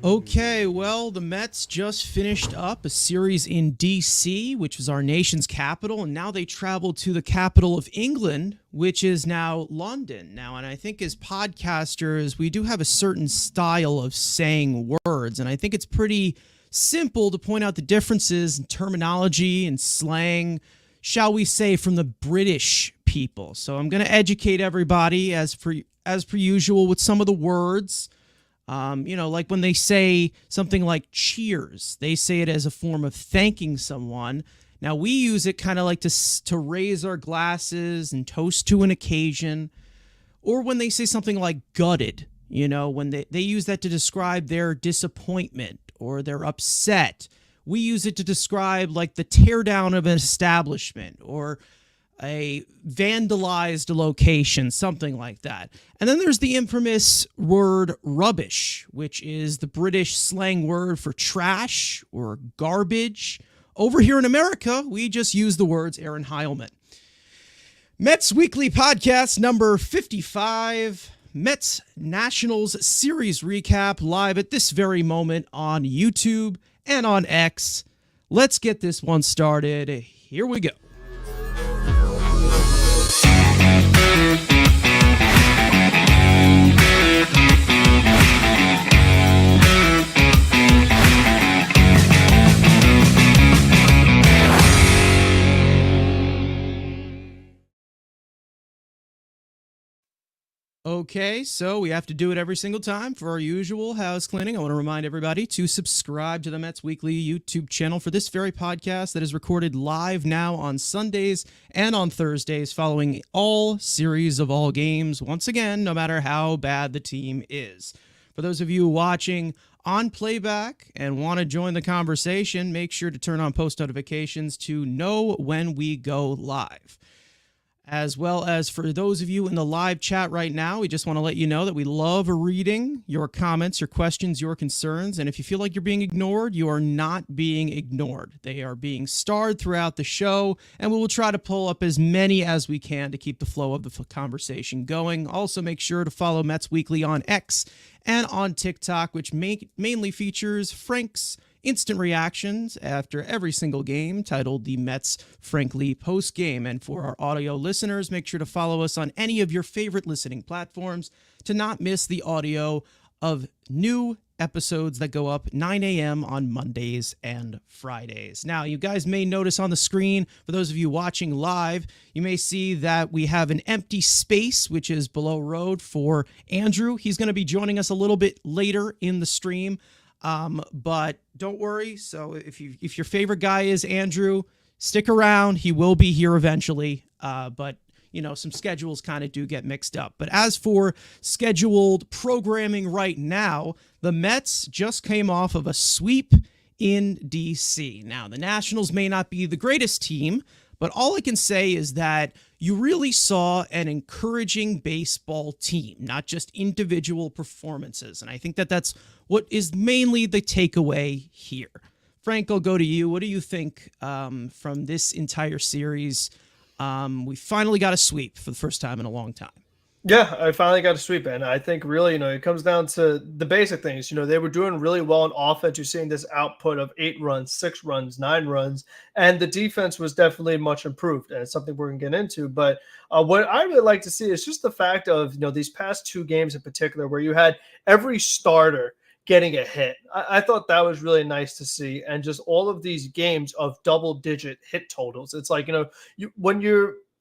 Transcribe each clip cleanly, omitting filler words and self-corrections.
Okay, well, the Mets just finished up a series in D.C., which was our nation's capital, and now they travel to the capital of England, which is now London. Now, and I think as podcasters, we do have a certain style of saying words, and I think it's pretty simple to point out the differences in terminology and slang, shall we say, from the British people. So I'm going to educate everybody as per usual with some of the words. Like when they say something like cheers, they say it as a form of thanking someone. Now we use it kind of like to raise our glasses and toast to an occasion. Or when they say something like gutted, when they use that to describe their disappointment or their upset. We use it to describe like the teardown of an establishment or a vandalized location, something like that. And then there's the infamous word rubbish, which is the British slang word for trash or garbage. Over here in America, we just use the words Aaron Heilman. Mets Weekly Podcast number 55. Mets Nationals series recap live at this very moment on YouTube and on X. Let's get this one started. Here we go. Okay, so we have to do it every single time for our usual house cleaning. I want to remind everybody to subscribe to the Mets Weekly YouTube channel for this very podcast that is recorded live now on Sundays and on Thursdays following all series of all games, once again, no matter how bad the team is. For those of you watching on playback and want to join the conversation, make sure to turn on post notifications to know when we go live. As well as for those of you in the live chat right now, we just want to let you know that we love reading your comments, your questions, your concerns. And if you feel like you're being ignored, you are not being ignored. They are being starred throughout the show, and we will try to pull up as many as we can to keep the flow of the conversation going. Also, make sure to follow Mets Weekly on X and on TikTok, which mainly features Frank's instant reactions after every single game, titled the Mets Frankly Post Game. And for our audio listeners, make sure to follow us on any of your favorite listening platforms to not miss the audio of new episodes that go up 9 a.m. on Mondays and Fridays. Now, you guys may notice on the screen, for those of you watching live, you may see that we have an empty space, which is below road for Andrew. He's going to be joining us a little bit later in the stream. But don't worry. So if your favorite guy is Andrew, stick around. He will be here eventually. But some schedules kind of do get mixed up. But as for scheduled programming right now, the Mets just came off of a sweep in DC. Now, the Nationals may not be the greatest team, but all I can say is that you really saw an encouraging baseball team, not just individual performances. And I think that that's what is mainly the takeaway here. Frank, I'll go to you. What do you think from this entire series? We finally got a sweep for the first time in a long time. Yeah, I finally got a sweep, and I think really, it comes down to the basic things. They were doing really well on offense. You're seeing this output of 8 runs, 6 runs, 9 runs, and the defense was definitely much improved, and it's something we're going to get into. But what I really like to see is just the fact of, these past 2 games in particular where you had every starter getting a hit. I thought that was really nice to see, and just all of these games of double-digit hit totals. It's like,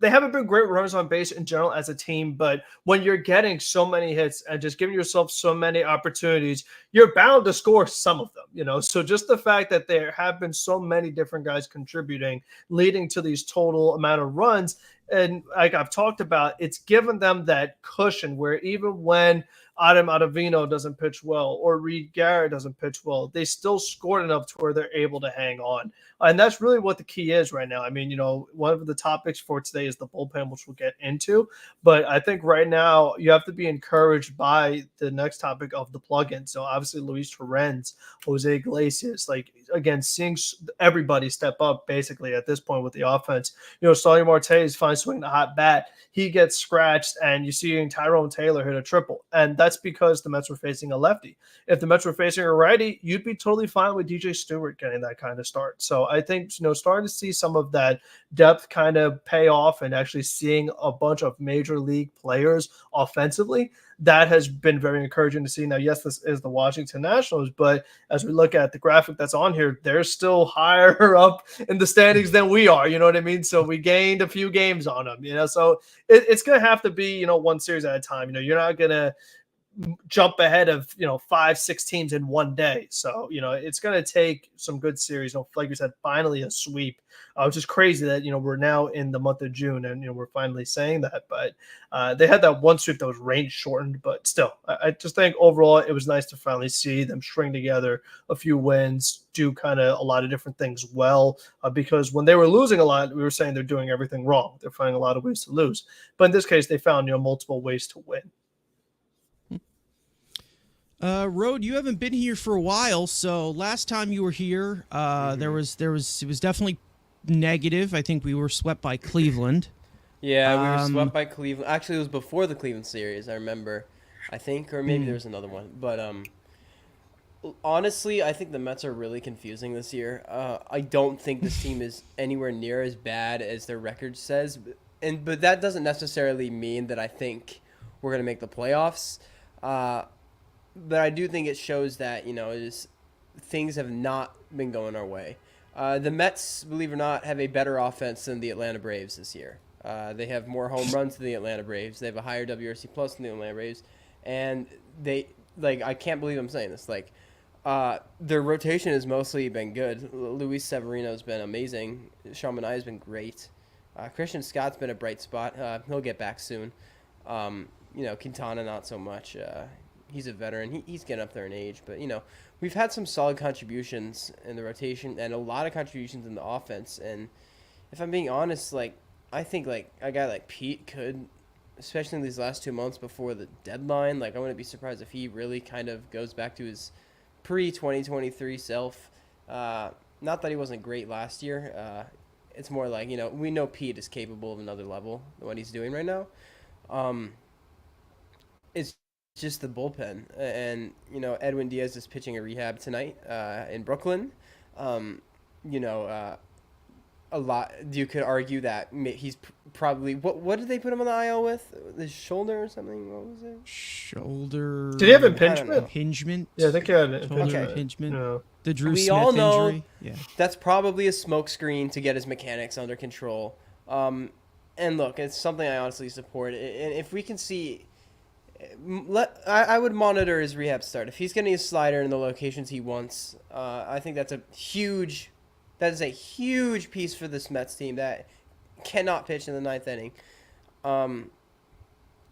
they haven't been great runners on base in general as a team, but when you're getting so many hits and just giving yourself so many opportunities, you're bound to score some of them, So just the fact that there have been so many different guys contributing, leading to these total amount of runs, and like I've talked about, it's given them that cushion where even when Adam Ottavino doesn't pitch well or Reed Garrett doesn't pitch well, they still scored enough to where they're able to hang on. And that's really what the key is right now. I mean, one of the topics for today is the bullpen, which we'll get into. But I think right now you have to be encouraged by the next topic of the plug-in. So obviously Luis Torrens, Jose Iglesias, like, again, seeing everybody step up basically at this point with the offense. Starling Marte finds swinging a hot bat, he gets scratched, and you see Tyrone Taylor hit a triple. And that's because the Mets were facing a lefty. If the Mets were facing a righty, you'd be totally fine with DJ Stewart getting that kind of start. So I think, starting to see some of that depth kind of pay off and actually seeing a bunch of major league players offensively, that has been very encouraging to see. Now, yes, this is the Washington Nationals, but as we look at the graphic that's on here, they're still higher up in the standings than we are. You know what I mean? So we gained a few games on them, so it's going to have to be, one series at a time. You're not going to jump ahead of 5-6 teams in one day, so it's going to take some good series, like you said, finally a sweep, which is crazy that we're now in the month of June and we're finally saying that. But they had that one sweep that was range shortened, but still, I just think overall it was nice to finally see them string together a few wins, do kind of a lot of different things well, because when they were losing a lot, we were saying they're doing everything wrong, they're finding a lot of ways to lose, but in this case they found multiple ways to win. Rode, you haven't been here for a while, so last time you were here, it was definitely negative. I think we were swept by Cleveland. Yeah, we were swept by Cleveland. Actually, it was before the Cleveland series, I remember. I think, or maybe there was another one. But honestly, I think the Mets are really confusing this year. I don't think this team is anywhere near as bad as their record says, but that doesn't necessarily mean that I think we're gonna make the playoffs. But I do think it shows that, things have not been going our way. The Mets, believe it or not, have a better offense than the Atlanta Braves this year. They have more home runs than the Atlanta Braves. They have a higher WRC plus than the Atlanta Braves. And I can't believe I'm saying this. Their rotation has mostly been good. Luis Severino's been amazing. Sean Manaea has been great. Christian Scott's been a bright spot. He'll get back soon. Quintana, not so much. He's a veteran. He's getting up there in age. But, we've had some solid contributions in the rotation and a lot of contributions in the offense. And if I'm being honest, I think, a guy like Pete could, especially in these last 2 months before the deadline, I wouldn't be surprised if he really kind of goes back to his pre-2023 self. Not that he wasn't great last year. It's more we know Pete is capable of another level than what he's doing right now. It's just the bullpen, and Edwin Diaz is pitching a rehab tonight in Brooklyn. A lot. You could argue that he's probably what did they put him on the IL with? His shoulder or something? What was it? Shoulder. Did he have impingement? Impingement. Yeah, I think he had impingement. Yeah. The Drew we Smith all know injury. Yeah. That's probably a smokescreen to get his mechanics under control. And look, it's something I honestly support. And if we can see. I would monitor his rehab start. If he's getting his slider in the locations he wants, I think that is a huge piece for this Mets team that cannot pitch in the ninth inning. We're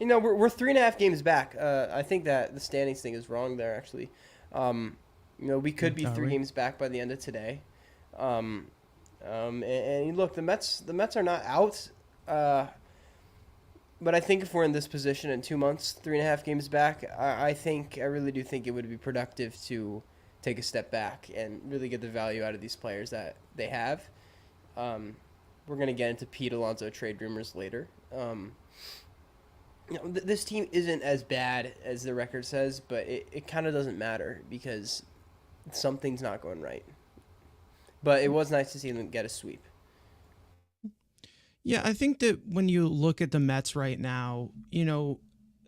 3.5 games back. I think that the standings thing is wrong there, actually. We could be 3 games back by the end of today. And look, the Mets are not out. But I think if we're in this position in 2 months, 3.5 games back, I really do think it would be productive to take a step back and really get the value out of these players that they have. We're going to get into Pete Alonso trade rumors later. This team isn't as bad as the record says, but it kind of doesn't matter because something's not going right. But it was nice to see them get a sweep. Yeah, I think that when you look at the Mets right now,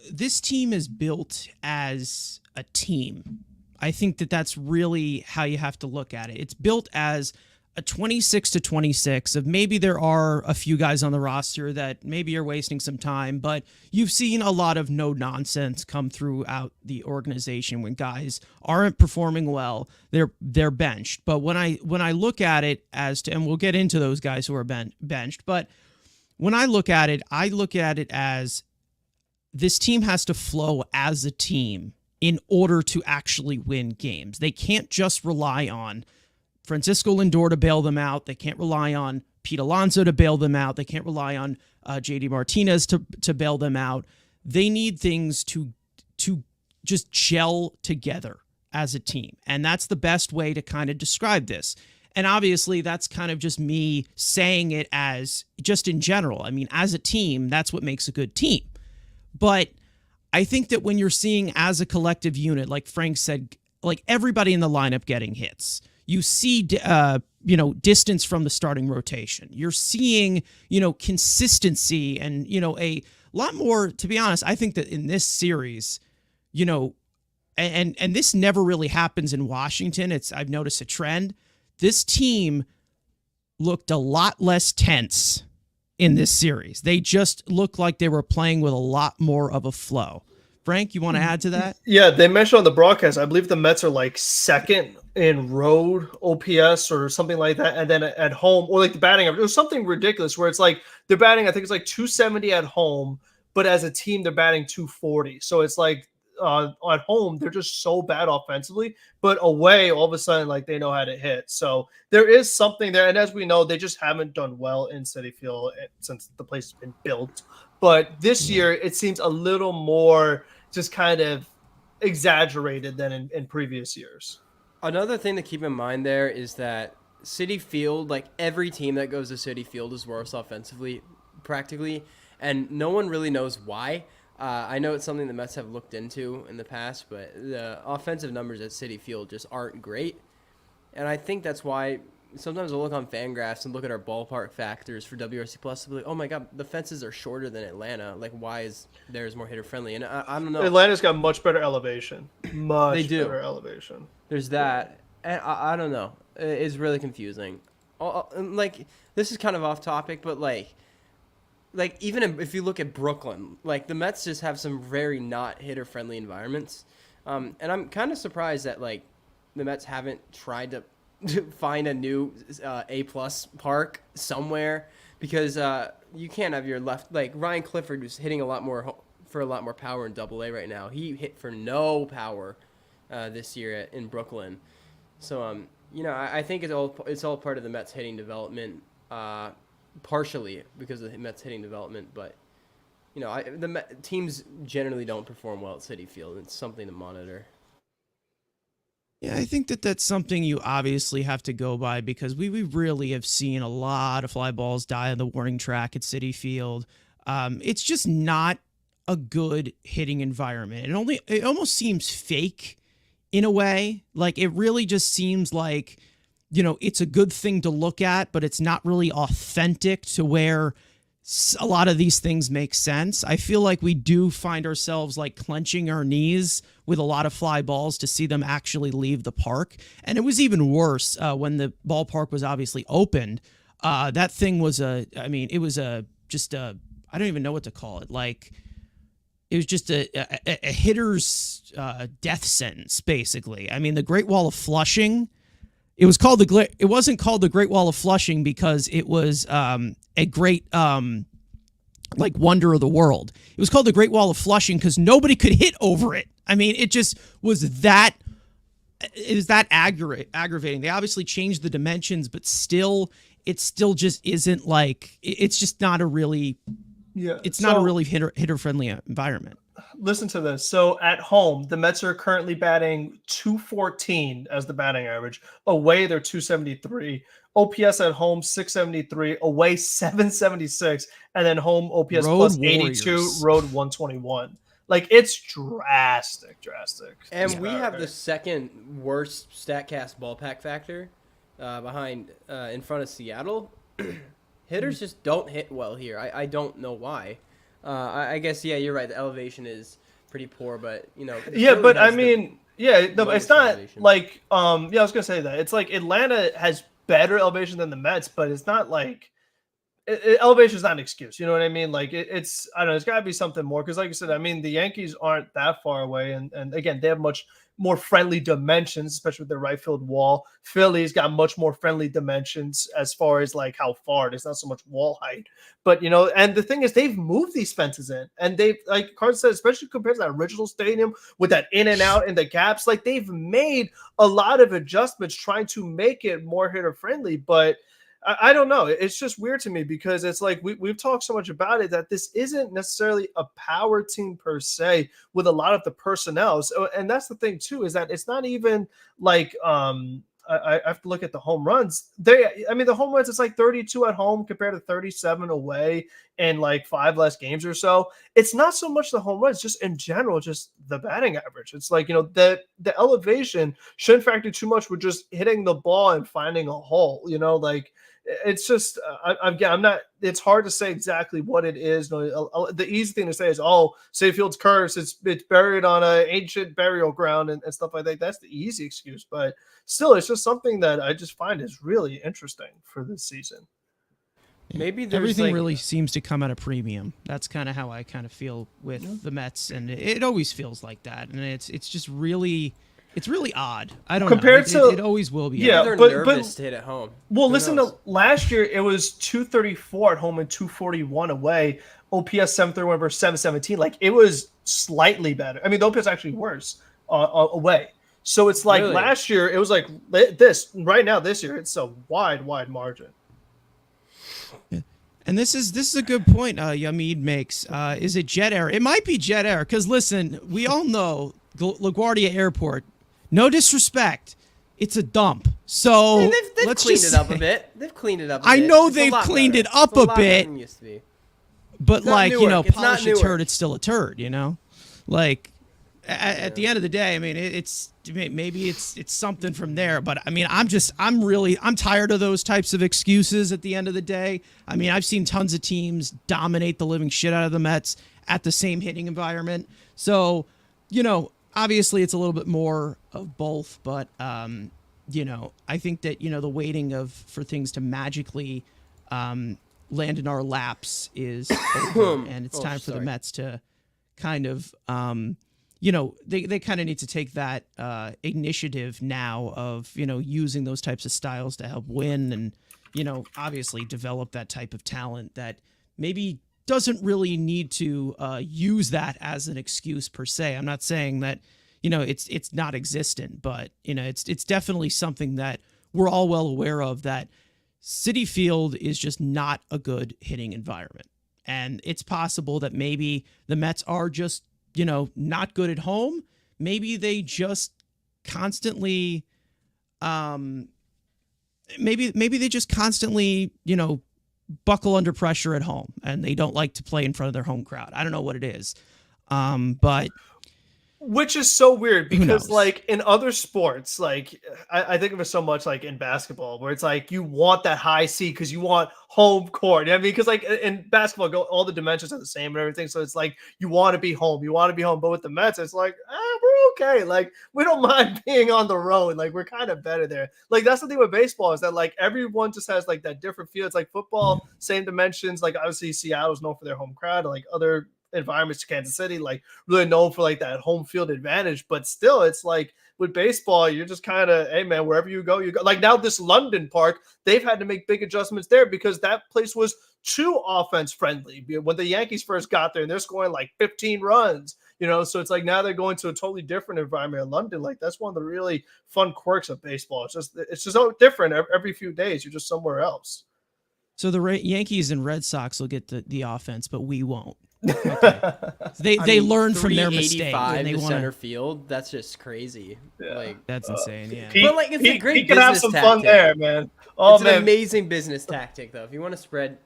this team is built as a team. I think that that's really how you have to look at it. It's built as a 26-26 of maybe there are a few guys on the roster that maybe are wasting some time, but you've seen a lot of no nonsense come throughout the organization when guys aren't performing well, they're benched. But when I look at it and we'll get into those guys who are benched, but when I look at it as this team has to flow as a team in order to actually win games. They can't just rely on Francisco Lindor to bail them out. They can't rely on Pete Alonso to bail them out. They can't rely on JD Martinez to bail them out. They need things to just gel together as a team. And that's the best way to kind of describe this. And obviously, that's kind of just me saying it as just in general. I mean, as a team, that's what makes a good team. But I think that when you're seeing as a collective unit, like Frank said, like everybody in the lineup getting hits, you see, distance from the starting rotation. You're seeing, consistency and, a lot more, to be honest, I think that in this series, and this never really happens in Washington. I've noticed a trend. This team looked a lot less tense in this series. They just looked like they were playing with a lot more of a flow. Frank, you want to add to that? Yeah, they mentioned on the broadcast, I believe the Mets are like second in road OPS or something like that. And then at home, or like the batting average, it was something ridiculous where it's like they're batting, I think it's like 270 at home, but as a team, they're batting 240. So it's like at home, they're just so bad offensively, but away, all of a sudden, like they know how to hit. So there is something there. And as we know, they just haven't done well in Citi Field since the place has been built. But this year, it seems a little more just kind of exaggerated than in previous years. Another thing to keep in mind there is that Citi Field, like every team that goes to Citi Field is worse offensively, practically, and no one really knows why. I know it's something the Mets have looked into in the past, but the offensive numbers at Citi Field just aren't great. And I think that's why sometimes we'll look on Fangraphs and look at our ballpark factors for WRC Plus and be like, oh my God, the fences are shorter than Atlanta. Like, why is theirs more hitter-friendly? And I don't know. Atlanta's got much better elevation. They do. Better elevation. There's that. And I don't know. It's really confusing. Like, this is kind of off topic, but like even if you look at Brooklyn, like the Mets just have some very not hitter-friendly environments. And I'm kind of surprised that like the Mets haven't tried to find a new A-plus park somewhere, because you can't have your left, like Ryan Clifford, who's hitting a lot more power in Double-A right now. He hit for no power this year in Brooklyn. So I think it's all part of the Mets hitting development, partially because of the Mets hitting development, but the teams generally don't perform well at Citi Field. It's something to monitor. Yeah, I think that that's something you obviously have to go by, because we really have seen a lot of fly balls die on the warning track at Citi Field. It's just not a good hitting environment. It almost seems fake in a way. Like it really just seems like, it's a good thing to look at, but it's not really authentic to where a lot of these things make sense. I feel like we do find ourselves like clenching our knees with a lot of fly balls to see them actually leave the park. And it was even worse when the ballpark was obviously opened. That thing was I don't even know what to call it. Like, it was just a hitter's death sentence, basically. I mean, the Great Wall of Flushing, it wasn't called the Great Wall of Flushing because it was a great wonder of the world. It was called the Great Wall of Flushing because nobody could hit over it. I mean, it was that aggravating. They obviously changed the dimensions, but it still just isn't like, it's just not a really, not a really hitter friendly environment. Listen to this. So at home, the Mets are currently batting 214 as the batting average. Away, they're 273. OPS at home, 673. Away, 776. And then home OPS Road plus Warriors. 82. Road 121. Like, it's drastic. And we have the second worst StatCast ballpark factor behind in front of Seattle. Hitters just don't hit well here. I don't know why. I guess, you're right. The elevation is pretty poor, but, but I mean, it's not elevation. like, I was going to say that. It's like Atlanta has better elevation than the Mets, but it's not like, elevation is not an excuse. You know what I mean? Like it's, I don't know, it's got to be something more. Because like I said, I mean, the Yankees aren't that far away. And again, they have much more friendly dimensions, especially with their right field wall. Philly's got much more friendly dimensions as far as like how far. It's not so much wall height. But, and the thing is, they've moved these fences in. And they've, like Carson said, especially compared to that original stadium with that in and out and the gaps, like they've made a lot of adjustments trying to make it more hitter friendly. But I don't know. It's just weird to me because it's like we've talked so much about it that this isn't necessarily a power team per se with a lot of the personnel. So, and that's the thing too, is that it's not even like I have to look at the home runs. I mean, the home runs, it's like 32 at home compared to 37 away and like 5 less games or so. It's not so much the home runs, just in general, just the batting average. It's like, the elevation shouldn't factor too much with just hitting the ball and finding a hole, like it's just, I'm not, it's hard to say exactly what it is. The easy thing to say is, Citi Field's cursed. It's buried on an ancient burial ground and stuff like that. That's the easy excuse. But still, it's just something that I just find is really interesting for this season. Maybe everything really seems to come at a premium. That's kind of how I kind of feel with the Mets. And it always feels like that. And it's just really... It's really odd. I don't know. It always will be. Yeah, they're nervous to hit at home. Well, listen to last year. It was 234 at home and 241 away. OPS 731 versus 717. Like it was slightly better. I mean, the OPS actually worse away. So it's like last year it was like this. Right now, this year it's a wide margin. Yeah. And this is a good point Yamid makes. Is it jet air? It might be jet air because listen, we all know LaGuardia Airport. No disrespect, it's a dump. So they've let's cleaned just it up a bit. They've cleaned it up. I know they've cleaned it up a bit, but like polish a turd, it's still a turd. Like at the end of the day, I mean, it's maybe it's something from there. But I mean, I'm tired of those types of excuses. At the end of the day, I mean, I've seen tons of teams dominate the living shit out of the Mets at the same hitting environment. So obviously, it's a little bit more of both, but I think that the waiting for things to magically land in our laps is over, and it's time for the Mets to kind of they kind of need to take that initiative now of using those types of styles to help win, and obviously develop that type of talent that maybe doesn't really need to use that as an excuse per se. I'm not saying that it's not existent, but it's definitely something that we're all well aware of, that Citi Field is just not a good hitting environment. And it's possible that maybe the Mets are just not good at home. Maybe they just constantly maybe they just constantly buckle under pressure at home, and they don't like to play in front of their home crowd. I don't know what it is, but which is so weird because like in other sports, like I think of it so much like in basketball, where it's like you want that high seed because you want home court. I mean, because like in basketball, all the dimensions are the same and everything, so it's like you want to be home, But with the Mets, it's like we're okay. Like we don't mind being on the road. Like we're kind of better there. Like that's the thing with baseball, is that like everyone just has like that different feel. It's like football, same dimensions. Like obviously Seattle's known for their home crowd, like other environments to Kansas City, like really known for like that home field advantage. But still, it's like with baseball, you're just kind of, hey man, wherever you go. Like now this London park, they've had to make big adjustments there because that place was too offense friendly when the Yankees first got there, and they're scoring like 15 runs, so it's like now they're going to a totally different environment in London. Like that's one of the really fun quirks of baseball. It's just so different every few days. You're just somewhere else. So the Yankees and Red Sox will get the offense, but we won't. Okay. They learn from their mistake. And they center field. That's just crazy. Yeah. Like that's insane. Yeah, but like it's a great can business have some tactic. fun there, man. It's an amazing business tactic, though. If you want to spread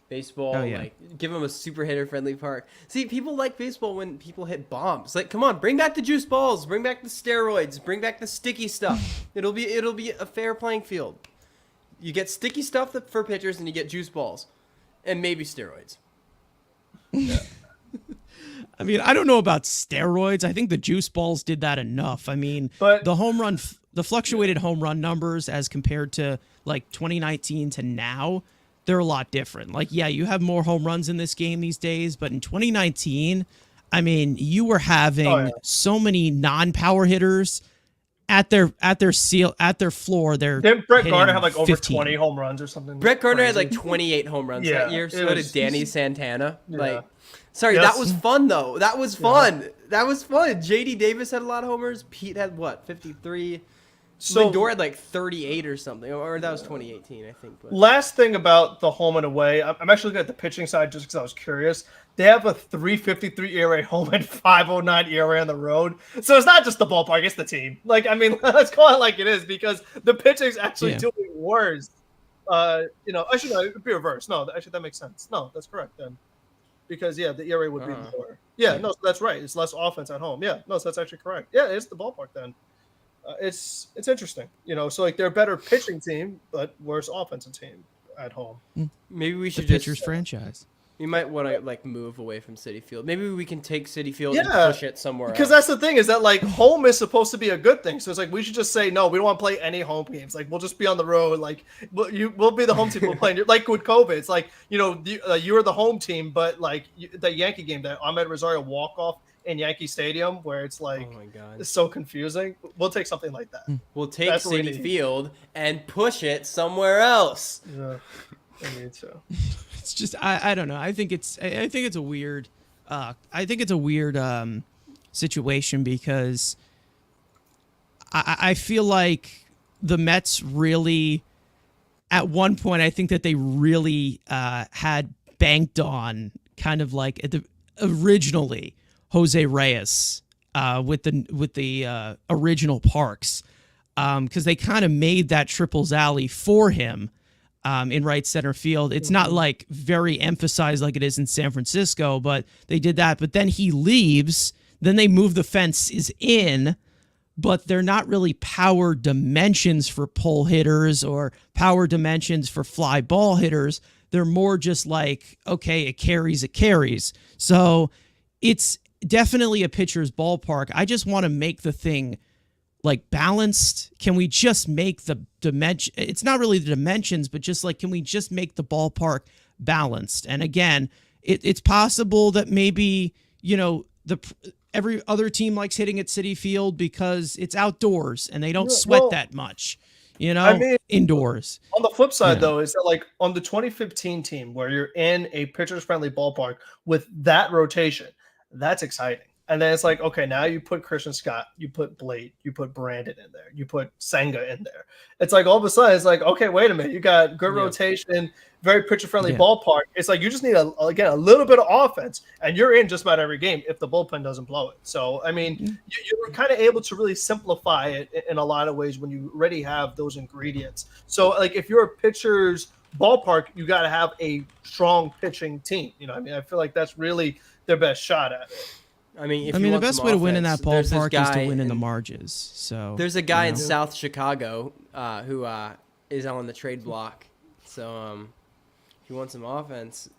baseball, like give them a super hitter friendly park. See, people like baseball when people hit bombs. Like, come on, bring back the juice balls, bring back the steroids, bring back the sticky stuff. It'll be a fair playing field. You get sticky stuff for pitchers, and you get juice balls, and maybe steroids. Yeah. I mean, I don't know about steroids. I think the juice balls did that enough. I mean, but the fluctuated home run numbers as compared to like 2019 to now, they're a lot different. Like, yeah, you have more home runs in this game these days, but in 2019, I mean, you were having so many non-power hitters at their floor. Didn't Brett Gardner have like over 15. 20 home runs or something? Brett Gardner had like 28 home runs that year. So did Danny Santana. Yeah. That was fun though. That was fun. Yeah. That was fun. JD Davis had a lot of homers. Pete had what, 53? So Lindor had like 38 or something, or that was 2018, I think. But. Last thing about the home and away, I'm actually looking at the pitching side just because I was curious. They have a 3.53 ERA home and 5.09 ERA on the road. So it's not just the ballpark, it's the team. Like, I mean, let's call it like it is because the pitching's actually doing worse. Actually, no, it would be reversed. No, actually, that makes sense. No, that's correct then. Because, the ERA would be lower. Yeah, no, that's right. It's less offense at home. Yeah, no, so that's actually correct. Yeah, it's the ballpark then. It's interesting. So, like, they're a better pitching team, but worse offensive team at home. Maybe we should pitcher's franchise. We might want to like move away from Citi Field. Maybe we can take Citi Field and push it somewhere because else. That's the thing is that like home is supposed to be a good thing. So it's like we should just say no. We don't want to play any home games. Like we'll just be on the road. Like we'll be the home team. We'll play like with COVID. It's like you're the home team, but like the Yankee game that Ahmed Rosario walk off in Yankee Stadium where it's like oh my God. It's so confusing. We'll take something like that. We'll take Citi Field and push it somewhere else. Yeah, I need to. It's just I don't know. I think it's a weird situation because I feel like the Mets really at one point I think that they really had banked on kind of like originally Jose Reyes with the original Parks because they kind of made that triples alley for him. In right center field. It's not like very emphasized like it is in San Francisco, but they did that. But then he leaves. Then they move the fences in, but they're not really power dimensions for pull hitters or power dimensions for fly ball hitters. They're more just like, okay, it carries. So it's definitely a pitcher's ballpark. I just want to make the thing like balanced. Can we just make the dimension? It's not really the dimensions, but just like, can we just make the ballpark balanced? And again, it's possible that maybe, every other team likes hitting at Citi Field because it's outdoors and they don't sweat that much, indoors. On the flip side, though, is that like on the 2015 team where you're in a pitcher's friendly ballpark with that rotation, that's exciting. And then it's like, okay, now you put Christian Scott, you put Blade, you put Brandon in there, you put Senga in there. It's like all of a sudden, it's like, okay, wait a minute, you got good rotation, very pitcher-friendly ballpark. It's like you just need a little bit of offense, and you're in just about every game if the bullpen doesn't blow it. So, I mean, you're kind of able to really simplify it in a lot of ways when you already have those ingredients. So, like if you're a pitcher's ballpark, you got to have a strong pitching team. I feel like that's really their best shot at it. I mean, the best way to win in that ballpark is to win in the marges. So there's a guy in South Chicago who is on the trade block. So if you want some offense,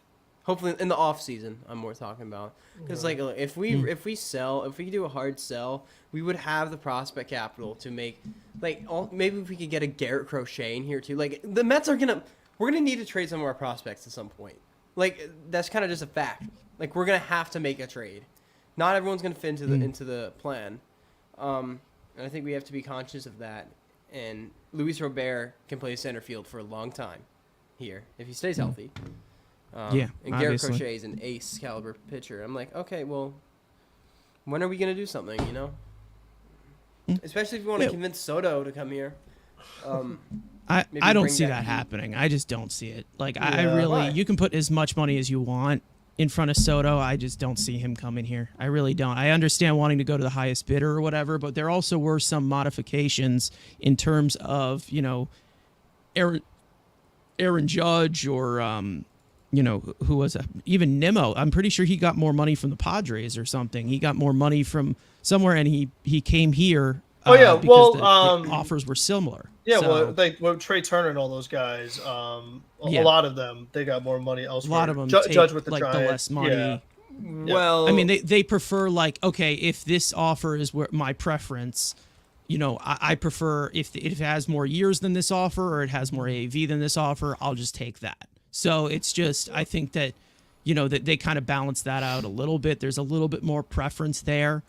hopefully in the off season, I'm more talking about because like if we do a hard sell, we would have the prospect capital to make maybe if we could get a Garrett Crochet in here too. Like the Mets we're gonna need to trade some of our prospects at some point. Like that's kind of just a fact. Like we're gonna have to make a trade. Not everyone's going to fit into the plan. And I think we have to be conscious of that. And Luis Robert can play center field for a long time here if he stays healthy. And Garrett Crochet is an ace caliber pitcher. I'm like, okay, well, when are we going to do something, Especially if you want to convince Soto to come here. I don't see that happening. I just don't see it. Like, I really, you can put as much money as you want in front of Soto. I just don't see him coming here. I really don't. I understand wanting to go to the highest bidder or whatever, but there also were some modifications in terms of, Aaron Judge or, who was even Nimmo. I'm pretty sure he got more money from the Padres or something. He got more money from somewhere and he came here. Because the offers were similar. Yeah, so, Trey Turner and all those guys, a lot of them, they got more money elsewhere. A lot of them Judge with the the less money. Yeah. Well, I mean, they prefer like, okay, if this offer is where my preference, I prefer if it has more years than this offer or it has more AAV than this offer, I'll just take that. So it's just, I think that, that they kind of balance that out a little bit. There's a little bit more preference there.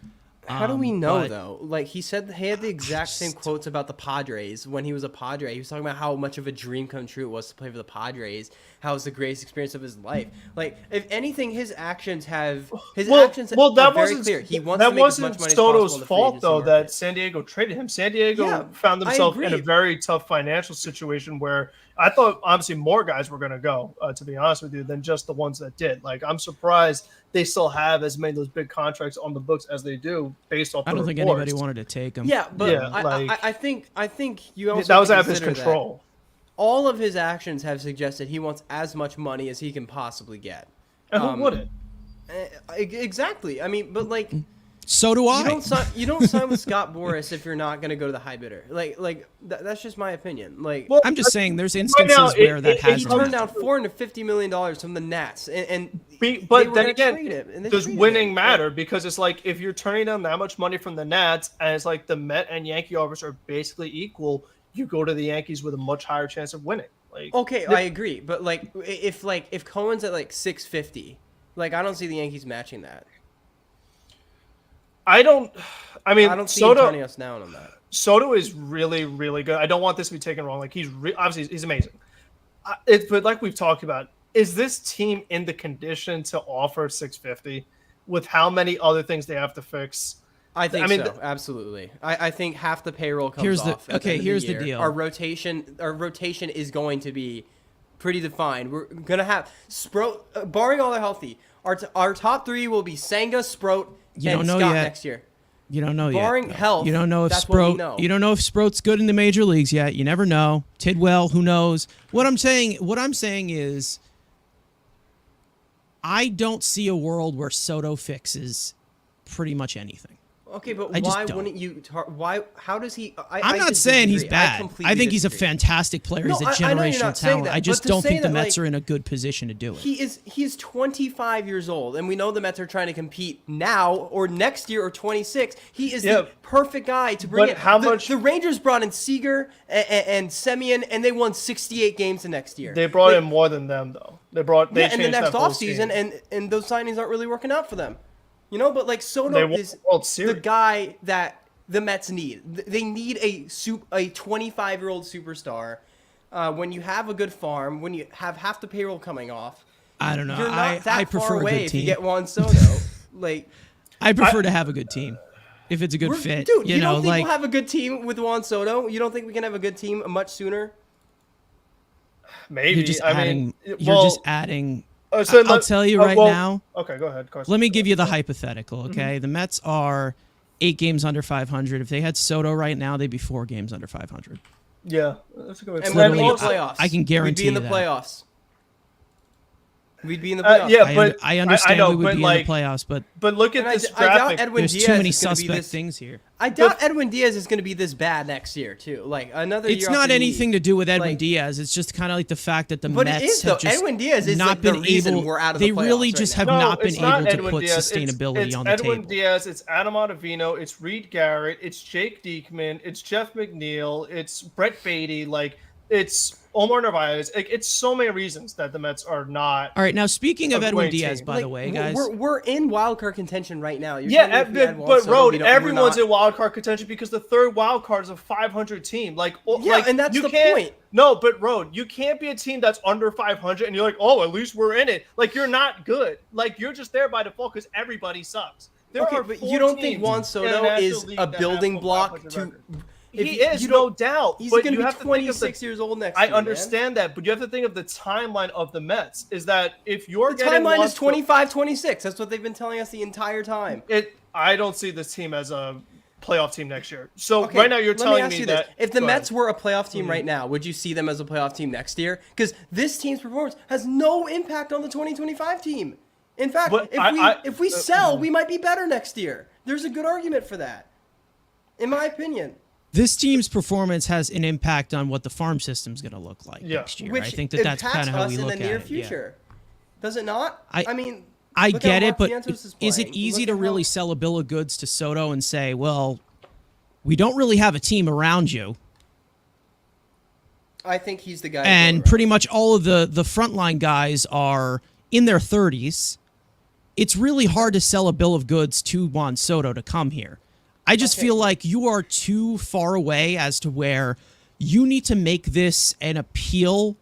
How do we know, though? Like, he said he had the exact same quotes about the Padres when he was a Padre. He was talking about how much of a dream come true it was to play for the Padres, how it was the greatest experience of his life. Like, if anything, his actions are very clear. He wants to make as much money as possible. That wasn't Soto's fault, though, that San Diego traded him. San Diego found himself in a very tough financial situation where I thought obviously more guys were going to go, to be honest with you, than just the ones that did. Like, I'm surprised they still have as many of those big contracts on the books as they do, based off. I don't think anybody wanted to take him. Yeah, but Yeah, I think you also that was have out to of his consider control. that all of his actions have suggested he wants as much money as he can possibly get. And who wouldn't? Exactly. I mean, but like, So do I. you don't sign with Scott Boras if you're not going to go to the high bidder. That's just my opinion. Like, Well, I'm just saying there's instances now, where that he has turned down $450 million from the Nats, and but then again, does traded winning him. matter? Because it's like, if you're turning down that much money from the Nats, and it's like the Met and Yankee offers are basically equal, you go to the Yankees with a much higher chance of winning. Like, Okay, I agree, but if Cohen's at like 650, I don't see the Yankees matching that. I don't see Antonio Snell on that. Soto is really, really good. I don't want this to be taken wrong. Like, obviously he's amazing. But like we've talked about, is this team in the condition to offer 650 with how many other things they have to fix? I think so. Absolutely. I think half the payroll comes off. Here's the year. deal. Our rotation is going to be pretty defined. We're gonna have Sproat, barring all the healthy. Our top three will be Senga, Sproat, and Scott next year. You don't know Barring yet. health, You don't know if that's what we Sproat. know. You don't know if Sproat's good in the major leagues yet. You never know. Tidwell, who knows? What I'm saying is, I don't see a world where Soto fixes pretty much anything. Okay, but I just why don't. wouldn't you? Why? How does he? I'm not saying he's bad. I think he's a fantastic player. No, He's a I know you're generational not saying talent. that, I just but to don't say think the that, Mets are in a good position to do it. He's 25 years old, and we know the Mets are trying to compete now or next year or 26. He is the perfect guy to bring But in. how much- The Rangers brought in Seager and Semien, and they won 68 games the next year. They brought in more than them, though. They in changed the next that whole offseason, team. and those signings aren't really working out for them. You know, but Soto They won is the World the Series. guy that the Mets need. They need a 25-year-old superstar. When you have a good farm, when you have half the payroll coming off, I don't know. you're not that I far prefer a away good if you team. get Juan Soto. I prefer to have a good team if it's a good fit. Dude, you know, don't think we'll have a good team with Juan Soto? You don't think we can have a good team much sooner? Maybe. You're just adding. So I'll tell you right now. Okay, go ahead, Carson. Let me give you the hypothetical, okay? The Mets are 8 games under 500. If they had Soto right now, they'd be 4 games under 500. Yeah, that's a good way And to we'd be in the also- playoffs. I can guarantee We'd be in the that. playoffs. We'd be in the playoffs. yeah, but I understand know, we would but be in the playoffs, but look at And this I doubt graphic. Edwin there's Diaz too many is gonna be suspect this- things here. I doubt Edwin Diaz is going to be this bad next year, too. Another year It's off not the anything league. to do with Edwin Diaz. It's just kind of like the fact that the But Mets it is, though. have just Edwin Diaz is not the been reason able. we're out of they the playoffs really right just now. have not been it's not able to Edwin put Diaz. sustainability it's on the Edwin table. Diaz, it's Adam Ottavino, it's Reed Garrett, it's Jake Diekman, it's Jeff McNeil, it's Brett Beatty, it's Omar Narvaez. It's so many reasons that the Mets are not. All right, now speaking of a Edwin great Diaz, team. by the way, guys, we're in wild card contention right now. You're telling me if we had Juan but Soto, Road, we're everyone's not? in wild card contention because the third wild card is a 500 team. And that's you the can't- point. No, but Road, you can't be a team that's under 500 and you're like, oh, at least we're in it. You're not good. You're just there by default because everybody sucks. There Okay, are but 4 you don't think teams Juan in the Soto National is League a that building have a block 500 to? record. If He you is, don't- no doubt. He's but going you to be have to think of 26 years old next year. I understand that, but you have to think of the timeline of the Mets. Is that if you're The getting timeline Juan is 25-26. That's what they've been telling us the entire time. I don't see this team as a playoff team next year. So Okay, right now you're let telling ask me you that this. If the go Mets ahead. were a playoff team right now, would you see them as a playoff team next year? Because this team's performance has no impact on the 2025 team. In fact, But if we sell, we might be better next year. There's a good argument for that, in my opinion. this team's performance has an impact on what the farm system's going to look like next year. Which I think that's impacts kind of how us we in look the near at it. future. Does it not? I mean, I look how get it, Mark but Vientos is it playing. easy Look to at really how- sell a bill of goods to Soto and say, well, we don't really have a team around you, I think he's the guy. to and go around. pretty much all of the frontline guys are in their 30s. It's really hard to sell a bill of goods to Juan Soto to come here. I just feel like you are too far away as to where you need to make this an appealable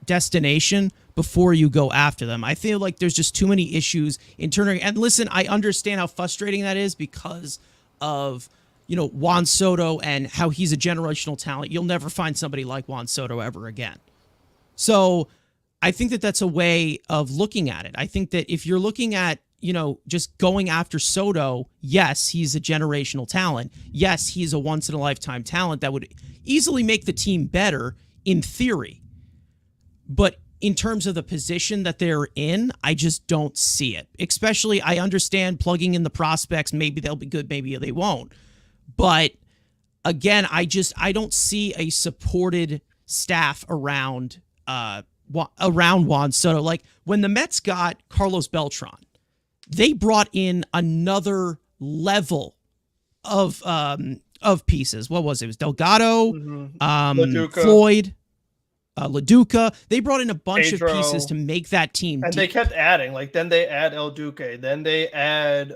destination before you go after them. I feel like there's just too many issues in turning. And listen, I understand how frustrating that is because of Juan Soto and how he's a generational talent. You'll never find somebody like Juan Soto ever again. So I think that that's a way of looking at it. I think that if you're looking at, just going after Soto, yes, he's a generational talent. Yes, he's a once-in-a-lifetime talent that would easily make the team better in theory. But in terms of the position that they're in, I just don't see it. Especially, I understand plugging in the prospects. Maybe they'll be good, maybe they won't. But again, I don't see a supported staff around Juan Soto. Like when the Mets got Carlos Beltran, they brought in another level of pieces. What was it? It was Delgado, Floyd, LaDuca. They brought in a bunch of pieces to make that team. And they kept adding. Like then they add El Duque. Then they add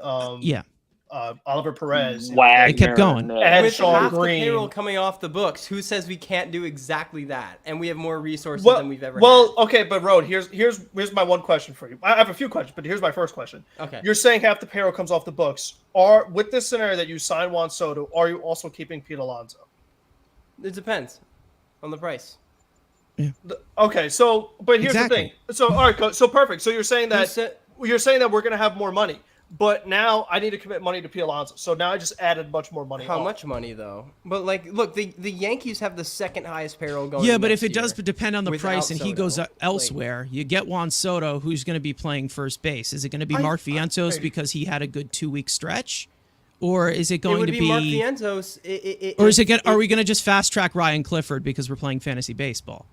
Oliver Perez. Wagner. It kept going. And with Sean half Green. The payroll coming off the books, who says we can't do exactly that? And we have more resources than we've ever had. Okay, but Rode, here's my one question for you. I have a few questions, but here's my first question. Okay. You're saying half the payroll comes off the books. With this scenario that you sign Juan Soto, are you also keeping Pete Alonso? It depends on the price. Yeah. Okay, but here's the thing. So all right, so perfect. So you're saying that we're going to have more money. But now I need to commit money to Pete Alonso. So now I just added much more money. How much money, though? But, look, the Yankees have the second highest payroll going. Yeah, but if it does depend on the price and he goes elsewhere, you get Juan Soto, who's going to be playing first base. Is it going to be Mark Vientos because he had a good 2-week stretch? Or is it going to be Mark Vientos? Are we going to just fast-track Ryan Clifford because we're playing fantasy baseball,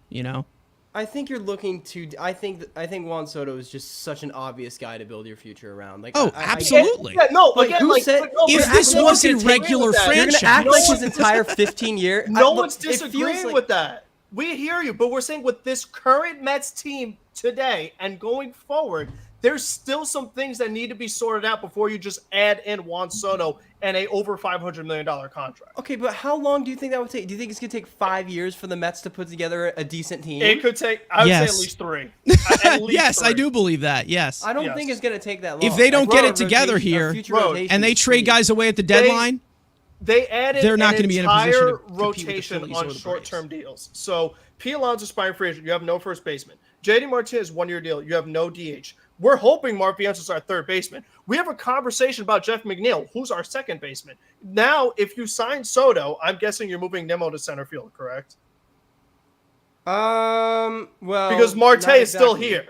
I think you're looking to. I think Juan Soto is just such an obvious guy to build your future around. Like, absolutely. If this was a regular franchise, you're gonna act like his entire 15 year. No one's disagreeing with that. We hear you, but we're saying with this current Mets team today and going forward, there's still some things that need to be sorted out before you just add in Juan Soto and a over $500 million contract. Okay, but how long do you think that would take? Do you think it's going to take 5 years for the Mets to put together a decent team? It could take, I would say at least 3. Yes, I do believe that, yes. I don't think it's going to take that long. If they don't get it together here and they trade guys away at the deadline, they added they're not going to be in a position to rotation on short-term deals. So Pete Alonso expiring free agent, you have no first baseman. JD Martinez 1-year deal, you have no DH. We're hoping Mark Vientos is our third baseman. We have a conversation about Jeff McNeil, who's our second baseman. Now, if you sign Soto, I'm guessing you're moving Nimmo to center field, correct? Well, because Marte is still here.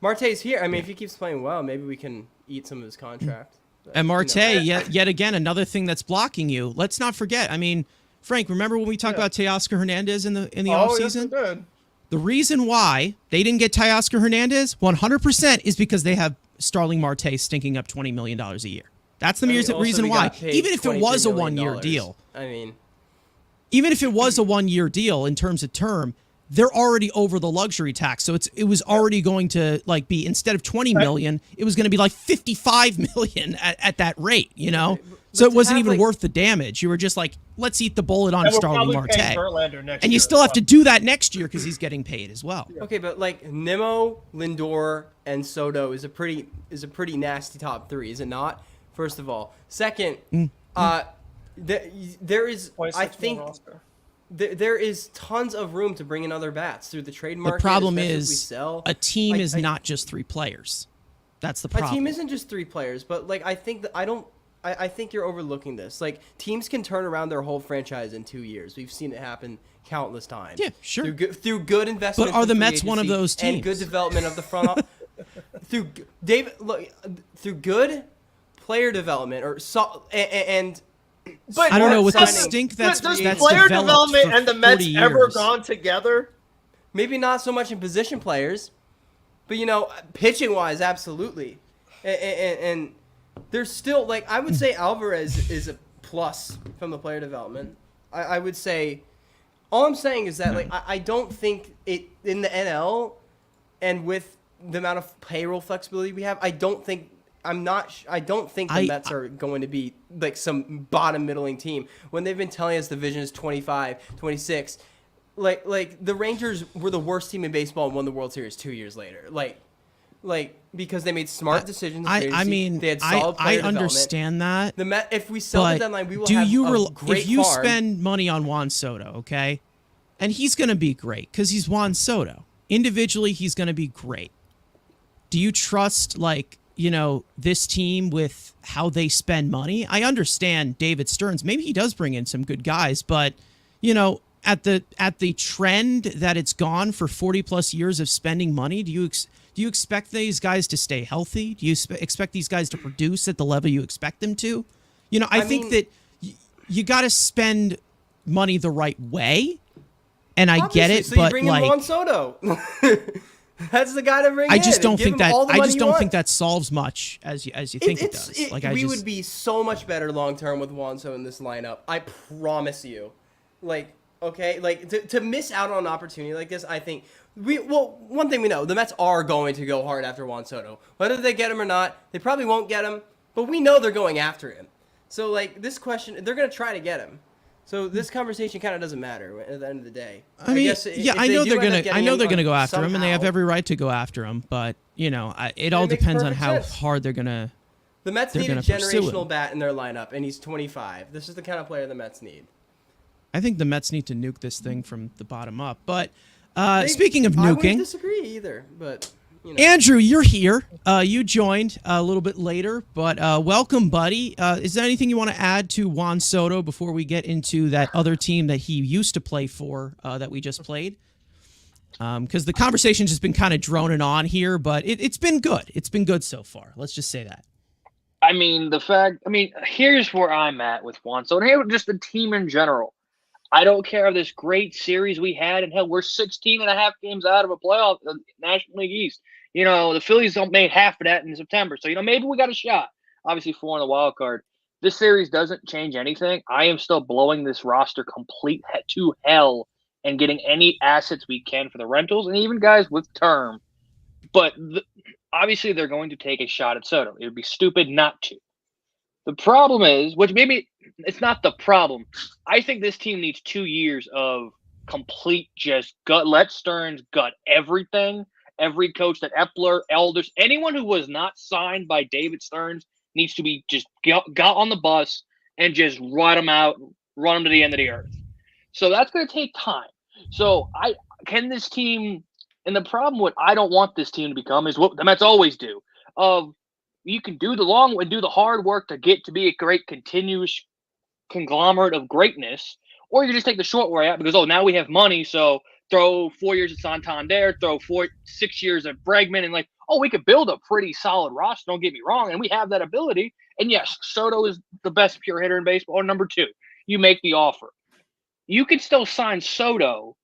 Marte's here. I mean, if he keeps playing well, maybe we can eat some of his contract. And Marte, yet again, another thing that's blocking you. Let's not forget. I mean, Frank, remember when we talked about Teoscar Hernandez in the offseason? Yes, the reason why they didn't get Teoscar Hernandez 100% is because they have Starling Marte stinking up $20 million a year. That's the reason why. Even if it was a 1-year deal. I mean, even if it was a 1-year deal in terms of term, they're already over the luxury tax. So it was already going to be, instead of 20 million, it was going to be like 55 million at that rate, So it wasn't even worth the damage. You were just like, let's eat the bullet on Starling Marte. And you still have to do that next year because he's getting paid as well. Okay, but Nimmo, Lindor, and Soto is a pretty nasty top 3, is it not? First of all. Second, there is, I think, there is tons of room to bring in other bats through the trade market. The problem is a team is not just 3 players. That's the problem. A team isn't just 3 players, but I think that I think you're overlooking this. Teams can turn around their whole franchise in 2 years. We've seen it happen countless times. Yeah, sure. Through good investment. But are the Mets one of those teams? And good development of the front office. through good player development But I don't know with the stink that's player development and the Mets ever gone together? Maybe not so much in position players, but pitching wise, absolutely. And there's still I would say Alvarez is a plus from the player development. I would say all I'm saying is that I don't think it in the NL and with the amount of payroll flexibility we have, I don't think the Mets are going to be some bottom middling team when they've been telling us the division is 25, 26. The Rangers were the worst team in baseball and won the World Series 2 years later. because they made smart decisions. I mean, they had solid player development. understand that. If we sell the deadline, we will have a great if you farm. spend money on Juan Soto, okay, and he's going to be great because he's Juan Soto. Individually, he's going to be great. Do you trust, like, you know, this team with how they spend money? I understand David Stearns. Maybe he does bring in some good guys, but, you know, at the trend that it's gone for 40 plus years of spending money, do you expect these guys to stay healthy? Do you expect these guys to produce at the level you expect them to? You know, I think that you got to spend money the right way. And I get it, so but you bring like in Juan Soto. That's the guy to bring in. I just don't think that that solves much as you think it does. We would be so much better long term with Juan Soto in this lineup. I promise you. Like, okay, like to miss out on an opportunity like this, I think one thing we know, the Mets are going to go hard after Juan Soto. Whether they get him or not, they probably won't get him, but we know they're going after him. So like this question, they're going to try to get him. So this conversation kind of doesn't matter at the end of the day. I mean, I know they're gonna go after him, and they have somehow, every right to go after him. But you know, it all depends on how hard they're gonna. The Mets need a generational bat in their lineup, and he's 25. This is the kind of player the Mets need. I think the Mets need to nuke this thing from the bottom up. But speaking of I nuking, wouldn't disagree either. But you know. Andrew, you're here. You joined a little bit later, but welcome, buddy. Is there anything you want to add to Juan Soto before we get into that other team that he used to play for that we just played? Because the conversation's just been kind of droning on here, but it's been good. It's been good so far. Let's just say that. I mean, here's where I'm at with Juan Soto. Here, just the team in general. I don't care of this great series we had, and hell, we're 16 and a half games out of a playoff, the National League East. You know, the Phillies don't made half of that in September. So, you know, maybe we got a shot. Obviously, 4 in the wild card. This series doesn't change anything. I am still blowing this roster complete to hell and getting any assets we can for the rentals and even guys with term. But obviously, they're going to take a shot at Soto. It would be stupid not to. The problem is, which maybe it's not the problem. I think this team needs 2 years of complete just let Stearns gut everything. Every coach that Epler, Elders, anyone who was not signed by David Stearns needs to be just got on the bus and just run them out, run them to the end of the earth. So that's going to take time. So can this team, and the problem what I don't want this team to become is what the Mets always do. You can do the long and do the hard work to get to be a great continuous conglomerate of greatness, or you can just take the short way out because, now we have money, so throw 4 years at Santander, throw 6 years at Bregman, and we could build a pretty solid roster, don't get me wrong, and we have that ability. And yes, Soto is the best pure hitter in baseball, or number 2. You make the offer. You could still sign Soto,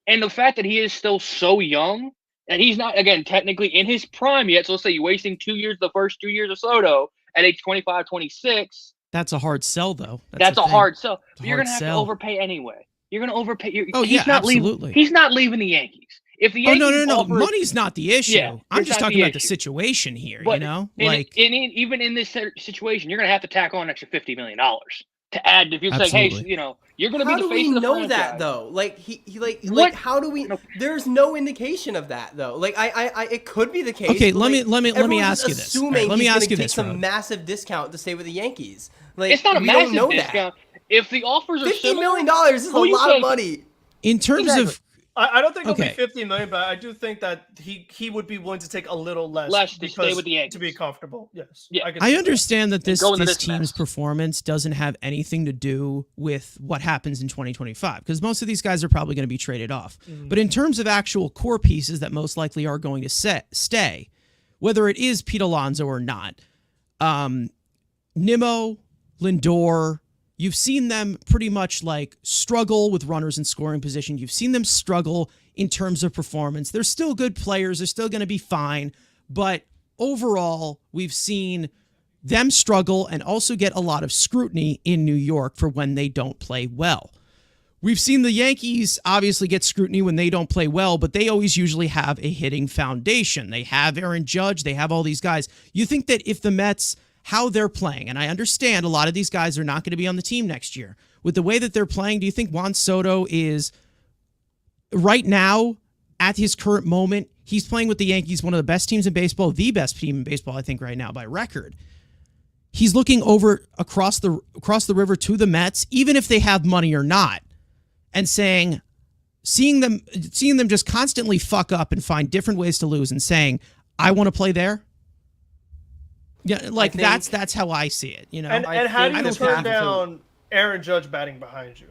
and the fact that he is still so young, and he's not, again, technically in his prime yet, so let's say you're wasting 2 years, the first 2 years of Soto at age 25, 26. That's a hard sell, though. That's a hard sell. But you're going to have to overpay anyway. You're going to overpay. Absolutely. He's not leaving the Yankees. If the Yankees no. Money's not the issue. Yeah, I'm just talking about the situation here, but, you know? Even in this situation, you're going to have to tack on an extra $50 million to add. If you say, hey, you know, you're going to be the face of the franchise. How do we know that, though? Like, how do we – there's no indication of that, though. Like, it could be the case. Okay, let me ask you this. Right, let me ask you this. Take some massive discount to stay with the Yankees. Like, it's not a massive discount. If the offers are $50 million is a lot of money. In terms of – I don't think it'll be $50 million, but I do think that he would be willing to take a little less to stay with the Yankees, to be comfortable. Yes, yeah. I understand that this team's performance doesn't have anything to do with what happens in 2025 because most of these guys are probably going to be traded off. Mm-hmm. But in terms of actual core pieces that most likely are going to stay, whether it is Pete Alonso or not, Nimmo, Lindor. You've seen them pretty much struggle with runners in scoring position. You've seen them struggle in terms of performance. They're still good players. They're still going to be fine. But overall, we've seen them struggle and also get a lot of scrutiny in New York for when they don't play well. We've seen the Yankees obviously get scrutiny when they don't play well, but they always usually have a hitting foundation. They have Aaron Judge. They have all these guys. You think that if the Mets... how they're playing, and I understand a lot of these guys are not going to be on the team next year. With the way that they're playing, do you think Juan Soto is right now at his current moment, he's playing with the Yankees, one of the best teams in baseball, the best team in baseball, I think, right now by record. He's looking over across the river to the Mets, even if they have money or not, and seeing them just constantly fuck up and find different ways to lose, and saying, "I want to play there." Yeah, like that's how I see it. You know, and how do you turn down Aaron Judge batting behind you?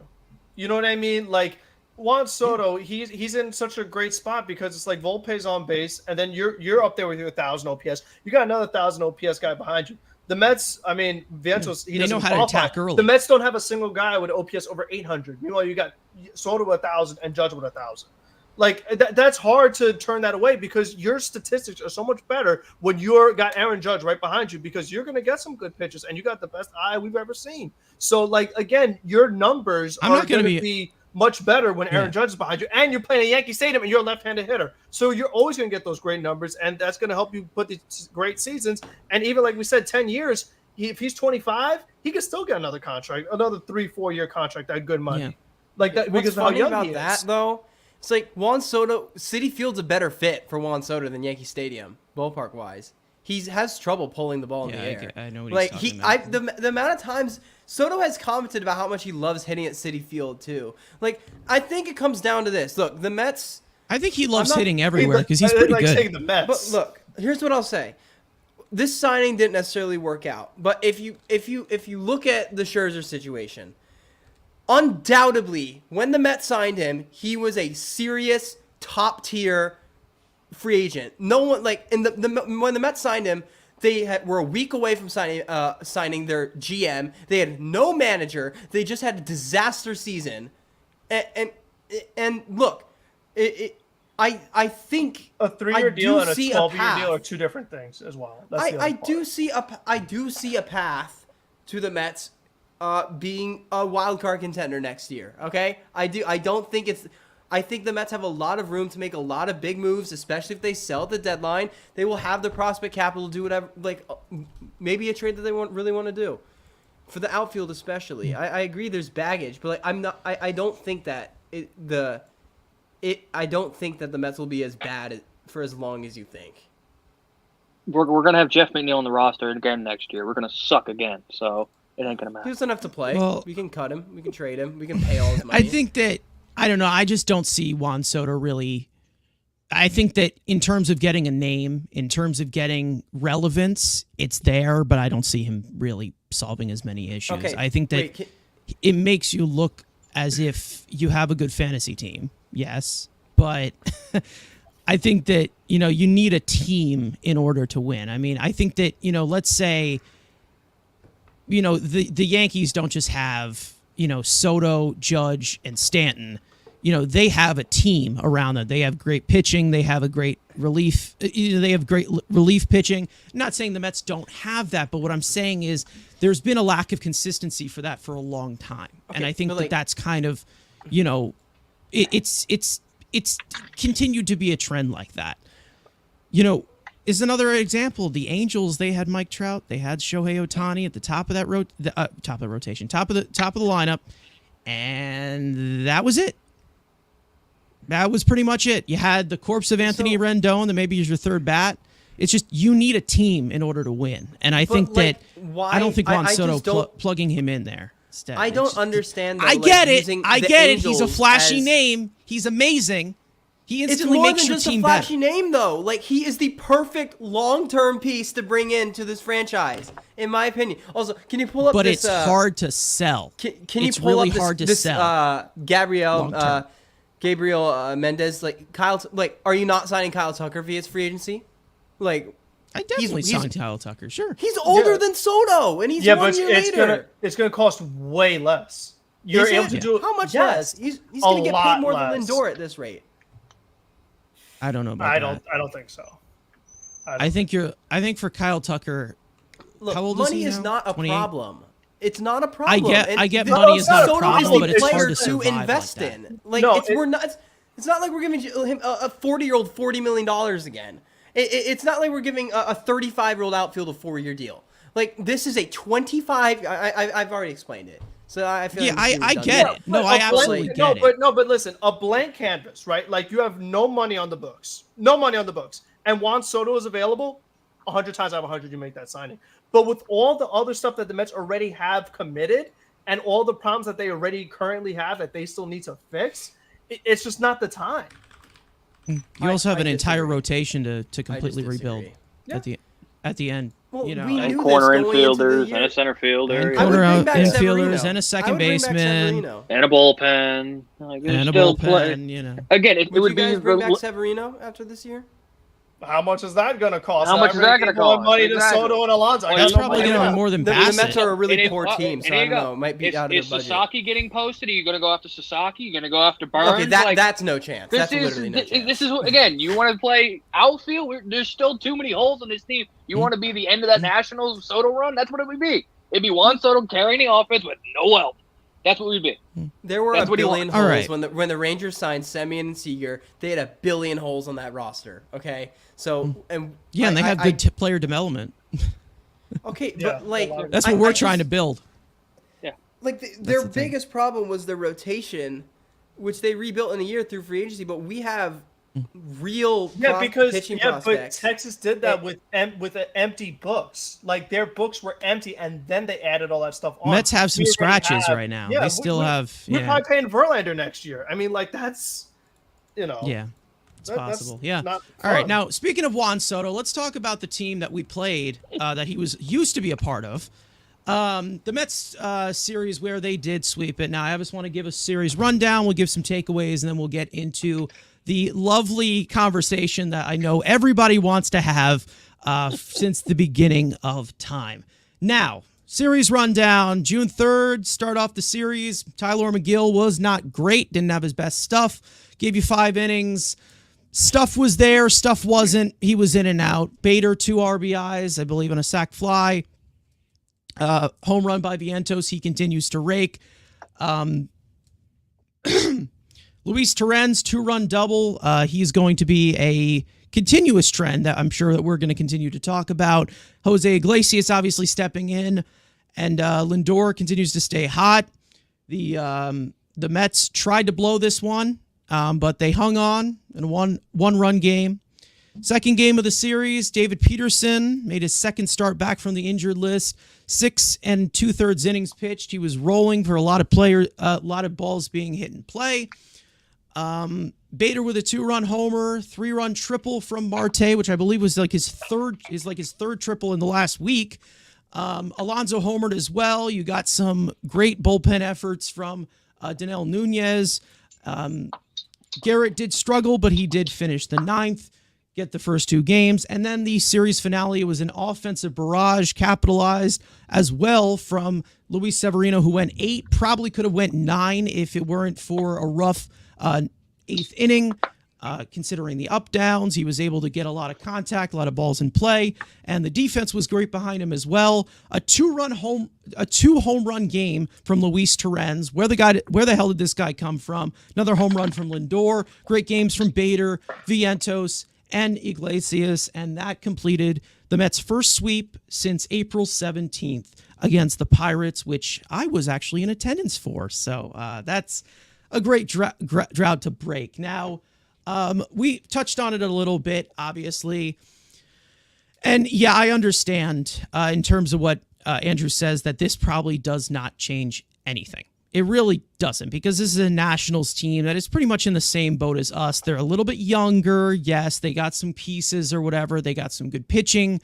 You know what I mean? Like Juan Soto, he's in such a great spot because it's like Volpe's on base, and then you're up there with your 1,000 OPS. You got another 1,000 OPS guy behind you. The Mets, I mean, Vientos, he doesn't know how to attack early. The Mets don't have a single guy with OPS over 800. Meanwhile, you got Soto with 1,000 and Judge with 1,000. Like that's hard to turn that away because your statistics are so much better when you're got Aaron Judge right behind you because you're going to get some good pitches and you got the best eye we've ever seen. So like again, your numbers are going to be much better when Aaron Judge is behind you, and you're playing a Yankee Stadium and you're a left-handed hitter. So you're always going to get those great numbers, and that's going to help you put these great seasons. And even like we said, 10 years, if he's 25, he can still get another contract, another 3-4 year contract at good money. Yeah. Like that. What's because funny of how young about he is. that though? It's like Juan Soto, Citi Field's a better fit for Juan Soto than Yankee Stadium, ballpark wise. He has trouble pulling the ball in the air. I know what like he's talking about. the amount of times Soto has commented about how much he loves hitting at Citi Field too. Like I think it comes down to this. Look, the Mets. I think he loves hitting everywhere because he's pretty like good. saying the Mets. But look, here's what I'll say. This signing didn't necessarily work out, but if you look at the Scherzer situation, undoubtedly when the Mets signed him, he was a serious top tier free agent. No one like in when the Mets signed him, they were a week away from signing their GM. They had no manager. They just had a disaster season, and look, I think a 3-year deal and a 12-year deal are two different different things as well. I do see a path to the Mets being a wild card contender next year. Okay, I think the Mets have a lot of room to make a lot of big moves, especially if they sell at the deadline. They will have the prospect capital to do whatever, like maybe a trade that they really want to do for the outfield, especially. I agree, there's baggage, but like I don't think that I don't think that the Mets will be as bad for as long as you think. We're gonna have Jeff McNeil on the roster again next year. We're gonna suck again, so it ain't gonna matter. He doesn't have to play. Well, we can cut him. We can trade him. We can pay all his money. I think that I don't know. I just don't see Juan Soto really. I think that in terms of getting a name, in terms of getting relevance, it's there, but I don't see him really solving as many issues. Okay, I think that it makes you look as if you have a good fantasy team. Yes, but I think that, you need a team in order to win. I mean, I think that, let's say, the Yankees don't just have, Soto, Judge, and Stanton. They have a team around them. They have great pitching. They have a great relief. They have great relief pitching. I'm not saying the Mets don't have that, but what I'm saying is there's been a lack of consistency for that for a long time. Okay, and I think that that's kind of, it's continued to be a trend like that. Is another example. The Angels, they had Mike Trout, they had Shohei Ohtani at the top of that top of the rotation, top of the lineup, and that was it. That was pretty much it. You had the corpse of Anthony Rendon that maybe is your third bat. It's just you need a team in order to win, and I think I don't think Juan Soto plugging him in there. Instead, I don't understand. I get it. I get it. He's a flashy name. He's amazing. He instantly makes your team better. It's more than just a flashy name, though. Like, he is the perfect long-term piece to bring into this franchise, in my opinion. Also, can you pull up but this... But it's hard to sell. Can you it's pull really up this, hard to this, sell. Gabriel Mendez, like, Kyle... Like, are you not signing Kyle Tucker via his free agency? Like... I definitely signed Kyle Tucker, sure. He's older than Soto, and he's 1 year later. It's gonna cost way less. You're able to do it. How much less? He's going to get paid more than Lindor at this rate. I don't know about that. I don't think so. I think for Kyle Tucker, look, how old money is he now? not a 28? problem. It's not a problem. I get money is not a Soto problem, is but the it's player hard to survive invest like that. in. Like it's not like we're giving him a 40-year-old $40 million again. It's not like we're giving a 35-year-old outfield a 4-year deal. Like, this is a 25. I've already explained it. So I feel Yeah, like I get it. No, I absolutely get it. But listen, a blank canvas, right? Like you have no money on the books, and Juan Soto is available. 100 times out of 100, you make that signing. But with all the other stuff that the Mets already have committed, and all the problems that they already currently have that they still need to fix, it's just not the time. You also have an entire disagree. rotation to completely rebuild at the end. Well, You know, we And knew corner this going into the infielders year. and a center fielder. And I would corner bring back infielders Severino. and a I second would bring back baseman Severino. And a bullpen. Like, there's and a still bullpen. You know, Again, it Would would you be guys bring back Severino after this year? How much is that going to cost? How much is that gonna More cost? money to Exactly. Soto and Alonso. Well, that's you know, probably going to be more than The Bassett. Mets are a really And if- poor team, so and I here you don't go. know. It might be Is out of is the budget. Sasaki getting posted? Are you going to go after Sasaki? You're going to go after Burns? Okay, that's no chance. That's literally no chance. This is again. You want to play outfield? There's still too many holes in this team. You want to be the end of that Nationals Soto run? That's what it would be. It'd be Juan Soto carrying the offense with no help. That's what we'd be. There were That's a what he billion wants. All holes right. when the Rangers signed Semien and Seager. They had a billion holes on that roster. Okay, so and yeah, and they have good I- player development. okay, Yeah, but like That's what we're trying to build. Like their the thing. biggest problem was the rotation, which they rebuilt in a year through free agency. But we have real pitching but prospects. Texas did that with empty books. Like their books were empty, and then they added all that stuff on. Mets have some We already scratches have- right now. Yeah, They still have. We're Yeah, probably paying Verlander next year. I mean, like that's, yeah, it's that's possible. Yeah. not All right. fun. Now, speaking of Juan Soto, let's talk about the team that we played that he used to be a part of. The Mets series where they did sweep it. Now, I just want to give a series rundown. We'll give some takeaways, and then we'll get into the lovely conversation that I know everybody wants to have since the beginning of time. Now, series rundown. June 3rd, start off the series. Tyler McGill was not great. Didn't have his best stuff. Gave you 5 innings. Stuff was there. Stuff wasn't. He was in and out. Bader, 2 RBIs, I believe, on a sac fly. Home run by Vientos. He continues to rake. Luis Torrens, 2-run double. He's going to be a continuous trend that I'm sure that we're going to continue to talk about. Jose Iglesias obviously stepping in, and Lindor continues to stay hot. The Mets tried to blow this one, but they hung on in a one-run game. Second game of the series, David Peterson made his second start back from the injured list. 6 2/3 innings pitched. He was rolling for a lot of balls being hit in play. Bader with a 2-run homer, 3-run triple from Marte, which I believe was like his third triple in the last week. Alonso homered as well. You got some great bullpen efforts from Danel Nunez. Garrett did struggle, but he did finish the 9th, get the first 2 games. And then the series finale was an offensive barrage capitalized as well from Luis Severino, who went 8, probably could have went 9 if it weren't for a rough 8th inning. Considering the up downs, he was able to get a lot of contact, a lot of balls in play, and the defense was great behind him as well. A 2 home run game from Luis Torrens. Where the hell did this guy come from? Another home run from Lindor. Great games from Bader, Vientos, and Iglesias, and that completed the Mets' first sweep since April 17th against the Pirates, which I was actually in attendance for. So that's a great drought to break. Now, we touched on it a little bit, obviously. And yeah, I understand in terms of what Andrew says that this probably does not change anything. It really doesn't, because this is a Nationals team that is pretty much in the same boat as us. They're a little bit younger. Yes, they got some pieces or whatever. They got some good pitching.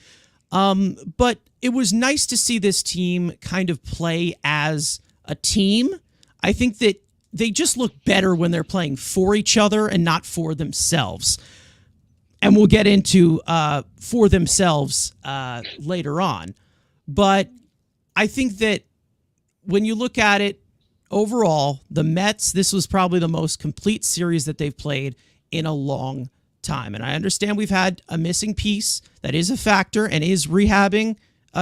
But it was nice to see this team kind of play as a team. I think that they just look better when they're playing for each other and not for themselves. And we'll get into for themselves later on. But I think that when you look at it overall, the Mets, this was probably the most complete series that they've played in a long time. And I understand we've had a missing piece that is a factor and is rehabbing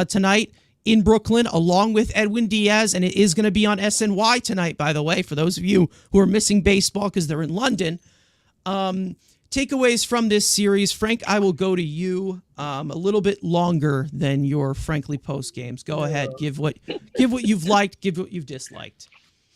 tonight in Brooklyn, along with Edwin Diaz, and it is going to be on SNY tonight, by the way, for those of you who are missing baseball because they're in London. takeaways from this series. Frank, I will go to you a little bit longer than your Frankly Post games. Go ahead. Give what you've liked, give what you've disliked.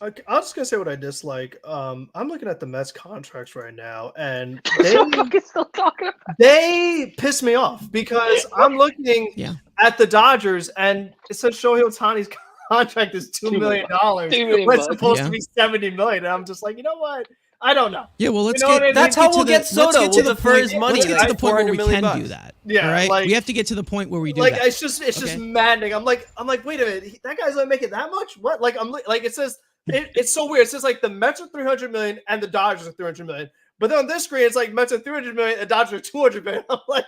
Okay, I was just gonna say what I dislike. I'm looking at the Mets contracts right now, and So fucking still talking about they piss me off because I'm looking at the Dodgers, and it says Shohei Ohtani's contract is $2 million when it's supposed to be $70 million. And I'm just like, you know what? I don't know. Yeah, well, let's You know what I get. mean? That's how we'll get Soto. Let's get We'll defer his money. Let's get to the Like point where we $400 million can do that. Yeah, all right. like- We have to get to the point where we do Like that. it's just maddening. I'm like, wait a minute, that guy's only making that much? What? Like like it says it's so weird. It says like the Mets are 300 million and the Dodgers are 300 million. But then on this screen, it's like Mets are 300 million and Dodgers are 200 million. I'm like,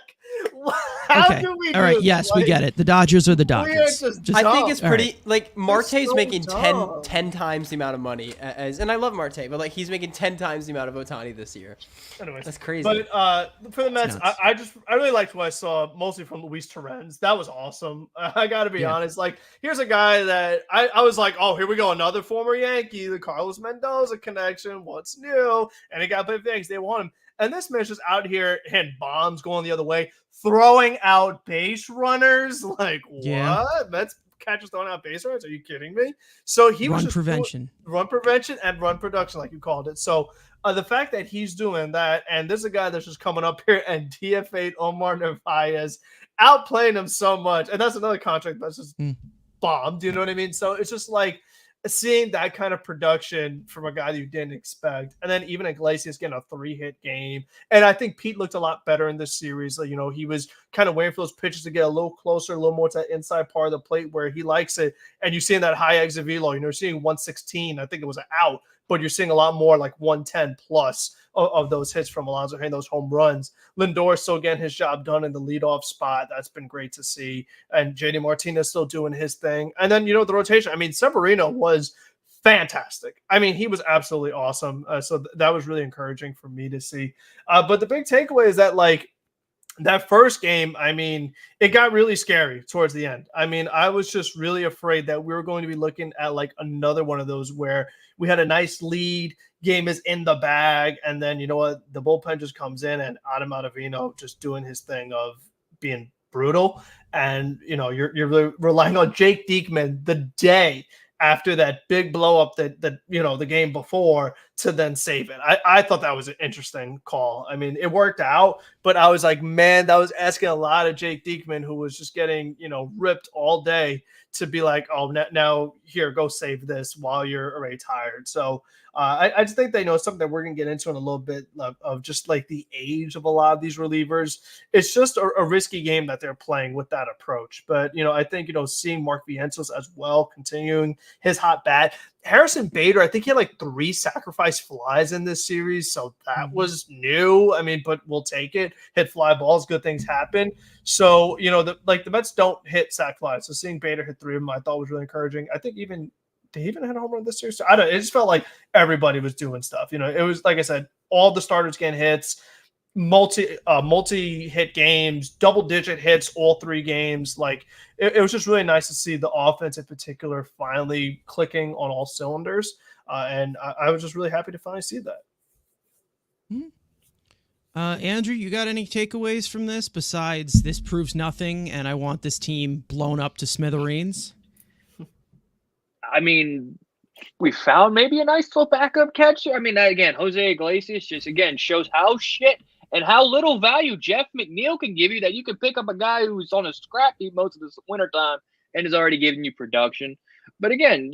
how Okay. do we do All right. this? Yes, Like, we get it. The Dodgers are the we are Dodgers. just I dumb. think it's pretty like Marte's so making dumb. 10 times the amount of money as, and I love Marte, but like he's making 10 times the amount of Ohtani this year. Anyways, That's crazy. But for the Mets, nuts. I really liked what I saw mostly from Luis Torrens. That was awesome. I got to be honest. Like, here's a guy that I was like, oh, here we go, another former Yankee, the Carlos Mendoza connection. What's new? And he got big things. They want him. And this man's just out here hitting bombs going the other way, throwing out base runners. Like, what? Mets catchers throwing out base runners? Are you kidding me? So he was Run just prevention. run prevention and run production, like you called it. So the fact that he's doing that, and there's a guy that's just coming up here and DFA'd Omar Narvaez, outplaying him so much. And that's another contract that's just bombed. You know what I mean? So it's just like seeing that kind of production from a guy that you didn't expect. And then even Iglesias getting a 3-hit game. And I think Pete looked a lot better in this series. You know, he was kind of waiting for those pitches to get a little closer, a little more to that inside part of the plate where he likes it. And you're seeing that high exit velo. You know, you're seeing 116. I think it was an out, but you're seeing a lot more like 110 plus of those hits from Alonso hitting those home runs. Lindor still getting his job done in the leadoff spot. That's been great to see. And JD Martinez still doing his thing. And then, you know, the rotation. I mean, Severino was fantastic. I mean, he was absolutely awesome. So that was really encouraging for me to see. But the big takeaway is that, like, that first game, I mean, it got really scary towards the end. I mean, I was just really afraid that we were going to be looking at like another one of those where we had a nice lead, game is in the bag, and then, you know what, the bullpen just comes in and Adam Ottavino just doing his thing of being brutal. And, you know, you're really relying on Jake Diekman the day after that big blow up that you know, the game before, to then save it. I thought that was an interesting call. I mean, it worked out, but I was like, man, that was asking a lot of Jake Diekman, who was just getting, you know, ripped all day, to be like, oh, now here, go save this while you're already tired. So I just think that, you know, something that we're going to get into in a little bit of just like the age of a lot of these relievers. It's just a risky game that they're playing with that approach. But, you know, I think, you know, seeing Mark Vientos as well, continuing his hot bat. Harrison Bader, I think he had like 3 sacrifice flies in this series. So that was new. I mean, but we'll take it. Hit fly balls, good things happen. So, you know, the Mets don't hit sac flies. So seeing Bader hit 3 of them, I thought was really encouraging. I think they even had a home run this series. I don't know. It just felt like everybody was doing stuff. You know, it was, like I said, all the starters getting hits, multi-hit games, double-digit hits all 3 games. Like, it was just really nice to see the offense in particular finally clicking on all cylinders. And I was just really happy to finally see that. Andrew, you got any takeaways from this besides this proves nothing and I want this team blown up to smithereens? I mean, we found maybe a nice little backup catcher. I mean, again, Jose Iglesias just, again, shows how shit and how little value Jeff McNeil can give you, that you can pick up a guy who's on a scrap heap most of the wintertime and is already giving you production. But again,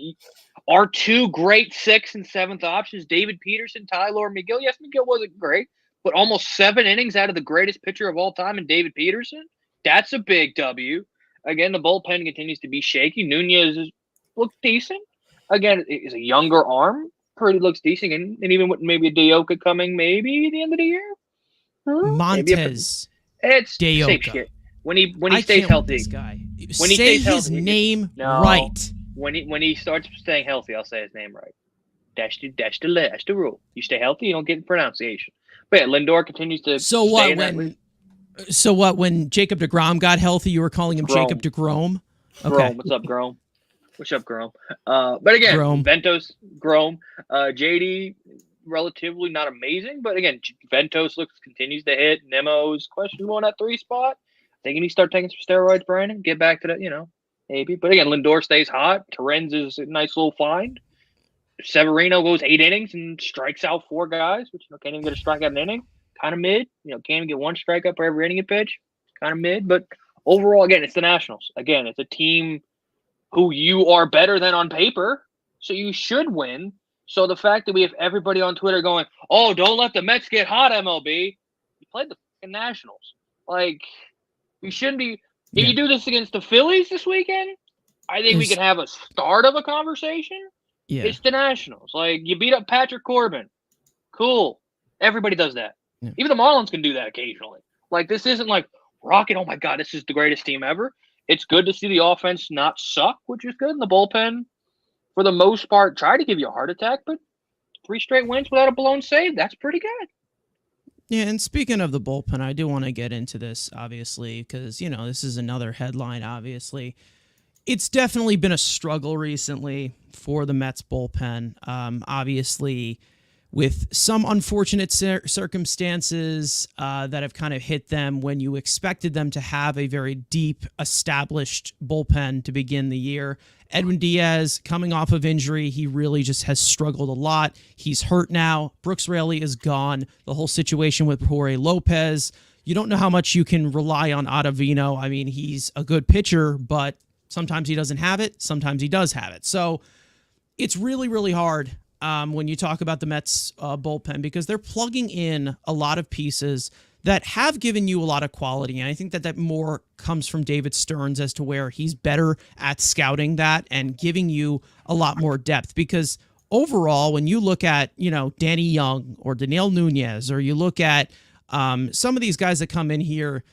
our 2 great 6th and 7th options, David Peterson, Tyler McGill. Yes, McGill wasn't great, but almost 7 innings out of the greatest pitcher of all time in David Peterson. That's a big W. Again, the bullpen continues to be shaky. Nunez looks decent. Again, it's a younger arm. Pretty looks decent. And even with maybe a Dioka coming maybe at the end of the year. Montez. It's Dioka. safe shit. When he I stays can't healthy. This guy. When he say stays his healthy, name No. right. When he starts staying healthy, I'll say his name right. That's the rule. You stay healthy, you don't get pronunciation. But yeah, Lindor continues to So stay what in that league. when Jacob deGrom got healthy, you were calling him Grom. Jacob deGrom? Okay. Grom, what's up, Grom? What's up, Grom? But again, Grom. Ventos, Grom, JD relatively not amazing, but again, Ventos continues to hit. Nemo's questionable in that 3 spot. I think he needs to start taking some steroids, Brandon. Get back to that, maybe. But again, Lindor stays hot. Terens is a nice little find. Severino goes 8 innings and strikes out 4 guys, which can't even get a strikeout an inning. Kind of mid. Can't even get 1 strikeout per every inning you pitch. Kind of mid. But overall, again, it's the Nationals. Again, it's a team who you are better than on paper, so you should win. So the fact that we have everybody on Twitter going, "Oh, don't let the Mets get hot, MLB." You played the fucking Nationals. Like, you shouldn't be. If you do this against the Phillies this weekend, I think we can have a start of a conversation. Yeah. It's the Nationals. Like, you beat up Patrick Corbin. Cool. Everybody does that. Yeah. Even the Marlins can do that occasionally. Like, this isn't like Rocket, oh my God, this is the greatest team ever. It's good to see the offense not suck, which is good. And the bullpen, for the most part, try to give you a heart attack, but 3 straight wins without a blown save, that's pretty good. Yeah, and speaking of the bullpen, I do want to get into this, obviously, because, this is another headline, obviously. It's definitely been a struggle recently for the Mets bullpen. Obviously, with some unfortunate circumstances that have kind of hit them when you expected them to have a very deep, established bullpen to begin the year. Edwin Diaz, coming off of injury, he really just has struggled a lot. He's hurt now. Brooks Raley is gone. The whole situation with Jorge Lopez, you don't know how much you can rely on Ottavino. I mean, he's a good pitcher, but sometimes he doesn't have it. Sometimes he does have it. So it's really, really hard when you talk about the Mets bullpen, because they're plugging in a lot of pieces that have given you a lot of quality. And I think that more comes from David Stearns as to where he's better at scouting that and giving you a lot more depth. Because overall, when you look at, Danny Young or Daniel Nunez, or you look at some of these guys that come in here,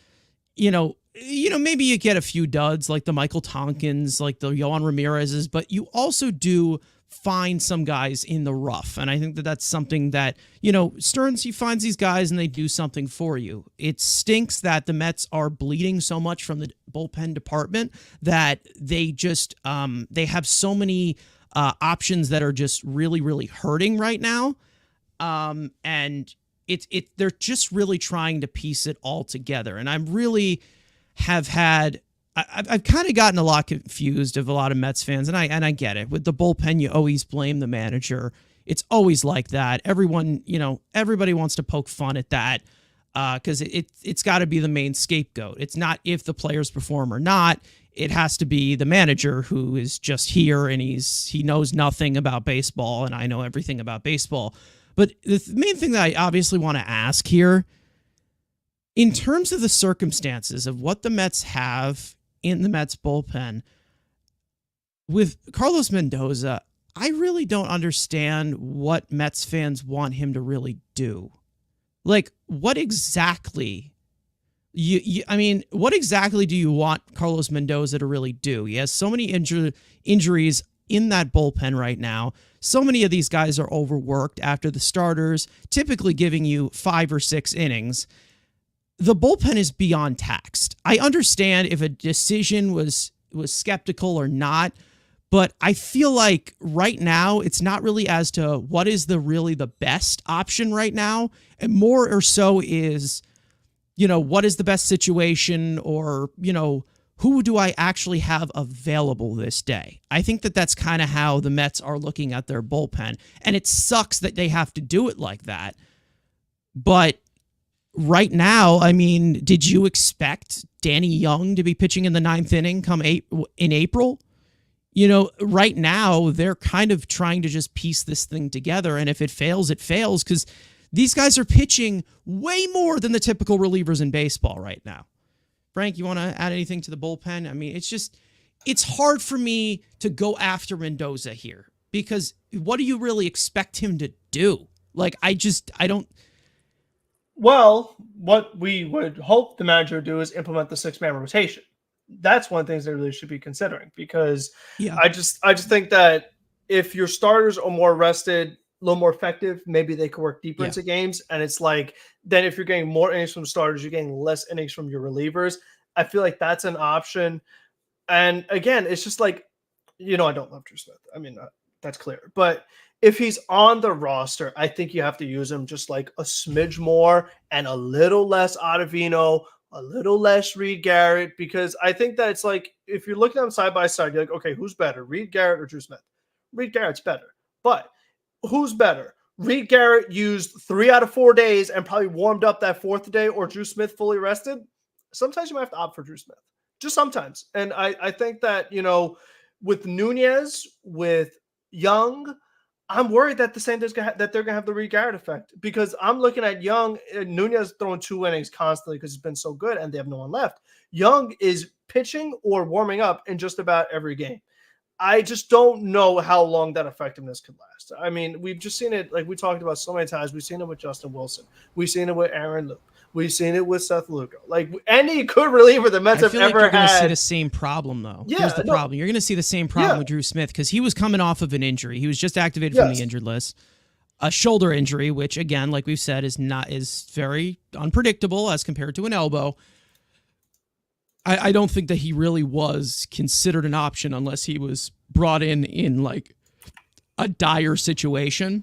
maybe you get a few duds like the Michael Tonkins, like the Yohan Ramirez's, but you also do find some guys in the rough. And I think that that's something that, Stearns, he finds these guys and they do something for you. It stinks that the Mets are bleeding so much from the bullpen department that they just, they have so many options that are just really, really hurting right now. And they're just really trying to piece it all together. And I'm really I've kind of gotten a lot confused of a lot of Mets fans, and I get it. With the bullpen, you always blame the manager. It's always like that. Everyone, everybody wants to poke fun at that because it's got to be the main scapegoat. It's not if the players perform or not. It has to be the manager who is just here and he knows nothing about baseball, and I know everything about baseball. But the main thing that I obviously want to ask here, in terms of the circumstances of what the Mets have in the Mets bullpen, with Carlos Mendoza, I really don't understand what Mets fans want him to really do. Like, what exactly? What exactly do you want Carlos Mendoza to really do? He has so many injuries in that bullpen right now. So many of these guys are overworked after the starters, typically giving you 5 or 6 innings. The bullpen is beyond taxed. I understand if a decision was skeptical or not, but I feel like right now it's not really as to what is really the best option right now, and more or so is, what is the best situation, or, who do I actually have available this day? I think that that's kind of how the Mets are looking at their bullpen, and it sucks that they have to do it like that. But right now, did you expect Danny Young to be pitching in the 9th inning in April? Right now, they're kind of trying to just piece this thing together. And if it fails, it fails, because these guys are pitching way more than the typical relievers in baseball right now. Frank, you want to add anything to the bullpen? It's hard for me to go after Mendoza here, because what do you really expect him to do? Like, I don't. Well, what we would hope the manager would do is implement the 6-man rotation. That's one of the things they really should be considering, because I just think that if your starters are more rested, a little more effective, maybe they could work deeper into games. And it's like, then if you're getting more innings from starters, you're getting less innings from your relievers. I feel like that's an option. And again, it's just like, I don't love Drew Smith. That's clear. But if he's on the roster, I think you have to use him just like a smidge more and a little less Ottavino, a little less Reed Garrett, because I think that it's like if you're looking at them side by side, you're like, okay, who's better, Reed Garrett or Drew Smith? Reed Garrett's better. But who's better? Reed Garrett used 3 out of 4 days and probably warmed up that 4th day, or Drew Smith fully rested? Sometimes you might have to opt for Drew Smith. Just sometimes. And I think that, with Nunez, with Young, I'm worried that the same thing's that they're going to have the Reed Garrett effect, because I'm looking at Young. Nunez throwing 2 innings constantly because he's been so good and they have no one left. Young is pitching or warming up in just about every game. I just don't know how long that effectiveness could last. I mean, we've just seen it, like we talked about so many times. We've seen it with Justin Wilson. We've seen it with Aaron Luke. We've seen it with Seth Lugo. Like any good reliever the Mets have ever had. I feel like you're going to see the same problem, though. Yeah, here's the problem. You're going to see the same problem with Drew Smith because he was coming off of an injury. He was just activated from the injured list. A shoulder injury, which, again, like we've said, is very unpredictable as compared to an elbow. I don't think that he really was considered an option unless he was brought in like a dire situation.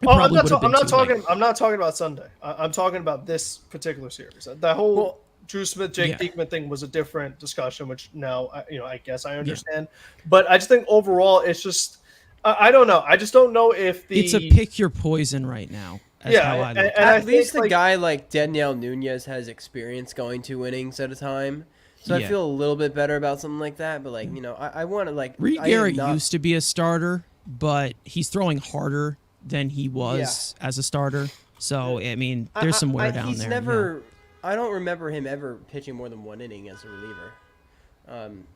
I'm not talking about Sunday. I'm talking about this particular series. The whole Drew Smith, Jake Diekman thing was a different discussion, which now I guess I understand. But I just think overall, it's just I don't know. I just don't know if it's a pick your poison right now. At least a guy like Daniel Nunez has experience going 2 innings at a time. So I feel a little bit better about something like that. But I want to Reed Garrett used to be a starter, but he's throwing harder than he was as a starter. So I mean, there's some wear down there. I don't remember him ever pitching more than 1 inning as a reliever.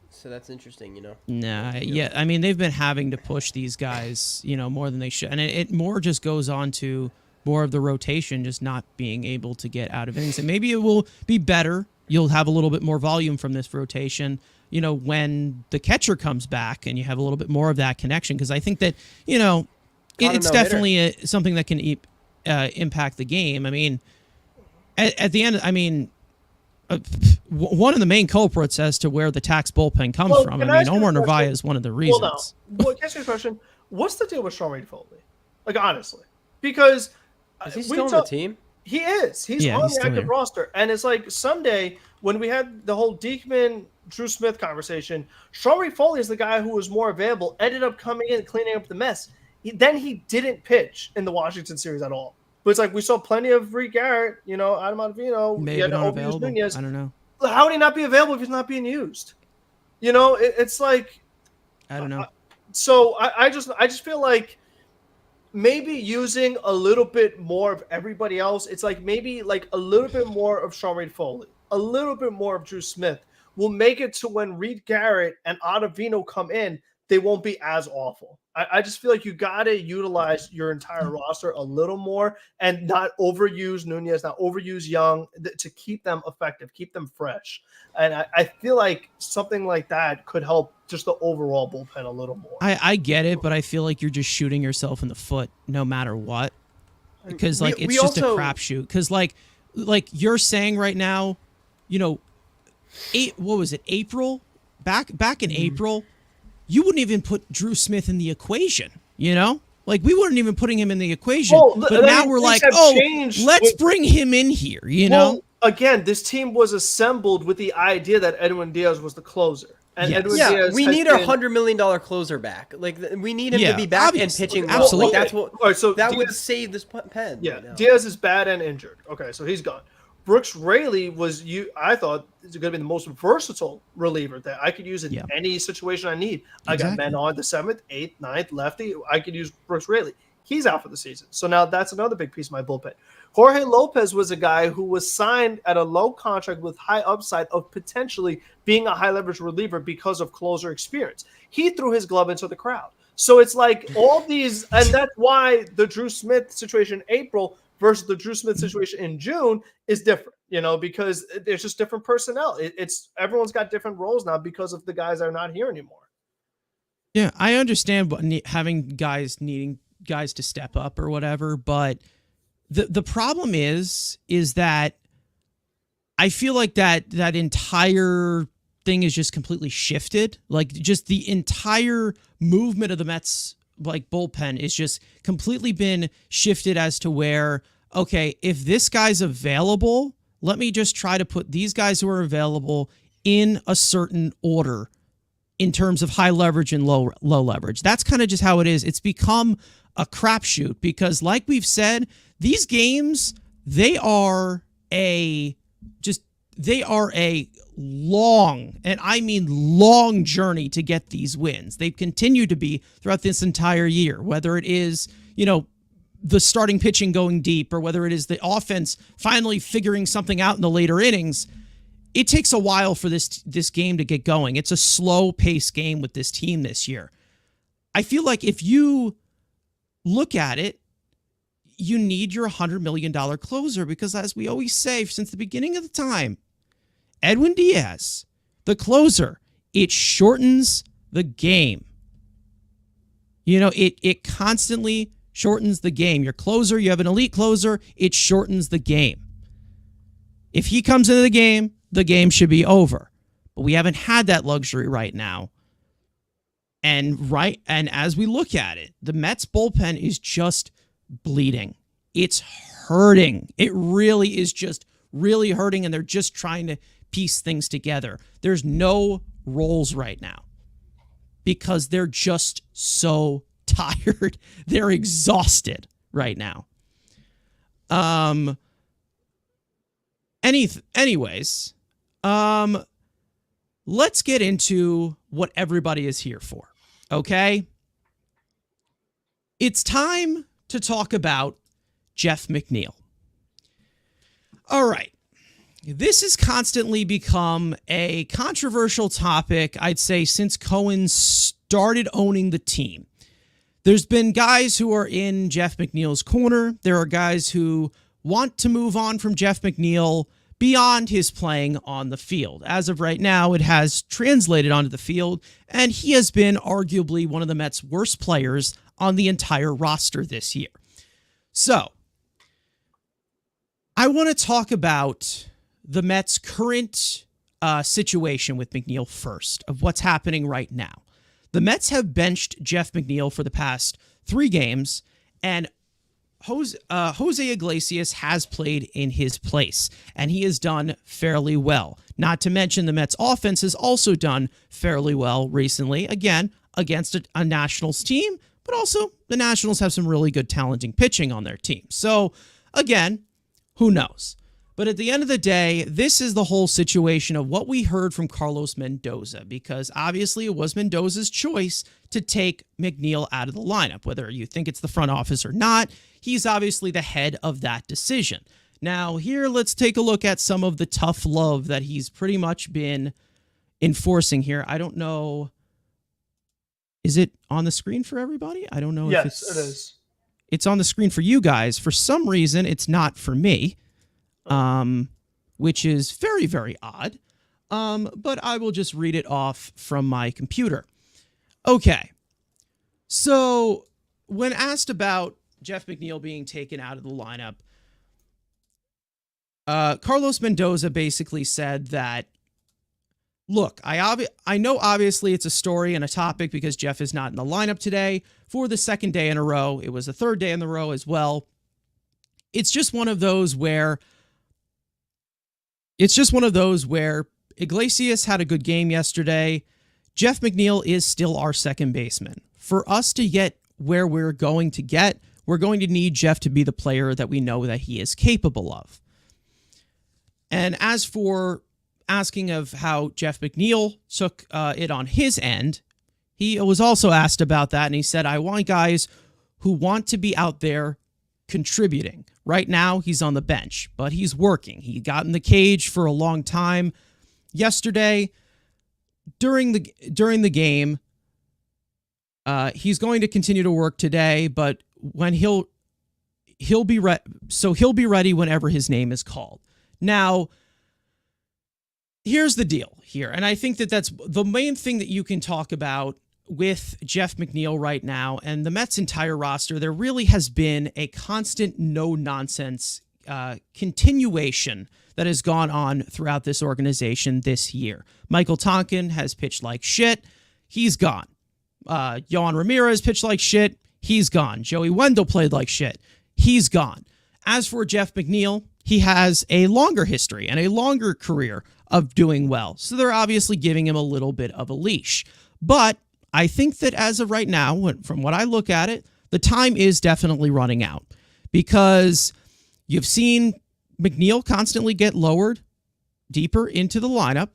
So that's interesting, I mean, they've been having to push these guys, more than they should, and it more just goes on to more of the rotation just not being able to get out of innings. And maybe it will be better. You'll have a little bit more volume from this rotation, when the catcher comes back and you have a little bit more of that connection. Because I think that, it's definitely something that can impact the game. I mean, at the end, one of the main culprits as to where the tax bullpen comes from. Omar Narvaez is one of the reasons. Well, can I ask you a question? What's the deal with Sean Reed Foley? Like, honestly. Because is he still on the team? He is. He's on the active roster. And it's like Sunday, when we had the whole Diekman, Drew Smith conversation, Sean Reed Foley is the guy who was more available, ended up coming in and cleaning up the mess. Then he didn't pitch in the Washington series at all. But it's like we saw plenty of Reed Garrett, Adam Ottavino. Maybe not available. I don't know. How would he not be available if he's not being used? It's like I don't know. So I just feel like maybe using a little bit more of everybody else. It's like maybe like a little bit more of Sean Reed Foley, a little bit more of Drew Smith will make it to when Reed Garrett and Ottavino come in, they won't be as awful. I just feel like you got to utilize your entire roster a little more and not overuse Nunez, not overuse Young to keep them effective, keep them fresh. And I feel like something like that could help just the overall bullpen a little more. I get it, but I feel like you're just shooting yourself in the foot no matter what. Because it's just a crapshoot. Because like you're saying right now, April? Back in April, you wouldn't even put Drew Smith in the equation, Like, we weren't even putting him in the equation. But now we're like, let's bring him in here, Well, again, this team was assembled with the idea that Edwin Diaz was the closer. And Edwin Diaz we need our $100 million closer back. Like, we need him to be back and pitching well. Absolutely. Like, that's what. Right, so that would save this pen. Yeah, right now. Diaz is bad and injured. Okay, so he's gone. Brooks Raley I thought is going to be the most versatile reliever that I could use in any situation I need. I got men on the 7th, 8th, 9th, lefty. I could use Brooks Raley. He's out for the season. So now that's another big piece of my bullpen. Jorge Lopez was a guy who was signed at a low contract with high upside of potentially being a high leverage reliever because of closer experience. He threw his glove into the crowd. So it's like all these, and that's why the Drew Smith situation in April versus the Drew Smith situation in June is different, because there's just different personnel. It's everyone's got different roles now because of the guys that are not here anymore. Yeah, I understand having needing guys to step up or whatever, but the problem is that I feel like that entire thing is just completely shifted. Like, just the entire movement of the Mets, like, bullpen is just completely been shifted as to where, okay, if this guy's available, let me just try to put these guys who are available in a certain order in terms of high leverage and low leverage. That's kind of just how it is. It's become a crapshoot because, like we've said, these games, they are a long, and I mean long, journey to get these wins. They've continued to be throughout this entire year, whether it is, the starting pitching going deep or whether it is the offense finally figuring something out in the later innings. It takes a while for this game to get going. It's a slow-paced game with this team this year. I feel like if you look at it, you need your $100 million closer because, as we always say since the beginning of the time, Edwin Diaz, the closer, it shortens the game. It constantly shortens the game. Your closer, you have an elite closer, it shortens the game. If he comes into the game should be over. But we haven't had that luxury right now. And as we look at it, the Mets bullpen is just bleeding. It's hurting. It really is just really hurting, and they're just trying to piece things together. There's no roles right now because they're just so tired. They're exhausted right now. Anyways, let's get into what everybody is here for. Okay? It's time to talk about Jeff McNeil. All right. This has constantly become a controversial topic, I'd say, since Cohen started owning the team. There's been guys who are in Jeff McNeil's corner. There are guys who want to move on from Jeff McNeil beyond his playing on the field. As of right now, it has translated onto the field, and he has been arguably one of the Mets' worst players on the entire roster this year. So, I want to talk about the Mets' current situation with McNeil first, of what's happening right now. The Mets have benched Jeff McNeil for the past 3 games, and Jose Iglesias has played in his place, and he has done fairly well. Not to mention the Mets' offense has also done fairly well recently, again, against a Nationals team, but also the Nationals have some really good talented pitching on their team. So, again, who knows? But at the end of the day, this is the whole situation of what we heard from Carlos Mendoza, because obviously it was Mendoza's choice to take McNeil out of the lineup. Whether you think it's the front office or not, he's obviously the head of that decision. Now, here, let's take a look at some of the tough love that he's pretty much been enforcing here. I don't know. Is it on the screen for everybody? I don't know if Yes, it is. It's on the screen for you guys. For some reason, it's not for me. Which is very, very odd. But I will just read it off from my computer. Okay. So, when asked about Jeff McNeil being taken out of the lineup, Carlos Mendoza basically said that, look, I know obviously it's a story and a topic because Jeff is not in the lineup today for the second day in a row. It was the third day in a row as well. It's just one of those where Iglesias had a good game yesterday. Jeff McNeil is still our second baseman. For us to get where we're going to get, we're going to need Jeff to be the player that we know that he is capable of. And as for asking of how Jeff McNeil took it on his end, he was also asked about that, and he said, I want guys who want to be out there contributing. Right now, he's on the bench, but he's working. He got in the cage for a long time. Yesterday, during the game, he's going to continue to work today, but when he'll be ready whenever his name is called. Now, here's the deal here, and I think that's the main thing that you can talk about with Jeff McNeil right now and the Mets' entire roster. There really has been a constant no-nonsense continuation that has gone on throughout this organization this year. Michael Tonkin has pitched like shit. He's gone. Yohan Ramirez pitched like shit. He's gone. Joey Wendell played like shit. He's gone. As for Jeff McNeil, he has a longer history and a longer career of doing well. So they're obviously giving him a little bit of a leash. But I think that as of right now, from what I look at it, the time is definitely running out, because you've seen McNeil constantly get lowered deeper into the lineup.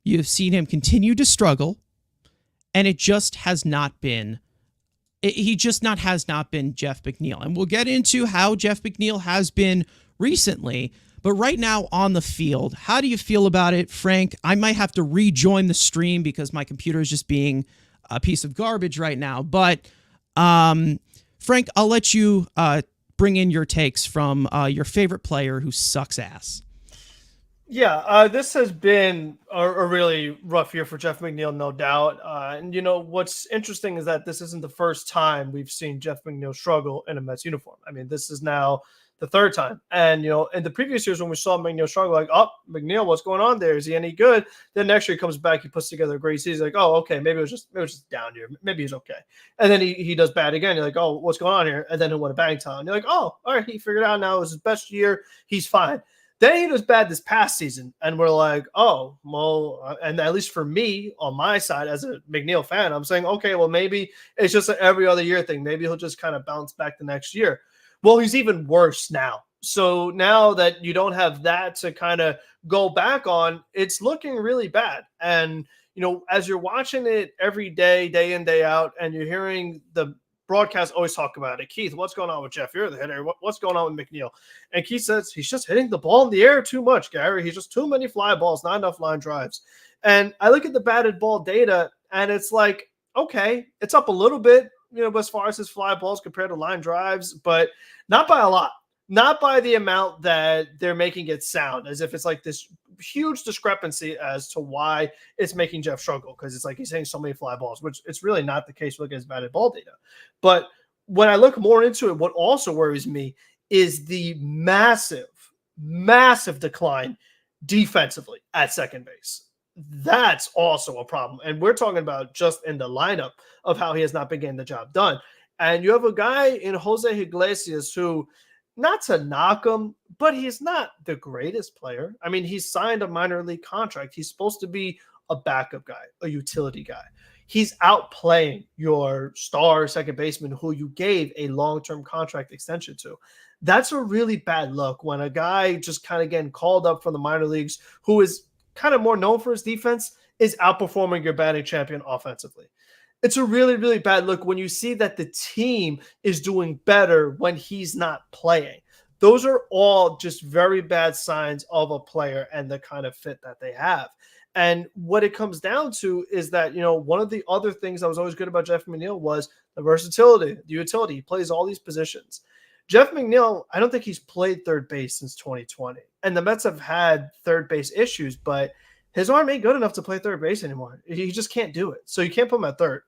You've seen him continue to struggle, and it just has not been, has not been Jeff McNeil. And we'll get into how Jeff McNeil has been recently, but right now on the field, how do you feel about it, Frank? I might have to rejoin the stream because my computer is just being a piece of garbage right now. But Frank, I'll let you bring in your takes from your favorite player who sucks ass. Yeah, this has been a really rough year for Jeff McNeil, no doubt. And, you know, what's interesting is that this isn't the first time we've seen Jeff McNeil struggle in a Mets uniform. I mean, this is now the third time. And, you know, in the previous years when we saw McNeil struggle, like, oh, McNeil, what's going on there? Is he any good? Then next year he comes back, he puts together a great season. Like, oh, okay, maybe it was just down here. Maybe he's okay. And then he does bad again. You're like, oh, what's going on here? And then he'll win a batting title. You're like, oh, all right, he figured it out now. It was his best year. He's fine. Then he does bad this past season, and we're like, oh, well, and at least for me, on my side, as a McNeil fan, I'm saying, okay, well, maybe it's just an every other year thing. Maybe he'll just kind of bounce back the next year. Well, he's even worse now. So now that you don't have that to kind of go back on, it's looking really bad. And, you know, as you're watching it every day, day in, day out, and you're hearing the broadcast always talk about it. Keith, what's going on with Jeff? You're the hitter. What's going on with McNeil? And Keith says he's just hitting the ball in the air too much, Gary. He's just too many fly balls, not enough line drives. And I look at the batted ball data, and it's like, okay, it's up a little bit, you know, as far as his fly balls compared to line drives, but not by a lot. Not by the amount that they're making it sound, as if it's like this huge discrepancy as to why it's making Jeff struggle, because it's like he's hitting so many fly balls, which it's really not the case. Look at his batted ball data. But when I look more into it, what also worries me is the massive decline defensively at second base. That's also a problem. And we're talking about just in the lineup of how he has not been getting the job done. And you have a guy in Jose Iglesias who, not to knock him, but he's not the greatest player. I mean, he's signed a minor league contract. He's supposed to be a backup guy, a utility guy. He's outplaying your star second baseman who you gave a long-term contract extension to. That's a really bad look when a guy just kind of getting called up from the minor leagues, who is kind of more known for his defense, is outperforming your batting champion offensively. It's a really, really bad look when you see that the team is doing better when he's not playing. Those are all just very bad signs of a player and the kind of fit that they have. And what it comes down to is that, you know, one of the other things that was always good about Jeff McNeil was the versatility, the utility. He plays all these positions. Jeff McNeil, I don't think he's played third base since 2020. And the Mets have had third base issues, but his arm ain't good enough to play third base anymore. He just can't do it. So you can't put him at third.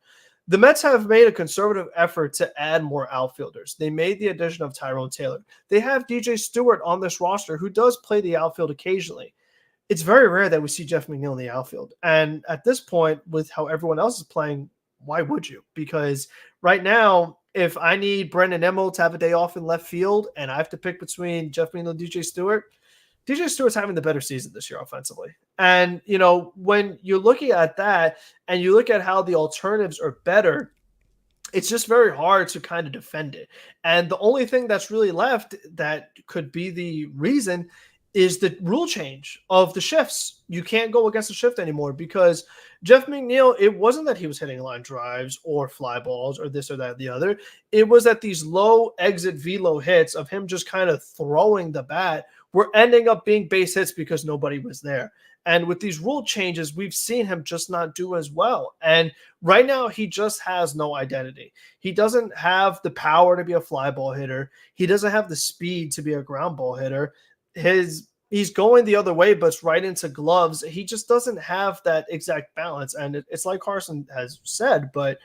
The Mets have made a conservative effort to add more outfielders. They made the addition of Tyrone Taylor. They have DJ Stewart on this roster who does play the outfield occasionally. It's very rare that we see Jeff McNeil in the outfield. And at this point, with how everyone else is playing, why would you? Because right now, if I need Brendan Emmel to have a day off in left field and I have to pick between Jeff McNeil and DJ Stewart's having the better season this year offensively. And, you know, when you're looking at that and you look at how the alternatives are better, it's just very hard to kind of defend it. And the only thing that's really left that could be the reason is the rule change of the shifts. You can't go against the shift anymore because Jeff McNeil, it wasn't that he was hitting line drives or fly balls or this or that or the other. It was that these low exit velo hits of him just kind of throwing the bat were ending up being base hits because nobody was there. And with these rule changes, we've seen him just not do as well. And right now, he just has no identity. He doesn't have the power to be a fly ball hitter. He doesn't have the speed to be a ground ball hitter. He's going the other way, but it's right into gloves. He just doesn't have that exact balance. And it's like Carson has said, but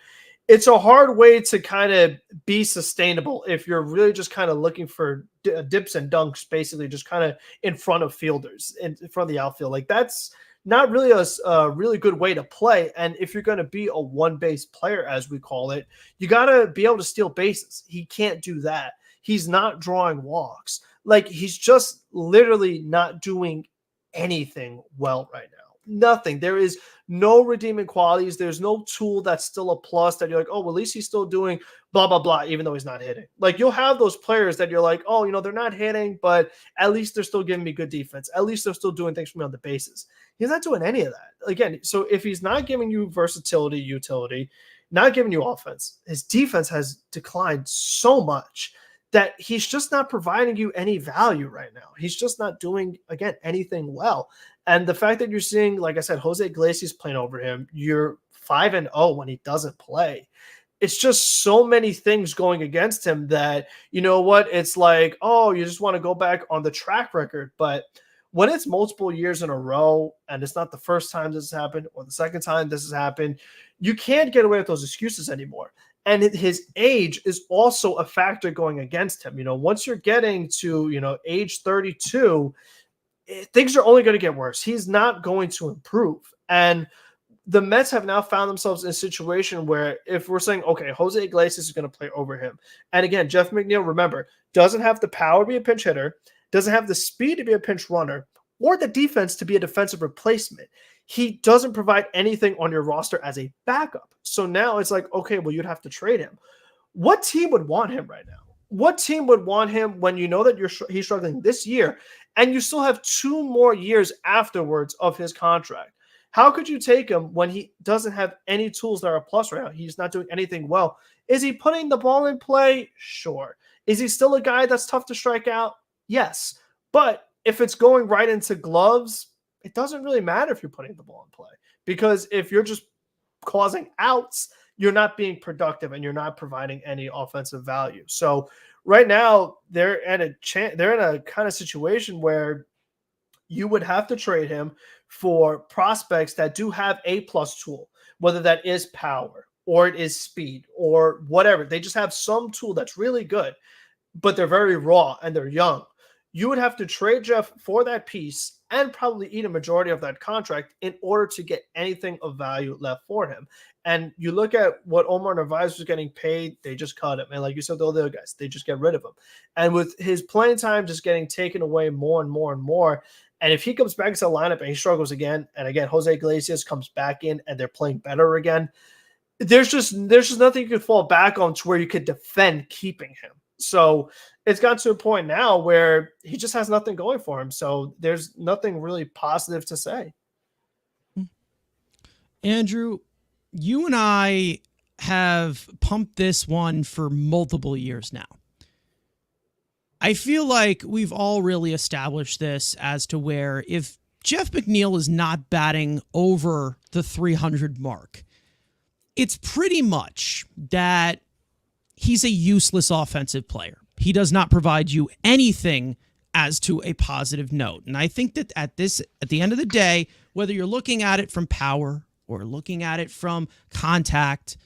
it's a hard way to kind of be sustainable if you're really just kind of looking for dips and dunks, basically just kind of in front of fielders, in front of the outfield. Like that's not really a really good way to play. And if you're going to be a one base player, as we call it, you got to be able to steal bases. He can't do that. He's not drawing walks. Like he's just literally not doing anything well right now. Nothing. There is no redeeming qualities. There's no tool that's still a plus that you're like, oh, well, at least he's still doing blah, blah, blah, even though he's not hitting. Like you'll have those players that you're like, oh, they're not hitting, but at least they're still giving me good defense. At least they're still doing things for me on the bases. He's not doing any of that. Again, so if he's not giving you versatility, utility, not giving you offense, his defense has declined so much that he's just not providing you any value right now. He's just not doing, again, anything well. And the fact that you're seeing, like I said, Jose Iglesias playing over him, you're 5-0 when he doesn't play. It's just so many things going against him that, you know what, it's like, oh, you just want to go back on the track record. But when it's multiple years in a row and it's not the first time this has happened or the second time this has happened, you can't get away with those excuses anymore. And his age is also a factor going against him. Once you're getting to, age 32, things are only going to get worse. He's not going to improve. And the Mets have now found themselves in a situation where if we're saying, okay, Jose Iglesias is going to play over him. And again, Jeff McNeil, remember, doesn't have the power to be a pinch hitter, doesn't have the speed to be a pinch runner, or the defense to be a defensive replacement. He doesn't provide anything on your roster as a backup. So now it's like, okay, well, you'd have to trade him. What team would want him right now? What team would want him when you know that he's struggling this year and you still have 2 more years afterwards of his contract? How could you take him when he doesn't have any tools that are a plus right now? He's not doing anything well. Is he putting the ball in play? Sure. Is he still a guy that's tough to strike out? Yes. But if it's going right into gloves, it doesn't really matter if you're putting the ball in play, because if you're just causing outs, you're not being productive and you're not providing any offensive value. So right now they're in a kind of situation where you would have to trade him for prospects that do have a plus tool, whether that is power or it is speed or whatever. They just have some tool that's really good, but they're very raw and they're young. You would have to trade Jeff for that piece and probably eat a majority of that contract in order to get anything of value left for him. And you look at what Omar Narvaez was getting paid, they just cut him. And like you said, the other guys, they just get rid of him. And with his playing time just getting taken away more and more and more, and if he comes back to the lineup and he struggles again, and again, Jose Iglesias comes back in and they're playing better again, there's just nothing you could fall back on to where you could defend keeping him. So it's got to a point now where he just has nothing going for him. So there's nothing really positive to say. Andrew, you and I have pumped this one for multiple years now. I feel like we've all really established this as to where if Jeff McNeil is not batting over the 300 mark, it's pretty much that he's a useless offensive player. He does not provide you anything as to a positive note. And I think that at the end of the day, whether you're looking at it from power or looking at it from contact,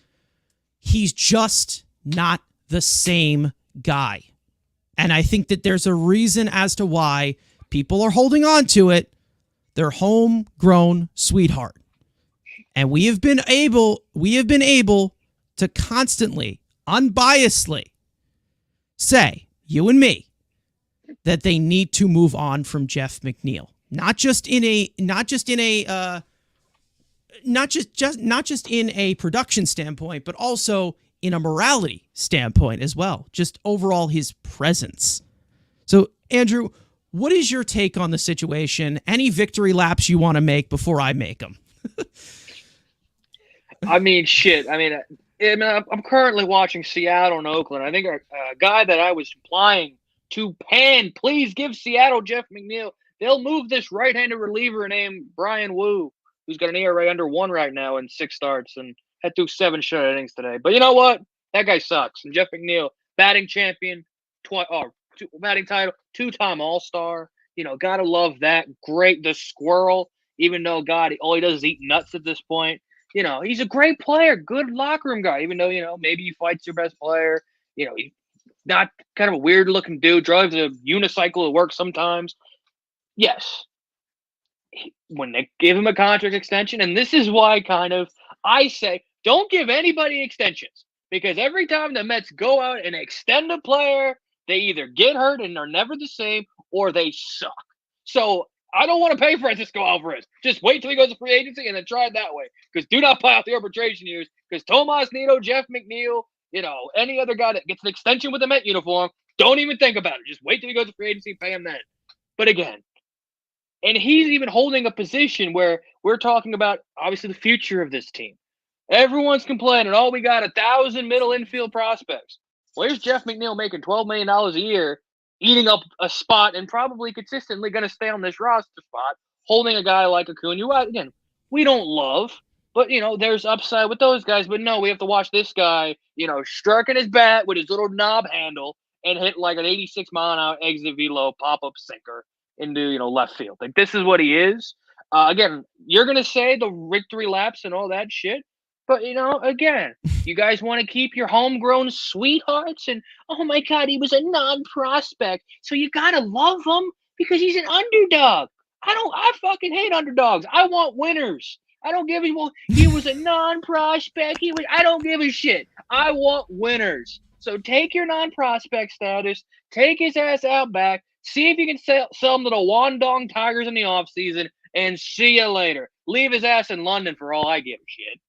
he's just not the same guy. And I think that there's a reason as to why people are holding on to it. They're homegrown sweetheart. And we have been able to constantly, unbiasedly say, you and me, that they need to move on from Jeff McNeil. Not just in a production standpoint, but also in a morality standpoint as well. Just overall his presence. So, Andrew, what is your take on the situation? Any victory laps you want to make before I make them? I mean, shit. I'm currently watching Seattle and Oakland. I think a guy that I was implying to please give Seattle Jeff McNeil. They'll move this right-handed reliever named Brian Wu, who's got an ERA under 1 right now in 6 starts and had through 7 shutout innings today. But you know what? That guy sucks. And Jeff McNeil, batting champion, batting title, 2-time All-Star. Gotta love that. Great. The squirrel, even though, God, all he does is eat nuts at this point. He's a great player, good locker room guy, even though, maybe he fights your best player. He's not kind of a weird looking dude, drives a unicycle to work sometimes. Yes. When they give him a contract extension, and this is why I say don't give anybody extensions, because every time the Mets go out and extend a player, they either get hurt and are never the same, or they suck. So I don't want to pay Francisco Alvarez. Just wait till he goes to free agency and then try it that way. Because do not pile the arbitration years. Because Tomas Nido, Jeff McNeil, any other guy that gets an extension with a Met uniform, don't even think about it. Just wait till he goes to free agency and pay him then. But again, and he's even holding a position where we're talking about, obviously, the future of this team. Everyone's complaining, we got 1,000 middle infield prospects. Well, here's Jeff McNeil making $12 million a year, eating up a spot and probably consistently going to stay on this roster spot, holding a guy like Acuna, who, again, we don't love, but, there's upside with those guys. But no, we have to watch this guy, striking his bat with his little knob handle and hit like an 86-mile-an-hour exit velo pop-up sinker into, left field. Like, this is what he is. Again, you're going to say the victory laps and all that shit. But, again, you guys want to keep your homegrown sweethearts and, oh, my God, he was a non-prospect. So you got to love him because he's an underdog. I fucking hate underdogs. I want winners. I don't give a, well, he was a non-prospect. I don't give a shit. I want winners. So take your non-prospect status, take his ass out back, see if you can sell him to the Wandong Tigers in the offseason, and see you later. Leave his ass in London for all I give a shit.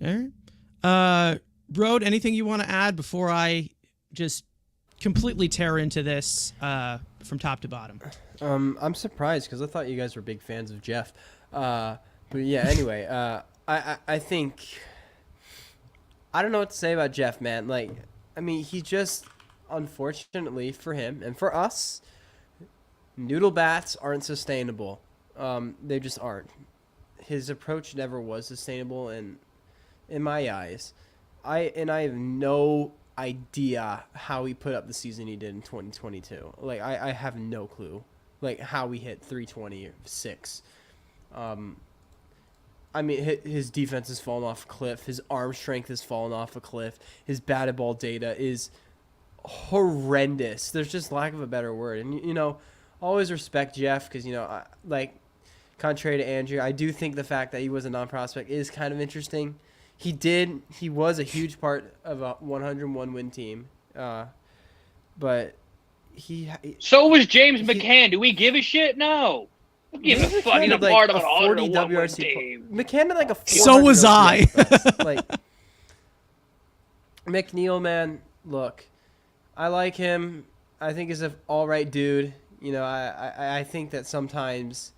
All right. Rode, anything you want to add before I just completely tear into this from top to bottom? I'm surprised because I thought you guys were big fans of Jeff. But yeah, anyway, I think I don't know what to say about Jeff, man. Like, I mean, he just, unfortunately for him and for us, noodle bats aren't sustainable. They just aren't. His approach never was sustainable, and in my eyes, I have no idea how he put up the season he did in 2022. Like, I have no clue, like, how he hit 326. I mean, his defense has fallen off a cliff. His arm strength has fallen off a cliff. His batted ball data is horrendous. There's just lack of a better word. And, always respect Jeff because, contrary to Andrew, I do think the fact that he was a non-prospect is kind of interesting. He was a huge part of a 101 win team, but so was James McCann. Do we give a shit? No. Give a fuck. He's a part of a 40 WRC team. McCann had like a 400. So was I. Like, McNeil, man, look, I like him. I think he's an all right dude. I think that sometimes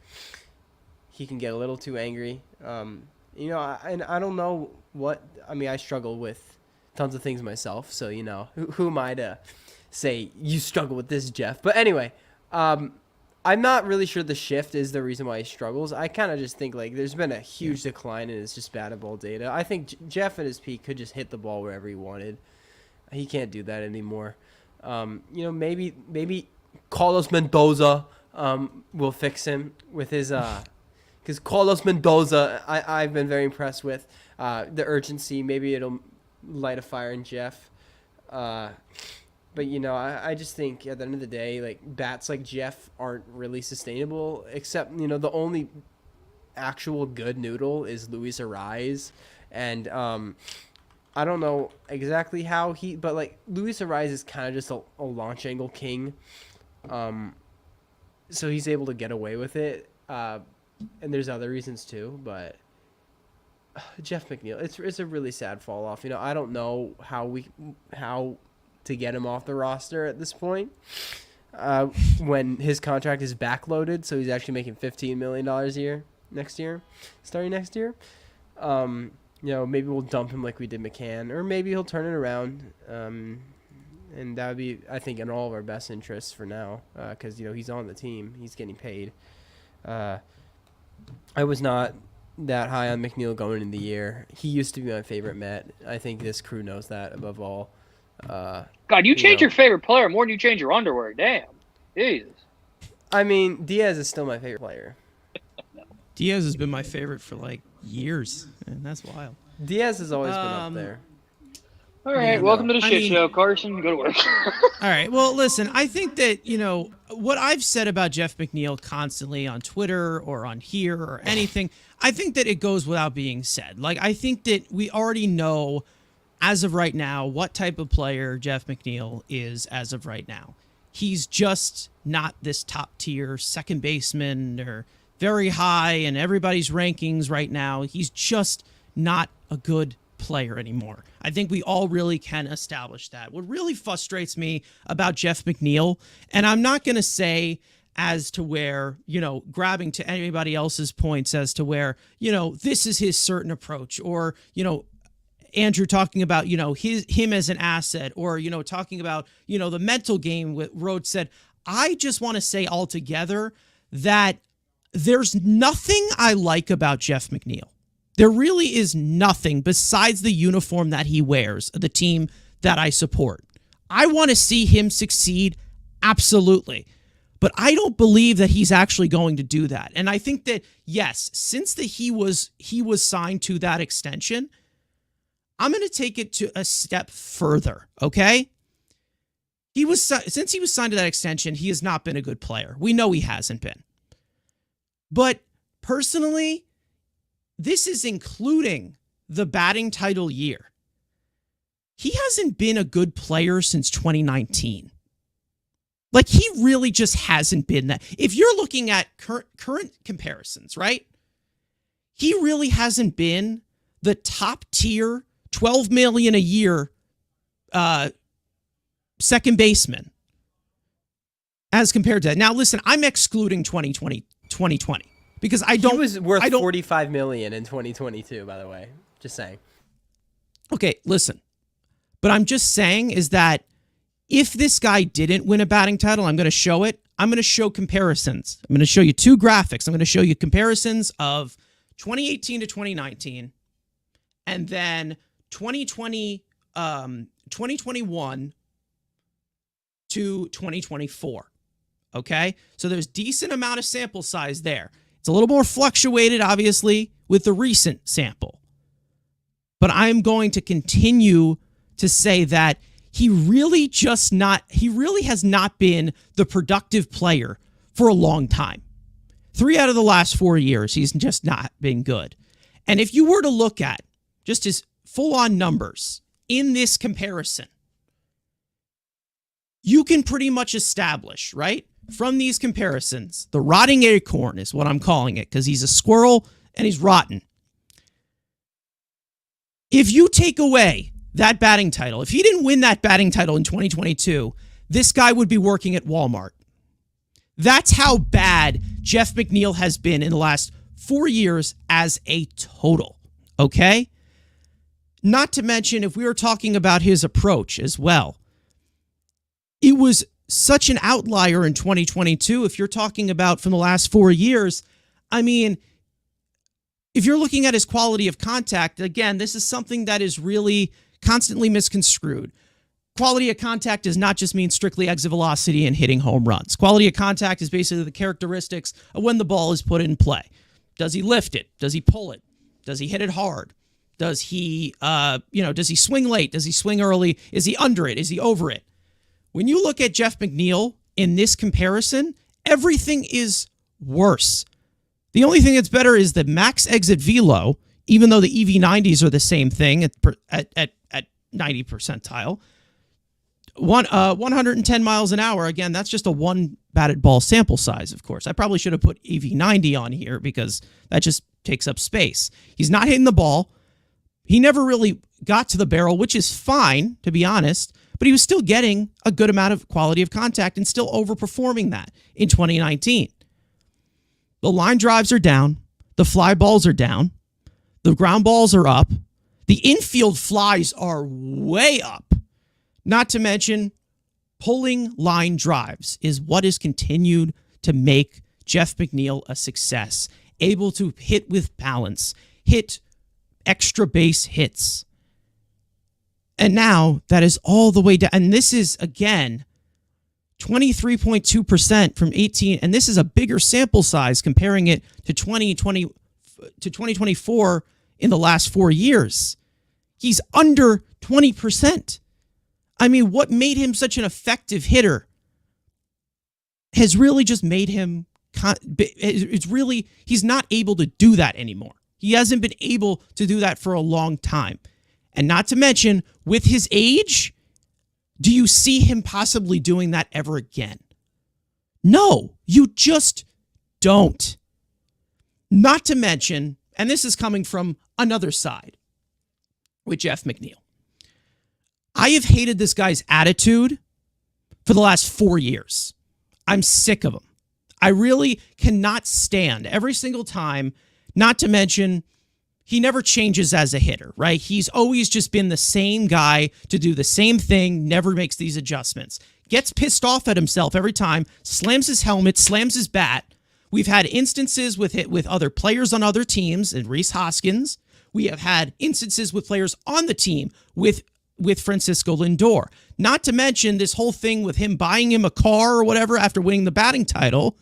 he can get a little too angry. And I don't know what – I mean, I struggle with tons of things myself. So, who am I to say you struggle with this, Jeff? But anyway, I'm not really sure the shift is the reason why he struggles. I kind of just think, like, there's been a huge decline in his just batted ball data. I think Jeff at his peak could just hit the ball wherever he wanted. He can't do that anymore. Maybe Carlos Mendoza will fix him with his because Carlos Mendoza, I've been very impressed with the urgency. Maybe it'll light a fire in Jeff. But, I just think at the end of the day, like, bats like Jeff aren't really sustainable, except, the only actual good noodle is Luis Ariz. And I don't know exactly how but, like, Luis Ariz is kind of just a launch angle king. So he's able to get away with it. And there's other reasons too, but Jeff McNeil, it's a really sad fall off. I don't know how to get him off the roster at this point. When his contract is backloaded, so he's actually making $15 million a year starting next year. Maybe we'll dump him like we did McCann, or maybe he'll turn it around. And that would be, I think, in all of our best interests for now, because he's on the team, he's getting paid. I was not that high on McNeil going into the year. He used to be my favorite Met. I think this crew knows that above all. God, you change your favorite player more than you change your underwear. Damn. Jesus. I mean, Diaz is still my favorite player. Diaz has been my favorite for like years, and that's wild. Diaz has always been up there. All right, Yeah, welcome no. to the I shit mean- show, Carson. Go to work. All right. Well, listen, I think that, what I've said about Jeff McNeil constantly on Twitter or on here or anything, I think that it goes without being said. Like, I think that we already know as of right now what type of player Jeff McNeil is as of right now. He's just not this top tier second baseman or very high in everybody's rankings right now. He's just not a good player anymore. I think we all really can establish that. What really frustrates me about Jeff McNeil, and I'm not going to say as to where, grabbing to anybody else's points as to where, this is his certain approach, or, Andrew talking about, him as an asset, or, talking about, the mental game with Rhodes said. I just want to say altogether that there's nothing I like about Jeff McNeil. There really is nothing besides the uniform that he wears, the team that I support. I want to see him succeed, absolutely. But I don't believe that he's actually going to do that. And I think that, yes, since he was signed to that extension, I'm going to take it to a step further, okay? Since he was signed to that extension, he has not been a good player. We know he hasn't been. But personally, this is including the batting title year. He hasn't been a good player since 2019. Like, he really just hasn't been that. If you're looking at current comparisons, right? He really hasn't been the top tier, $12 million a year second baseman as compared to that. Now, listen, I'm excluding 2020 because I don't. He was worth $45 million in 2022, by the way. Just saying. Okay, listen. But I'm just saying is that if this guy didn't win a batting title, I'm going to show it. I'm going to show comparisons. I'm going to show you two graphics. I'm going to show you comparisons of 2018 to 2019 and then 2021 to 2024. Okay? So there's decent amount of sample size there. It's a little more fluctuated, obviously, with the recent sample. But I'm going to continue to say that he really has not been the productive player for a long time. 3 out of the last 4 years, he's just not been good. And if you were to look at just his full-on numbers in this comparison, you can pretty much establish, right, from these comparisons, the rotting acorn is what I'm calling it, because he's a squirrel and he's rotten. If you take away that batting title, if he didn't win that batting title in 2022, this guy would be working at Walmart. That's how bad Jeff McNeil has been in the last 4 years as a total, okay? Not to mention, if we were talking about his approach as well, it was such an outlier in 2022. If you're talking about from the last 4 years, I mean, if you're looking at his quality of contact, again, this is something that is really constantly misconstrued. Quality of contact does not just mean strictly exit velocity and hitting home runs. Quality of contact is basically the characteristics of when the ball is put in play. Does he lift it? Does he pull it? Does he hit it hard? Does he, does he swing late? Does he swing early? Is he under it? Is he over it? When you look at Jeff McNeil in this comparison, everything is worse. The only thing that's better is the max exit velo, even though the EV90s are the same thing at 90 percentile. 110 miles an hour. Again, that's just a one batted ball sample size, of course. I probably should have put EV90 on here because that just takes up space. He's not hitting the ball. He never really got to the barrel, which is fine, to be honest, but he was still getting a good amount of quality of contact and still overperforming that in 2019. The line drives are down. The fly balls are down. The ground balls are up. The infield flies are way up. Not to mention, pulling line drives is what has continued to make Jeff McNeil a success. Able to hit with balance, hit extra base hits. And now that is all the way down. And this is, again, 23.2% from 18, and this is a bigger sample size comparing it to 2024 in the last 4 years. He's under 20%. I mean, what made him such an effective hitter has really just made him, he's not able to do that anymore. He hasn't been able to do that for a long time. And not to mention, with his age, do you see him possibly doing that ever again? No, you just don't. Not to mention, and this is coming from another side with Jeff McNeil. I have hated this guy's attitude for the last 4 years. I'm sick of him. I really cannot stand every single time, not to mention he never changes as a hitter, right? He's always just been the same guy to do the same thing, never makes these adjustments. Gets pissed off at himself every time, slams his helmet, slams his bat. We've had instances with it with other players on other teams, and Rhys Hoskins. We have had instances with players on the team with Francisco Lindor. Not to mention this whole thing with him buying him a car or whatever after winning the batting title.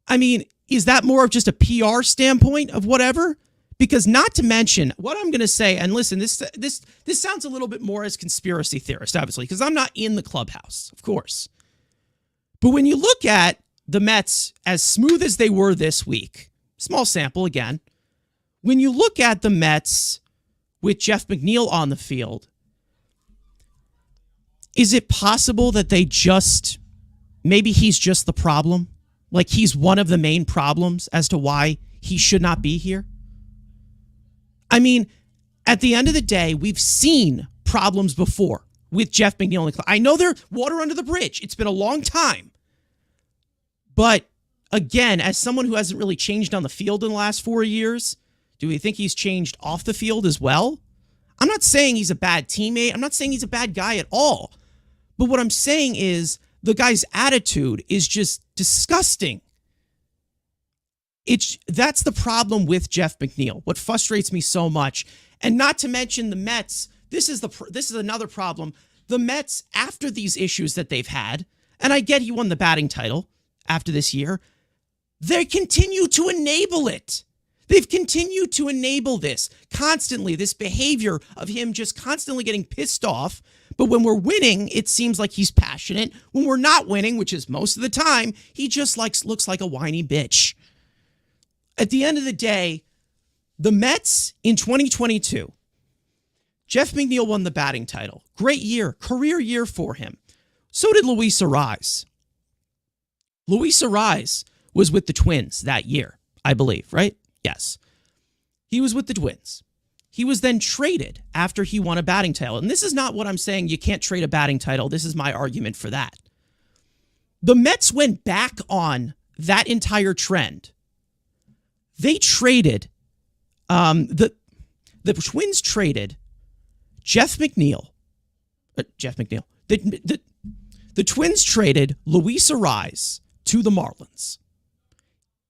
I mean, is that more of just a PR standpoint of whatever? Because not to mention what I'm going to say, and listen, this sounds a little bit more as conspiracy theorist, obviously, because I'm not in the clubhouse, of course. But when you look at the Mets as smooth as they were this week, small sample again, when you look at the Mets with Jeff McNeil on the field, is it possible that maybe he's just the problem? Like he's one of the main problems as to why he should not be here? I mean, at the end of the day, we've seen problems before with Jeff McNeil. I know they're water under the bridge. It's been a long time. But again, as someone who hasn't really changed on the field in the last 4 years, do we think he's changed off the field as well? I'm not saying he's a bad teammate. I'm not saying he's a bad guy at all. But what I'm saying is the guy's attitude is just disgusting. That's the problem with Jeff McNeil. What frustrates me so much, and not to mention the Mets. This is another problem. The Mets, after these issues that they've had, and I get he won the batting title after this year, they continue to enable it. They've continued to enable this constantly. This behavior of him just constantly getting pissed off. But when we're winning, it seems like he's passionate. When we're not winning, which is most of the time, he just looks like a whiny bitch. At the end of the day, the Mets in 2022, Jeff McNeil won the batting title. Great year, career year for him. So did Luis Ariz. Luis Ariz was with the Twins that year, I believe, right? Yes. He was with the Twins. He was then traded after he won a batting title. And this is not what I'm saying, you can't trade a batting title. This is my argument for that. The Mets went back on that entire trend. They traded, the Twins traded Jeff McNeil. The Twins traded Luis Ariz to the Marlins.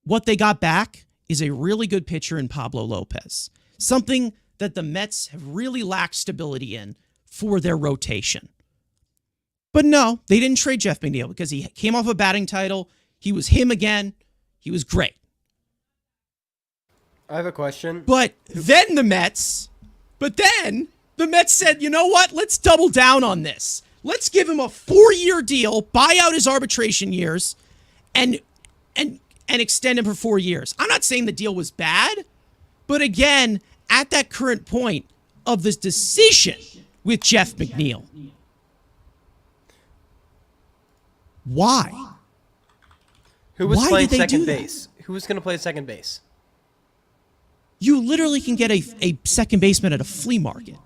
What they got back is a really good pitcher in Pablo Lopez. Something that the Mets have really lacked stability in for their rotation. But no, they didn't trade Jeff McNeil because he came off a batting title. He was him again. He was great. I have a question. But then the Mets said, you know what? Let's double down on this. Let's give him a 4-year deal, buy out his arbitration years, and extend him for 4 years. I'm not saying the deal was bad, but again, at that current point of this decision with Jeff McNeil, why? Who was Why playing did they second do that? base? Who was going to play second base? You literally can get a second baseman at a flea market.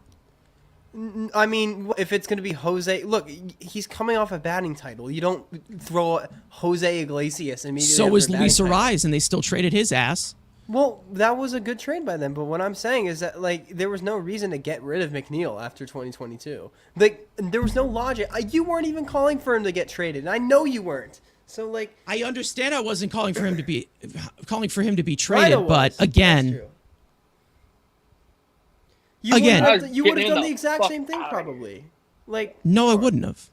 I mean, if it's going to be Jose, look, he's coming off a batting title. You don't throw Jose Iglesias immediately. So after was a batting Luis title. Ariz, and they still traded his ass. Well, that was a good trade by them. But what I'm saying is that, like, there was no reason to get rid of McNeil after 2022. Like, there was no logic. You weren't even calling for him to get traded, and I know you weren't. So, like, I understand I wasn't calling for him to be Ryder traded, was. but That's again, true. You Again- would have done Getting the the exact fuck same thing outta probably. Like, no, I wouldn't have.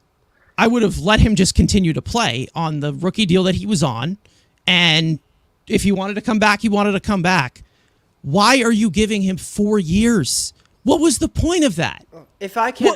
I would have let him just continue to play on the rookie deal that he was on. And if he wanted to come back, he wanted to come back. Why are you giving him 4 years? What was the point of that? If I can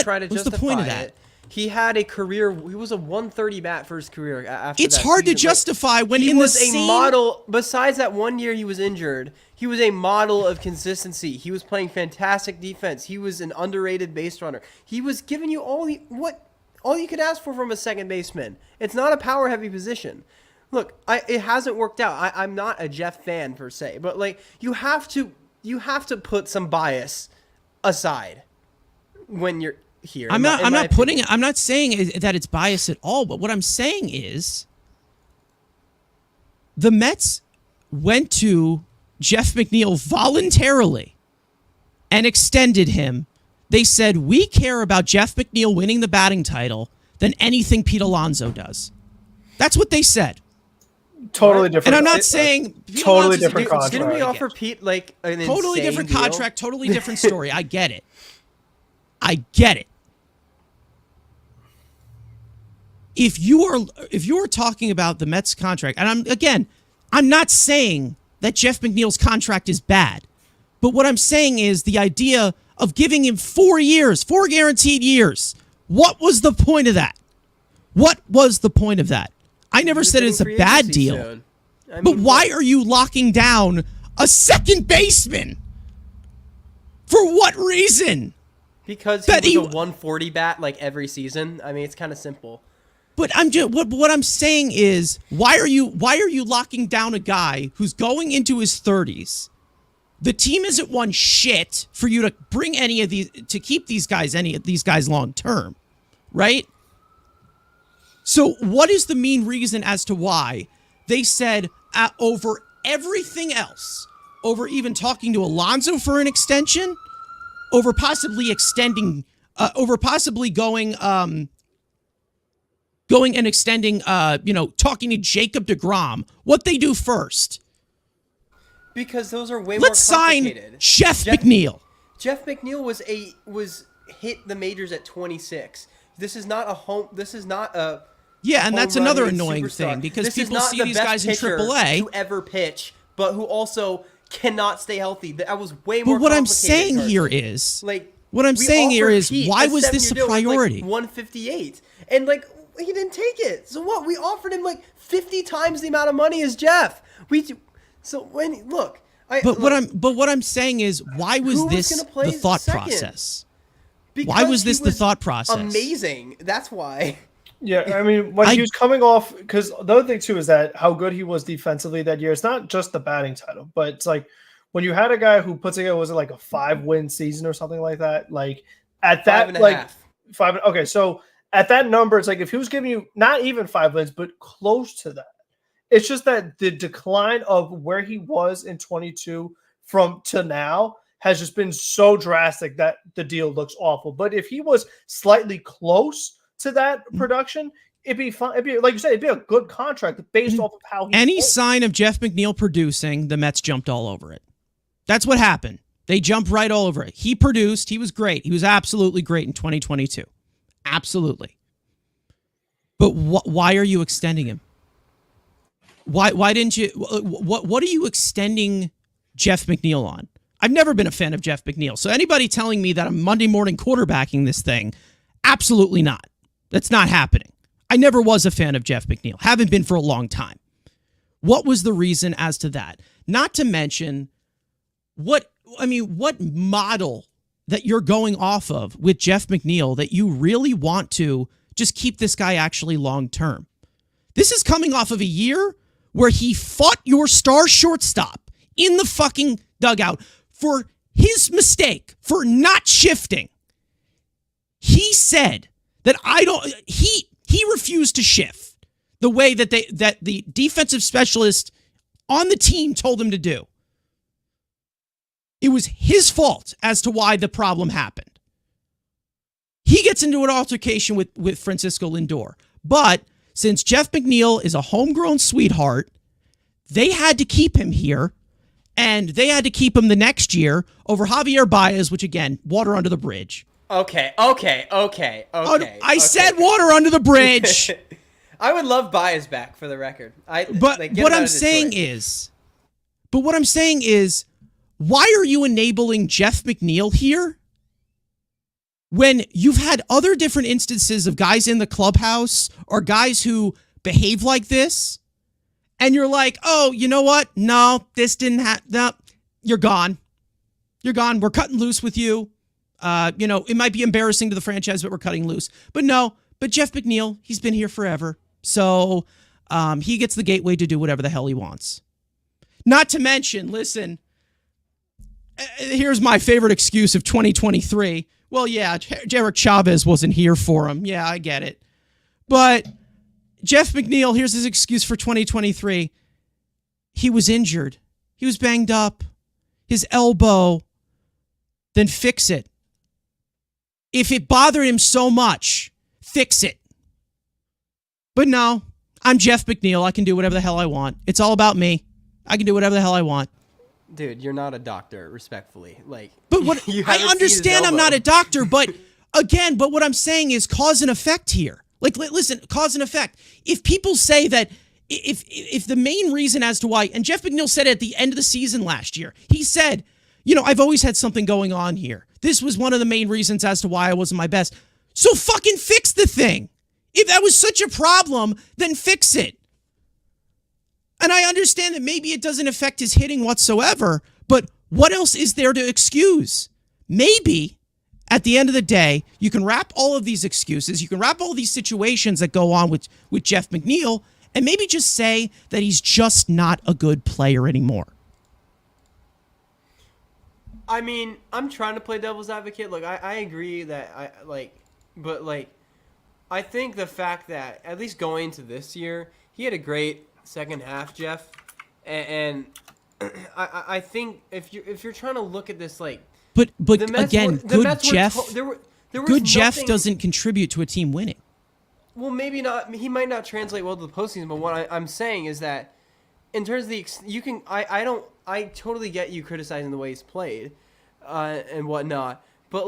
try to was the justify point of that? it, he had a career. He was a 130 bat for his career. After It's that hard to season. justify when he in was the same a model. Besides that 1 year he was injured, he was a model of consistency. He was playing fantastic defense. He was an underrated base runner. He was giving you all you could ask for from a second baseman. It's not a power heavy position. Look, it hasn't worked out. I'm not a Jeff fan per se, but like you have to put some bias aside when you're here. I'm not saying that it's biased at all, but what I'm saying is the Mets went to Jeff McNeil voluntarily and extended him. They said, we care about Jeff McNeil winning the batting title than anything Pete Alonso does. That's what they said. Totally different. And I'm not saying Pete totally Alonso's different contract. Didn't we offer Pete like an totally insane different deal? contract, totally different story. I get it. I get it. If you are talking about the Mets contract, and I'm not saying that Jeff McNeil's contract is bad, but what I'm saying is the idea of giving him 4 years, 4 guaranteed years. What was the point of that? What was the point of that? I never said it's a bad deal. But why are you locking down a second baseman? For what reason? Because he was a 140 bat like every season. I mean, it's kind of simple. But what I'm saying is, why are you locking down a guy who's going into his 30s? The team isn't one shit for you to bring keep any of these guys long term, right? So what is the main reason as to why they said over everything else, over even talking to Alonso for an extension, over possibly extending, over possibly going and extending, talking to Jacob deGrom, what they do first? Because those are way Let's more sign complicated. Jeff McNeil. Jeff McNeil was hit the majors at 26. This is not a Yeah, and that's another annoying superstar. thing because this people is not see the these best guys in pitcher AAA. to ever pitch, but who also cannot stay healthy. That was way more. But what I'm complicated, saying Carson. here is, like what I'm we saying here offered is, Pete why was 7-year this a deal with, priority? 158, and like he didn't take it. So what? We offered him like 50 times the amount of money as Jeff. What I'm saying is, why was this the thought process? Why was this the thought process? Amazing. That's why. Yeah, I mean, when he was coming off, because the other thing too is that how good he was defensively that year. It's not just the batting title, but it's like when you had a guy who puts together, was it like a 5-win season or something like that? Like at that, 5.5. 5. Okay, so at that number, it's like if he was giving you not even 5 wins, but close to that. It's just that the decline of where he was in 22 from to now has just been so drastic that the deal looks awful. But if he was slightly close to that production, it'd be fun. It'd be, like you said, it'd be a good contract based off of how he any sign of Jeff McNeil producing, the Mets jumped all over it. That's what happened. They jumped right all over it. He produced. He was great. He was absolutely great in 2022. Absolutely. But why are you extending him? Why didn't you? What are you extending Jeff McNeil on? I've never been a fan of Jeff McNeil. So anybody telling me that I'm Monday morning quarterbacking this thing, absolutely not. That's not happening. I never was a fan of Jeff McNeil. Haven't been for a long time. What was the reason as to that? Not to mention what model that you're going off of with Jeff McNeil that you really want to just keep this guy actually long term. This is coming off of a year where he fought your star shortstop in the fucking dugout for his mistake, for not shifting. He said that he refused to shift the way that the defensive specialist on the team told him to do. It was his fault as to why the problem happened. He gets into an altercation with Francisco Lindor. But since Jeff McNeil is a homegrown sweetheart, they had to keep him here, and they had to keep him the next year over Javier Baez, which, again, water under the bridge. Okay. I said water under the bridge. I would love Baez back for the record. But what I'm saying is, why are you enabling Jeff McNeil here when you've had other different instances of guys in the clubhouse or guys who behave like this, and you're like, oh, you know what? No, this didn't happen. No, you're gone. You're gone. We're cutting loose with you. It might be embarrassing to the franchise, but we're cutting loose. But Jeff McNeil, he's been here forever. So he gets the gateway to do whatever the hell he wants. Not to mention, listen, here's my favorite excuse of 2023. Well, yeah, Derek Chavez wasn't here for him. Yeah, I get it. But Jeff McNeil, here's his excuse for 2023. He was injured. He was banged up. His elbow. Then fix it. If it bothered him so much, fix it. But no, I'm Jeff McNeil. I can do whatever the hell I want. It's all about me. I can do whatever the hell I want. Dude, you're not a doctor, respectfully. But what I understand, I'm not a doctor, but what I'm saying is cause and effect here. Listen, cause and effect. If people say that, if the main reason as to why, and Jeff McNeil said it at the end of the season last year, he said, I've always had something going on here. This was one of the main reasons as to why I wasn't my best. So fucking fix the thing. If that was such a problem, then fix it. And I understand that maybe it doesn't affect his hitting whatsoever, but what else is there to excuse? Maybe at the end of the day, you can wrap all of these excuses, you can wrap all these situations that go on with Jeff McNeil, and maybe just say that he's just not a good player anymore. I mean, I'm trying to play devil's advocate. Look, I agree that I think the fact that at least going into this year, he had a great second half, Jeff, and I think if you're trying to look at this but again, good Jeff doesn't contribute to a team winning. Well, maybe not. He might not translate well to the postseason, but what I'm saying is that in terms of I totally get you criticizing the way he's played and whatnot, but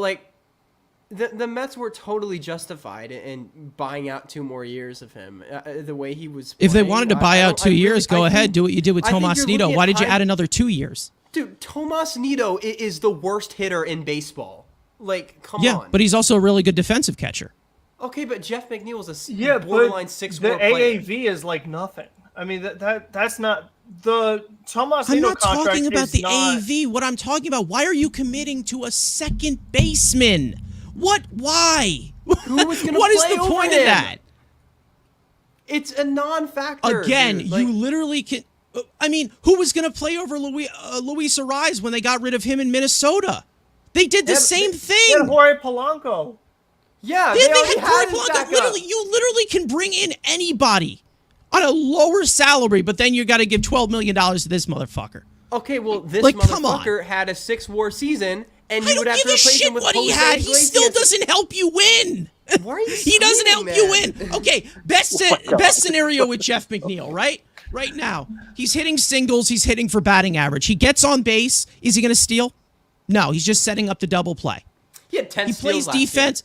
the Mets were totally justified in buying out 2 more years of him. The way he was playing. If they wanted to buy out 2 years, go ahead. Do what you did with Tomas Nido. Why did you add another 2 years? Dude, Tomas Nido is the worst hitter in baseball. Come on. Yeah, but he's also a really good defensive catcher. Okay, but Jeff McNeil was a borderline 6-4 player. The AAV is like nothing. I mean, that's not the Tomas Nido contract. I'm not talking about the AAV. What I'm talking about, why are you committing to a second baseman? What? Why? Who was going to What is play the over point him? of that? It's a non-factor. Again, dude. you literally can. I mean, who was going to play over Luis Arraez when they got rid of him in Minnesota? They did the same thing. They had Jorge Polanco. Yeah, they they had already Jorge had Polanco. You literally can bring in anybody on a lower salary, but then you got to give $12 million to this motherfucker. Okay, well, this come on. motherfucker had a 6-WAR season, and I you would don't have give to a replace shit him with what he Jose had. He still Iglesias. doesn't help you win. Why are you He doesn't help screaming, you man? win. Okay, best scenario with Jeff McNeil, right? Right now, he's hitting singles. He's hitting for batting average. He gets on base. Is he going to steal? No, he's just setting up the double play. He had 10 He steals plays last year. defense.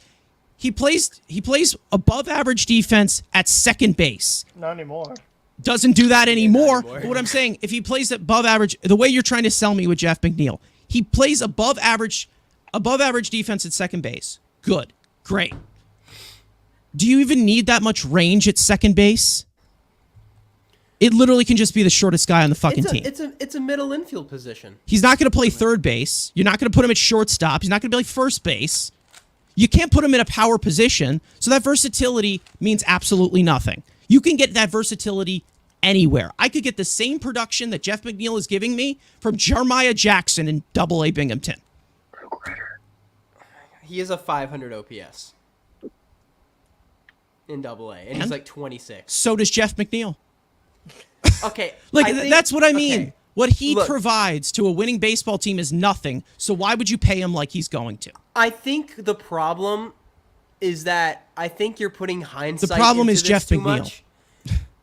He plays above average defense at second base. Not anymore. Doesn't do that anymore. But what I'm saying, if he plays above average, the way you're trying to sell me with Jeff McNeil, he plays above average defense at second base. Good. Great. Do you even need that much range at second base? It literally can just be the shortest guy on the fucking team. It's a middle infield position. He's not going to play third base. You're not going to put him at shortstop. He's not going to play first base. You can't put him in a power position. So that versatility means absolutely nothing. You can get that versatility anywhere. I could get the same production that Jeff McNeil is giving me from Jeremiah Jackson in Double-A Binghamton. He is a 500 OPS in Double-A, and he's like 26. So does Jeff McNeil. Okay, that's what I mean. Okay. What he provides to a winning baseball team is nothing. So why would you pay him like he's going to? I think the problem is that I think you're putting hindsight. The problem into is this Jeff too McNeil. Much.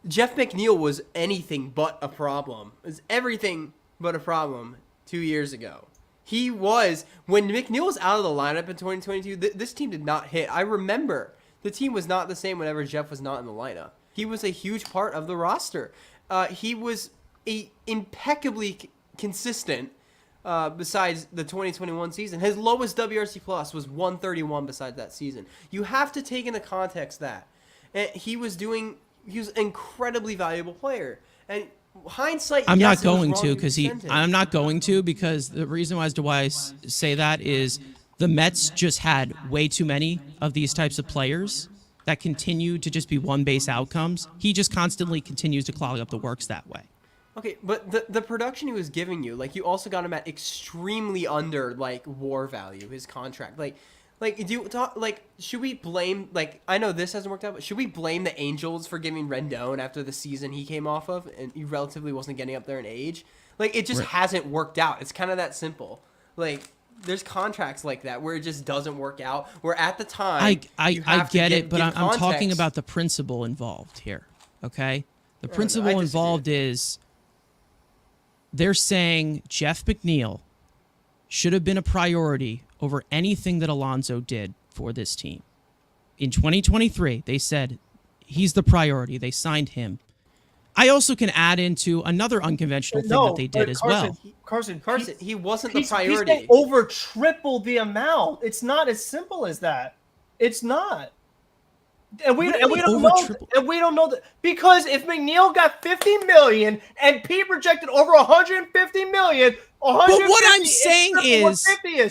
Jeff McNeil was anything but a problem. It was everything but a problem 2 years ago. He was. When McNeil was out of the lineup in 2022, this team did not hit. I remember the team was not the same whenever Jeff was not in the lineup. He was a huge part of the roster. He was impeccably consistent besides the 2021 season. His lowest WRC plus was 131 besides that season. You have to take into context that. And he was an incredibly valuable player. And hindsight, I'm yes, not it was going wrong to because send him. I'm not going to because the reason as to why I say that is the Mets just had way too many of these types of players that continue to just be one base outcomes. He just constantly continues to clog up the works that way. Okay, but the production he was giving you, like, you also got him at extremely under, like, WAR value, his contract. Should we blame, like, I know this hasn't worked out, but should we blame the Angels for giving Rendon after the season he came off of and he relatively wasn't getting up there in age? Like, it just hasn't worked out. It's kind of that simple. Like, there's contracts like that where it just doesn't work out, where at the time, I get it, but I'm talking about the principle involved here, okay? The principle involved is they're saying Jeff McNeil should have been a priority over anything that Alonso did for this team. In 2023, they said he's the priority. They signed him. I also can add into another unconventional thing that they did as well. Carson, he wasn't the He's priority. getting over triple the amount. It's not as simple as that. It's not. And we don't know that because if McNeil got $50 million and Pete rejected over $150 million, but what I'm saying is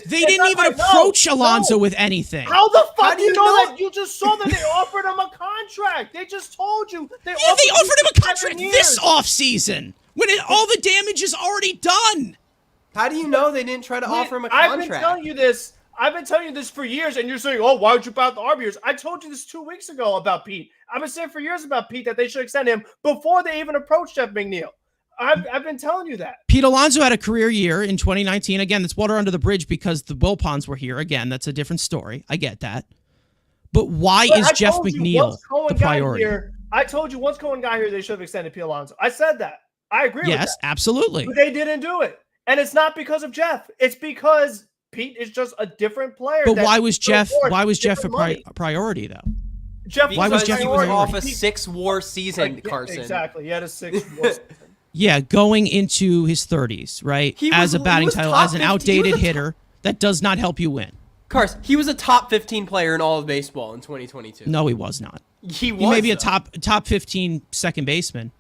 they didn't even approach Alonso with anything. How the fuck do you know that? You just saw that they offered him a contract. They just told you they offered him a contract this offseason when all the damage is already done. How do you know they didn't try to offer him a contract? I've been telling you this for years, and you're saying, "Oh, why would you bat the arbiters?" I told you this 2 weeks ago about Pete. I've been saying for years about Pete that they should extend him before they even approached Jeff McNeil. I've been telling you that. Pete Alonso had a career year in 2019. Again, that's water under the bridge because the Bullpens were here. Again, that's a different story. I get that. But why is Jeff McNeil the priority? I told you once Cohen got here, they should have extended Pete Alonso. I said that. I agree with that. Yes, absolutely. But they didn't do it. And it's not because of Jeff. It's because Pete is just a different player. But why was Jeff a priority, though? Why was Jeff off a 6 WAR season, Carson? Exactly. He had a 6 WAR season. Yeah, going into his 30s, right? As a batting title, as an outdated hitter, that does not help you win. Carson, he was a top 15 player in all of baseball in 2022. No, he was not. He was. He may be a top 15 second baseman.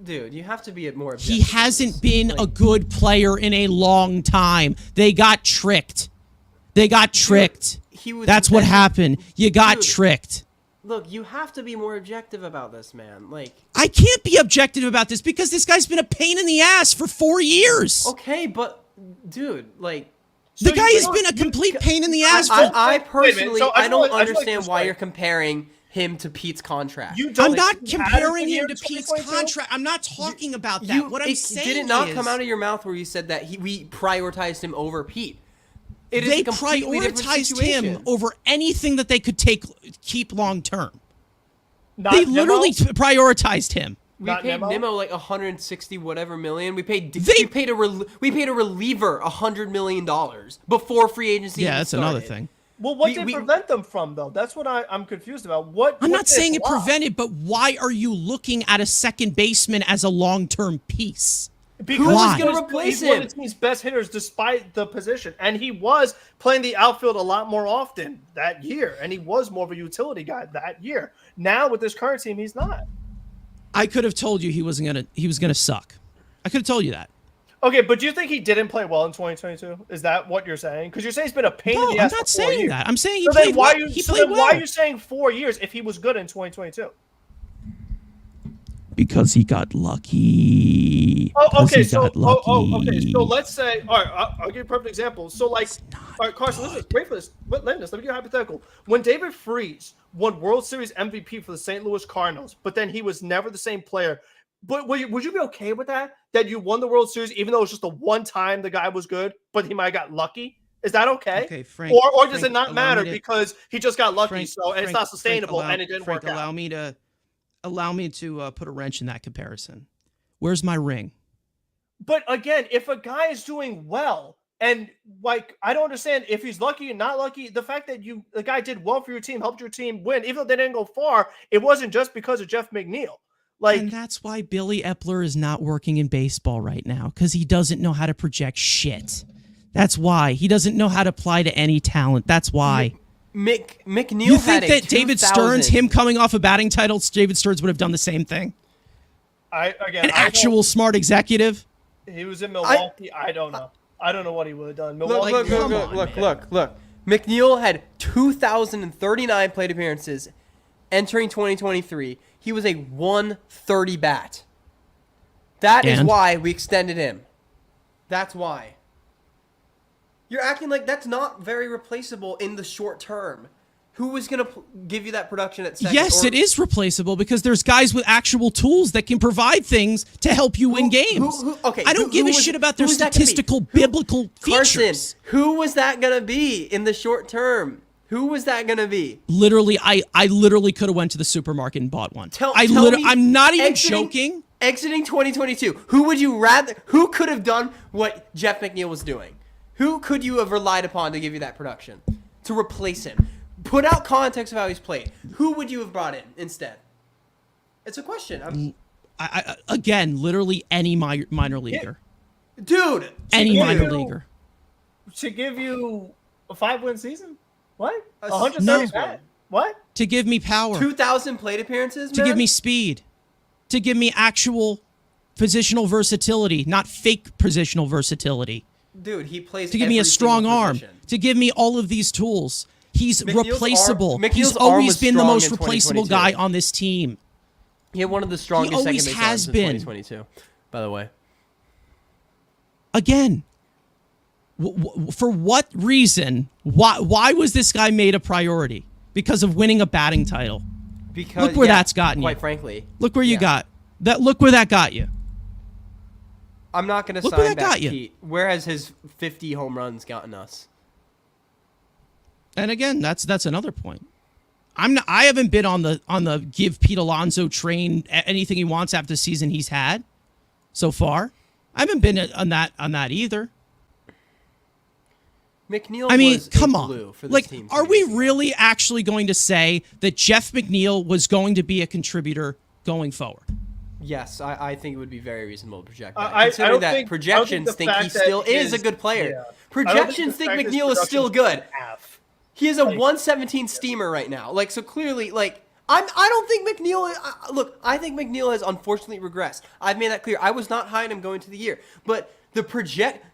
Dude, you have to be more objective. He hasn't been a good player in a long time. They got tricked. That's what happened. You got tricked. Look, you have to be more objective about this, man. Like, I can't be objective about this because this guy's been a pain in the ass for 4 years. Okay, but dude, like, the guy has been a complete pain in the ass. I personally, I don't understand why you're comparing him to Pete's contract. I'm not comparing him to Pete's contract. I'm not talking about that. What I'm saying did it not come out of your mouth where you said that we prioritized him over Pete? They prioritized him over anything that they could keep long term. They literally prioritized him. We paid Nimmo like 160 whatever million. We paid a reliever $100 million before free agency. Yeah, that's another thing. Well, what did prevent them from, though? That's what I'm confused about. I'm not saying it prevented, but why are you looking at a second baseman as a long-term piece? Because why? He's going to replace him. He's one of the team's best hitters despite the position. And he was playing the outfield a lot more often that year. And he was more of a utility guy that year. Now, with this current team, he's not. I could have told you he was gonna suck. I could have told you that. Okay, but do you think he didn't play well in 2022? Is that what you're saying? Because you're saying he's been a pain in the ass. I'm not saying that. I'm saying he played well. Why are you saying 4 years if he was good in 2022? Because he got lucky. Okay. So let's say, all right, I'll give you a perfect example. So, like, all right, Carson, wait for this. Let me give you a hypothetical. When David Freese won World Series MVP for the St. Louis Cardinals, but then he was never the same player. But would you be okay with that? That you won the World Series, even though it was just the one time the guy was good, but he might have got lucky? Is that okay? Okay, Frank. Or does it not matter because he just got lucky, and it's not sustainable and it didn't work out? Allow me to put a wrench in that comparison. Where's my ring? But again, if a guy is doing well, and like I don't understand if he's lucky or not lucky, the fact that the guy did well for your team, helped your team win, even though they didn't go far, it wasn't just because of Jeff McNeil. And that's why Billy Epler is not working in baseball right now, because he doesn't know how to project shit. That's why. He doesn't know how to apply to any talent. That's why. McNeil You think had that David Stearns, him coming off a batting title, David Stearns would have done the same thing? An actual smart executive? He was in Milwaukee. I don't know. I don't know what he would have done. Milwaukee. Look. McNeil had 2,039 plate appearances entering 2023. He was a 130 bat. That is why we extended him. That's why. You're acting like that's not very replaceable in the short term. Who was going to give you that production at second? Yes, it is replaceable because there's guys with actual tools that can provide things to help you win games. I don't give a shit about their statistical, biblical features. Carson, who was that going to be in the short term? Who was that going to be? Literally, I literally could have went to the supermarket and bought one. I'm not even joking. Exiting 2022, who could have done what Jeff McNeil was doing? Who could you have relied upon to give you that production? To replace him? Put out context of how he's played. Who would you have brought in instead? It's a question. Again, literally any minor leaguer. Dude! Any minor leaguer. To give you a 5-win season? What? 130 bat? What? To give me power. 2,000 plate appearances, To give me speed. To give me actual positional versatility, not fake positional versatility. Dude, he plays to give me a strong arm. To give me all of these tools. He's replaceable. He's always been the most replaceable guy on this team. He had one of the strongest second base arms in 2022, by the way. Again, for what reason? Why was this guy made a priority? Because of winning a batting title. Because look where that's gotten you. Quite frankly. Look where you got that. Look where that got you. I'm not going to sign back Pete. Where has his 50 home runs gotten us? And again, that's another point. I haven't been on the give Pete Alonso train anything he wants after the season he's had so far. I haven't been on that either. McNeil. I mean, was come a on. glue for this Like, team are we really actually going to say that Jeff McNeil was going to be a contributor going forward? Yes, I think it would be very reasonable to project that. Considering that projections think he still is a good player. Yeah. Projections think McNeil is still good. He is a 117 steamer right now. Like, so clearly, like, I don't think McNeil. Look, I think McNeil has unfortunately regressed. I've made that clear. I was not high on him going to the year, but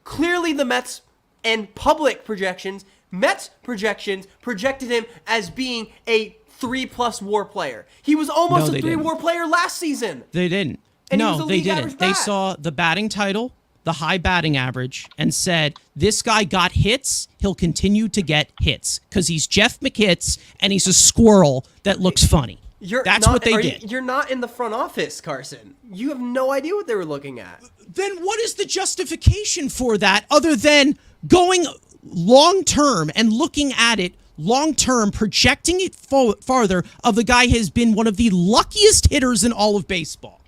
clearly the Mets and public projections, Mets projections projected him as being a 3+ WAR player. He was almost a 3 WAR player last season. They didn't. And no, they didn't. They saw the batting title, the high batting average, and said, this guy got hits, he'll continue to get hits because he's Jeff McHits and he's a squirrel that looks funny. That's what they did. You're not in the front office, Carson. You have no idea what they were looking at. Then what is the justification for that other than going long-term and looking at it long-term, projecting it farther of the guy has been one of the luckiest hitters in all of baseball?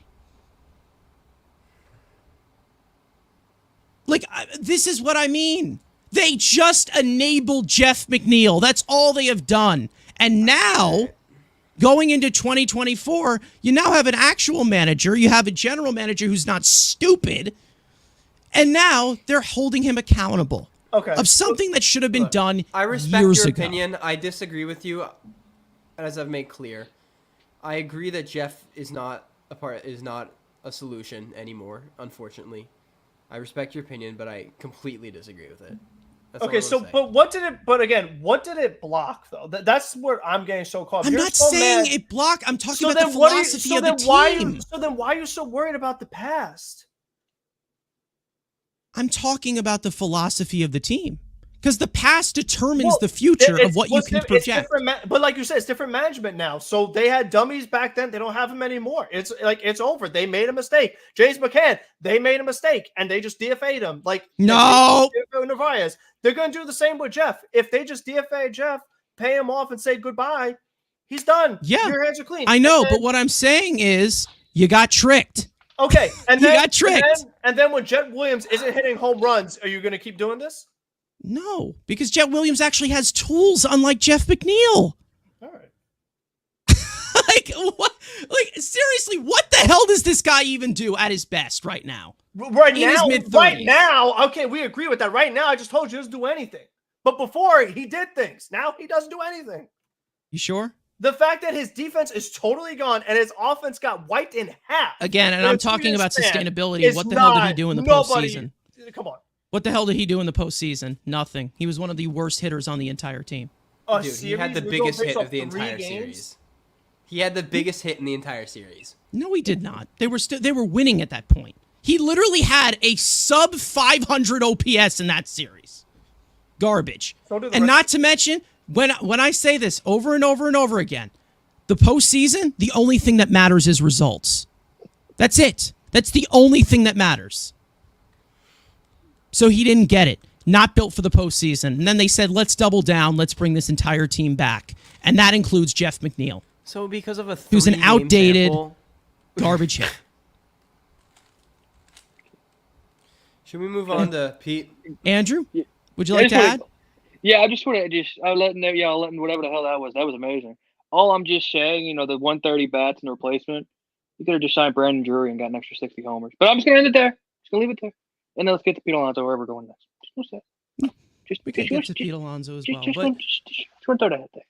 Like, this is what I mean. They just enabled Jeff McNeil. That's all they have done. And now, going into 2024, you now have an actual manager. You have a general manager who's not stupid. And now they're holding him accountable of something that should have been done I respect years your ago. opinion. I disagree with you, as I've made clear. I agree that Jeff is not a solution anymore, unfortunately. I respect your opinion, but I completely disagree with it. That's okay, so what did it block though? That's where I'm getting so caught. I'm not saying it blocked. I'm talking about the philosophy of the team. So then why are you so worried about the past? I'm talking about the philosophy of the team. Because the past determines the future of what you can project. But like you said, it's different management now. So they had dummies back then. They don't have them anymore. It's like it's over. They made a mistake. James McCann, they made a mistake, and they just DFA'd him. Like no, Narvaez. They're going to do the same with Jeff. If they just DFA Jeff, pay him off, and say goodbye, he's done. Yeah, your hands are clean. I know, but what I'm saying is you got tricked. Okay, and He then got tricked. And then when Jet Williams isn't hitting home runs, are you going to keep doing this? No, because Jet Williams actually has tools, unlike Jeff McNeil. All right. Like what? Like seriously, what the hell does this guy even do at his best right now? Right In his now, mid-30s. right now, okay, we agree with that. Right now, I just told you he doesn't do anything. But before, he did things. Now he doesn't do anything. You sure? The fact that his defense is totally gone and his offense got wiped in half. Again, and in a I'm talking 2-year about span sustainability. is What the hell did he not- do in the nobody- postseason? Come on. What the hell did he do in the postseason? Nothing. He was one of the worst hitters on the entire team. Dude, he had the biggest hit of the entire series. He had the biggest hit in the entire series. No, he did not. They were winning at that point. He literally had a sub 500 OPS in that series. Garbage. So did the And rest- not to mention, when I say this over and over and over again, the postseason, the only thing that matters is results. That's it. That's the only thing that matters. So he didn't get it. Not built for the postseason. And then they said, let's double down. Let's bring this entire team back. And that includes Jeff McNeil. So because of a Who's an 3-game outdated sample, garbage hit. should we move on to Pete? Andrew, Yeah. would you like to add? Yeah, I just want to I'll let whatever the hell that was. That was amazing. All I'm just saying, the 130 bats and the replacement, you could have just signed Brandon Drury and got an extra 60 homers. But I'm just gonna end it there. Just gonna leave it there, and then let's get to Pete Alonso wherever we're going next. Just that. We could get to Pete Alonso as well. Just But want to throw that out there.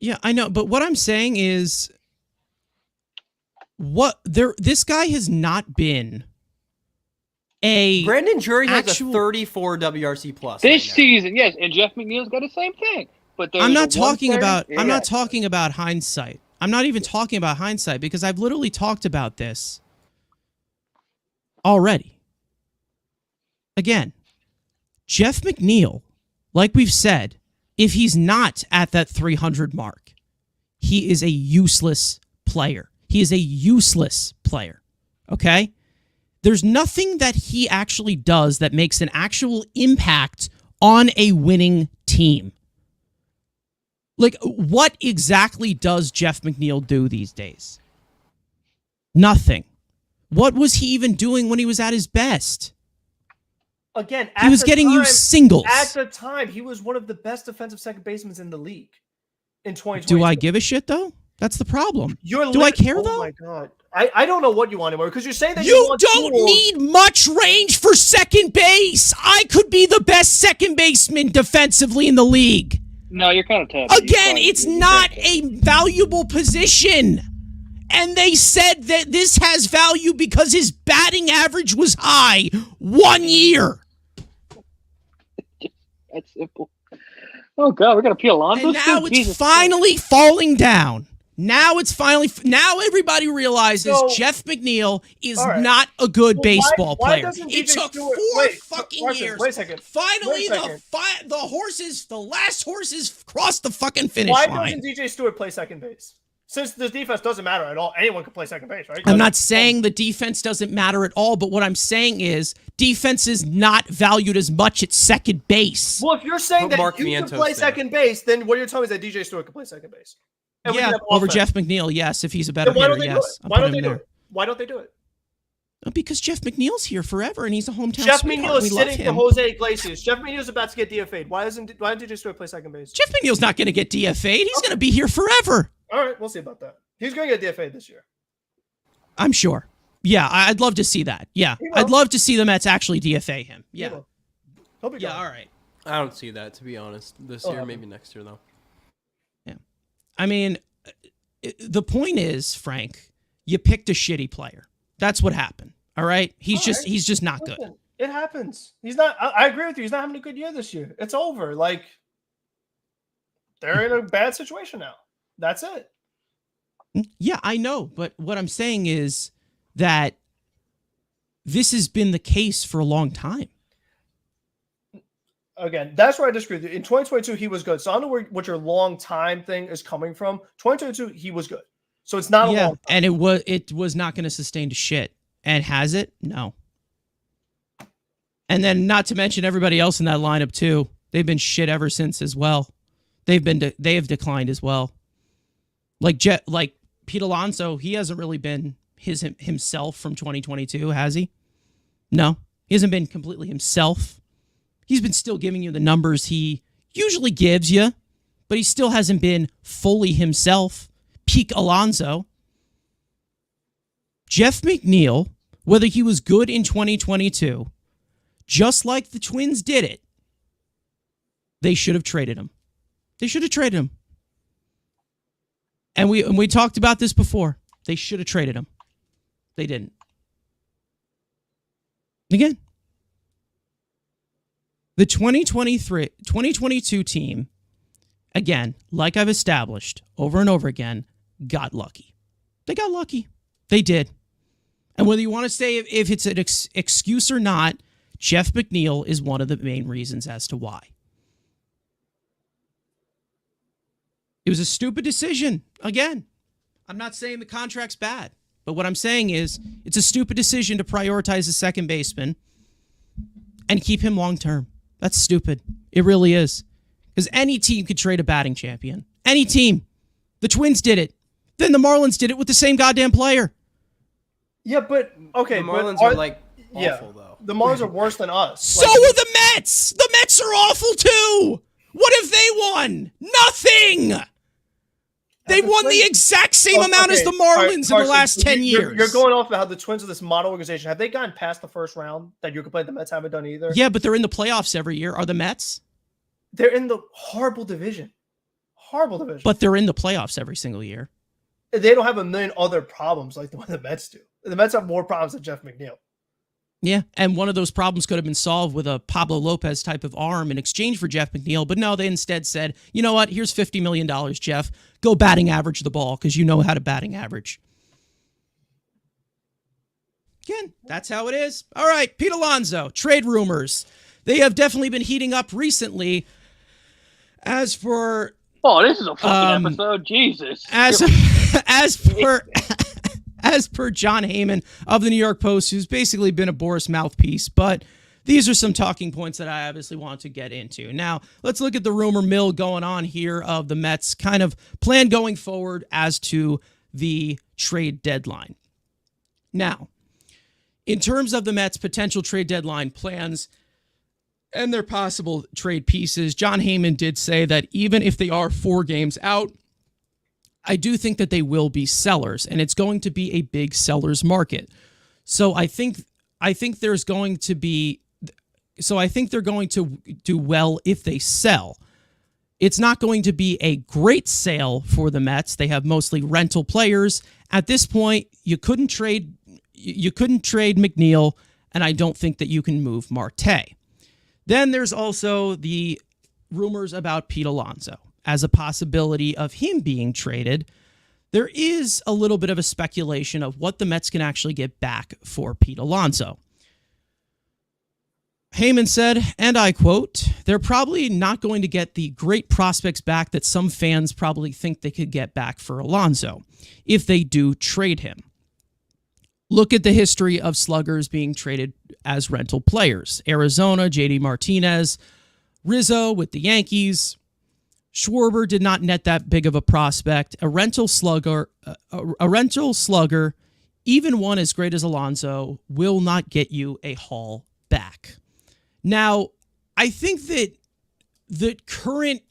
yeah, I know. But what I'm saying is, this guy has not been a Brandon Drury has actual- a 34 WRC plus. This right now. season, yes, and Jeff McNeil's got the same thing. But I'm not there's a talking 130 about. I'm yeah. not talking about hindsight. I'm not even talking about hindsight because I've literally talked about this already. Again, Jeff McNeil, like we've said, if he's not at that 300 mark, he is a useless player. He is a useless player. Okay? There's nothing that he actually does that makes an actual impact on a winning team. Like, what exactly does Jeff McNeil do these days? Nothing. What was he even doing when he was at his best? Again, He was getting you singles. At the time, he was one of the best defensive second basemen in the league in 2020. Do I give a shit, though? That's the problem. Do Do I care, though? Oh my god, I don't know what you want anymore because you're saying that You want don't tools. need much range for second base. I could be the best second baseman defensively in the league. No, you're kind of tough. Again, it's not a valuable position. And they said that this has value because his batting average was high 1 year. That's simple. Oh god, we're gonna Pete Alonso. And now it's Jesus finally falling down. Now everybody realizes So- Jeff McNeil is All right. not a good Well, baseball why player. doesn't It DJ took Stewart- 4 wait, fucking Carson, years. wait a second. Finally, Wait a second. the last horses crossed the fucking finish Why line. doesn't DJ Stewart play second base? Since the defense doesn't matter at all, anyone can play second base, right? I'm not saying the defense doesn't matter at all, but what I'm saying is defense is not valued as much at second base. Well, if you're saying Put that Mark you can Vientos play there. second base, then what you're telling me is that DJ Stewart can play second base. And we Yeah, can have over offense. Jeff McNeil, yes, if he's a better Then why hitter, don't they do yes. it? I'll Why put don't him they do there. it? Why don't they do it? Because Jeff McNeil's here forever and he's a hometown Jeff sweetheart. McNeil We is love sitting for him. Jose Iglesias. Jeff McNeil is about to get DFA'd. Why doesn't DJ Stewart play second base? Jeff McNeil's not going to get DFA'd. He's going to be here forever. All right, we'll see about that. He's going to get DFA'd this year. I'm sure. Yeah, I'd love to see that. Yeah, He will. I'd love to see the Mets actually DFA him. He Yeah. will. He'll be Yeah, gone. all right. I don't see that, to be honest. This Oh, year, okay. maybe next year, though. I mean, the point is, Frank, you picked a shitty player. That's what happened. All right? He's All right. just not good. Listen, it happens. He's not. I agree with you. He's not having a good year this year. It's over. Like they're in a bad situation now. That's it. Yeah, I know, but what I'm saying is that this has been the case for a long time. Again, that's where I disagree with you. In 2022, he was good. So I don't know what your long time thing is coming from. 2022, he was good. So it's not a Yeah, long time. and it was not going to sustain to shit. And has it? No. And then not to mention everybody else in that lineup too. They've been shit ever since as well. They have declined as well. Like Pete Alonso, he hasn't really been himself from 2022, has he? No, he hasn't been completely himself. He's been still giving you the numbers he usually gives you, but he still hasn't been fully himself. Peak Alonso. Jeff McNeil, whether he was good in 2022, just like the Twins did it, they should have traded him. They should have traded him. And we talked about this before. They should have traded him. They didn't. Again, the 2022 team, again, like I've established over and over again, got lucky. They got lucky. They did. And whether you want to say if it's an excuse or not, Jeff McNeil is one of the main reasons as to why. It was a stupid decision. Again, I'm not saying the contract's bad, but what I'm saying is it's a stupid decision to prioritize the second baseman and keep him long term. That's stupid. It really is. Because any team could trade a batting champion. Any team. The Twins did it. Then the Marlins did it with the same goddamn player. Yeah, but okay, The Marlins but are like awful though. The Marlins are worse than us. So are the Mets. The Mets are awful too. What have they won? Nothing. They won the exact same amount as the Marlins in the last 10 years. You're going off of how the Twins are this model organization. Have they gotten past the first round that you could play? The Mets haven't done either. Yeah, but they're in the playoffs every year. Are the Mets? They're in the horrible division. Horrible division. But they're in the playoffs every single year. They don't have a million other problems like the one the Mets do. The Mets have more problems than Jeff McNeil. Yeah, and one of those problems could have been solved with a Pablo Lopez type of arm in exchange for Jeff McNeil, but no, they instead said, you know what, here's $50 million, Jeff. Go batting average the ball because you know how to batting average. Again, that's how it is. All right, Pete Alonso, trade rumors. They have definitely been heating up recently. As for... Oh, this is a fucking episode. Jesus. As per John Heyman of the New York Post, who's basically been a Boris mouthpiece, but these are some talking points that I obviously want to get into. Now, let's look at the rumor mill going on here of the Mets' kind of plan going forward as to the trade deadline. Now, in terms of the Mets' potential trade deadline plans and their possible trade pieces, John Heyman did say that even if they are 4 games out, I do think that they will be sellers, and it's going to be a big sellers market. So I think they're going to do well if they sell. It's not going to be a great sale for the Mets. They have mostly rental players. At this point, you couldn't trade McNeil, and I don't think that you can move Marte. Then there's also the rumors about Pete Alonso as a possibility of him being traded. There is a little bit of a speculation of what the Mets can actually get back for Pete Alonso. Heyman said, and I quote, "They're probably not going to get the great prospects back that some fans probably think they could get back for Alonso if they do trade him. Look at the history of sluggers being traded as rental players. Arizona, JD Martinez, Rizzo with the Yankees. Schwarber did not net that big of a prospect. A rental slugger, even one as great as Alonso, will not get you a haul back." Now, I think that the current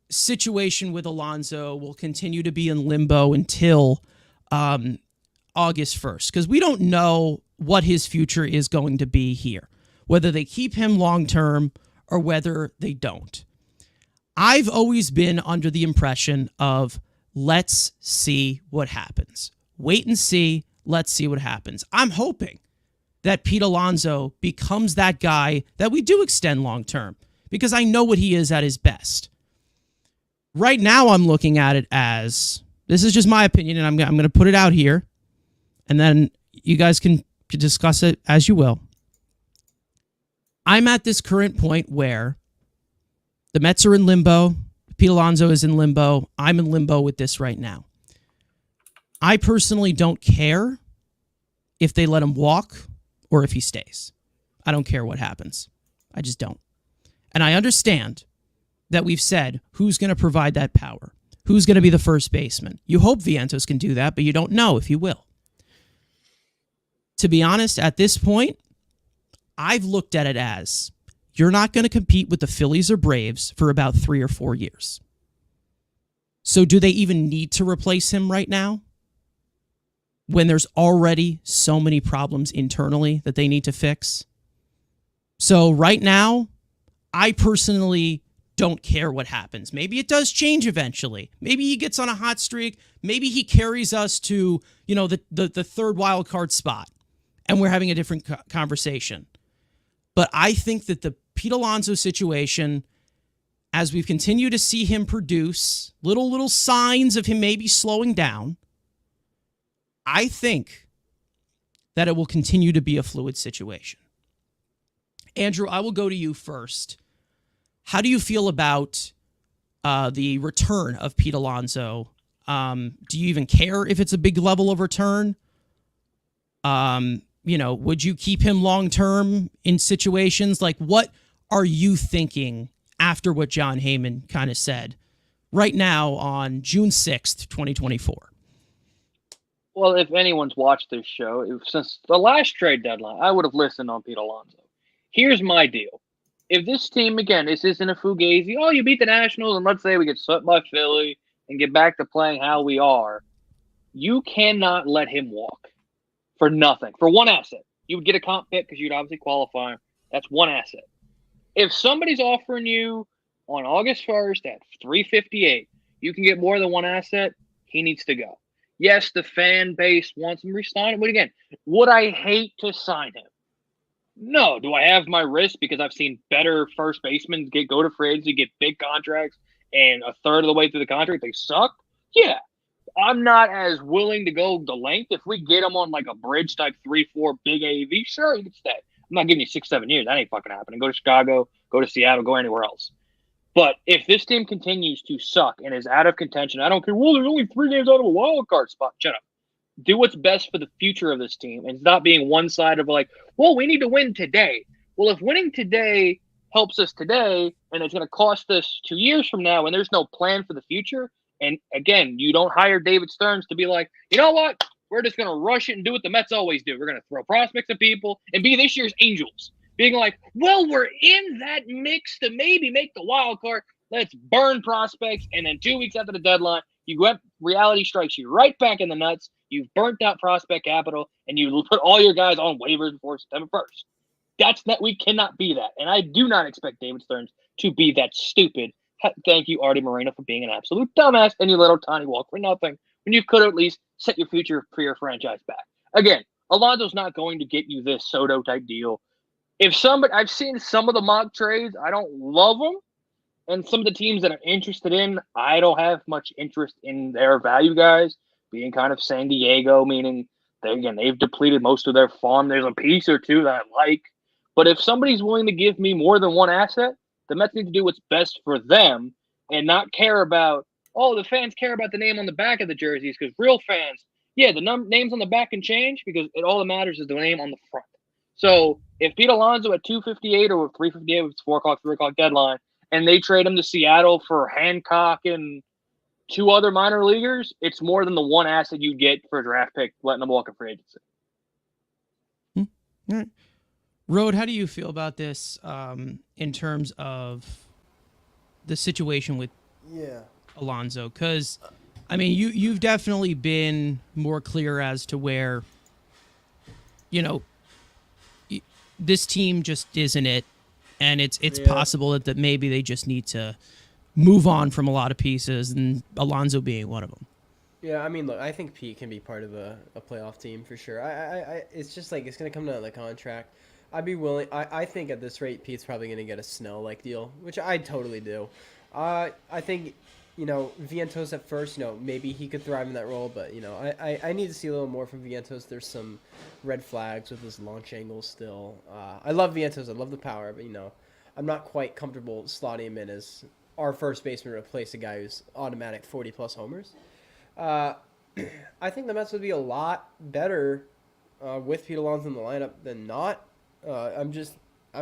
situation with Alonso will continue to be in limbo until August 1st, because we don't know what his future is going to be here, whether they keep him long-term or whether they don't. I've always been under the impression of let's see what happens. Wait and see. Let's see what happens. I'm hoping that Pete Alonso becomes that guy that we do extend long-term because I know what he is at his best. Right now, I'm looking at it as, this is just my opinion, and I'm going to put it out here, and then you guys can discuss it as you will. I'm at this current point where the Mets are in limbo. Pete Alonso is in limbo. I'm in limbo with this right now. I personally don't care if they let him walk or if he stays. I don't care what happens. I just don't. And I understand that we've said who's going to provide that power. Who's going to be the first baseman. You hope Vientos can do that, but you don't know if he will. to be honest, at this point, I've looked at it as you're not going to compete with the Phillies or Braves for about 3 or 4 years. So do they even need to replace him right now when there's already so many problems internally that they need to fix? So right now, I personally don't care what happens. Maybe it does change eventually. Maybe he gets on a hot streak. Maybe he carries us to, the third wild card spot, and we're having a different conversation. But I think that the Pete Alonso situation, as we've continued to see him produce little signs of him maybe slowing down, I think that it will continue to be a fluid situation. Andrew, I will go to you first. How do you feel about the return of Pete Alonso? Do you even care if it's a big level of return? Would you keep him long-term in situations? Like, what are you thinking after what John Heyman kind of said right now on June 6th, 2024? Well, if anyone's watched this show, since the last trade deadline, I would have listened on Pete Alonso. Here's my deal. If this team, again, this isn't a fugazi, you beat the Nationals, and let's say we get swept by Philly and get back to playing how we are, you cannot let him walk for nothing, for one asset. You would get a comp pick because you'd obviously qualify. That's one asset. If somebody's offering you on August 1st at $358, you can get more than one asset, he needs to go. Yes, the fan base wants him re-signed, but again, would I hate to sign him? No. Do I have my risk because I've seen better first basemen go to free agency, get big contracts, and a third of the way through the contract they suck? Yeah. I'm not as willing to go the length. If we get him on like a bridge type 3-4 big AAV, sure, you can stay. I'm not giving you 6-7 years. That ain't fucking happening. Go to Chicago, go to Seattle, go anywhere else. But if this team continues to suck and is out of contention, I don't care. Well, there's only 3 games out of a wild card spot. Shut up. Do what's best for the future of this team and not being one side of like, well, we need to win today. Well, if winning today helps us today and it's going to cost us 2 years from now and there's no plan for the future, and again, you don't hire David Stearns to be like, you know what? We're just going to rush it and do what the Mets always do. We're going to throw prospects at people and be this year's Angels. Being like, well, we're in that mix to maybe make the wild card. Let's burn prospects. And then 2 weeks after the deadline, reality strikes you right back in the nuts. You've burnt out prospect capital and you put all your guys on waivers before September 1st. We cannot be that. And I do not expect David Stearns to be that stupid. Thank you, Artie Moreno, for being an absolute dumbass and you little tiny walk for nothing when you could at least set your future for your franchise back. Again, Alonso's not going to get you this Soto type deal. I've seen some of the mock trades, I don't love them. And some of the teams that I'm interested in, I don't have much interest in their value guys, being kind of San Diego, meaning they've depleted most of their farm. There's a piece or two that I like. But if somebody's willing to give me more than one asset, the Mets need to do what's best for them and not care about, the fans care about the name on the back of the jerseys because real fans, the names on the back can change because all that matters is the name on the front. So if Pete Alonso at 258 or 358 with 4 o'clock, 3 o'clock deadline, and they trade him to Seattle for Hancock and 2 other minor leaguers, it's more than the one asset you get for a draft pick, letting them walk in free agency. All right. Rode, how do you feel about this in terms of the situation with Alonso? Because, I mean, you've definitely been more clear as to where, this team just isn't it. And it's possible that maybe they just need to move on from a lot of pieces, and Alonso being one of them. Yeah, I mean, look, I think Pete can be part of a playoff team for sure. It's just like it's going to come down to the contract. I'd be willing. I think at this rate, Pete's probably going to get a Snell-like deal, which I totally do. I think, Vientos at first, maybe he could thrive in that role, but, I need to see a little more from Vientos. There's some red flags with his launch angle still. I love Vientos. I love the power, but, I'm not quite comfortable slotting him in as our first baseman to replace a guy who's automatic 40-plus homers. I think the Mets would be a lot better with Pete Alonso in the lineup than not. I'm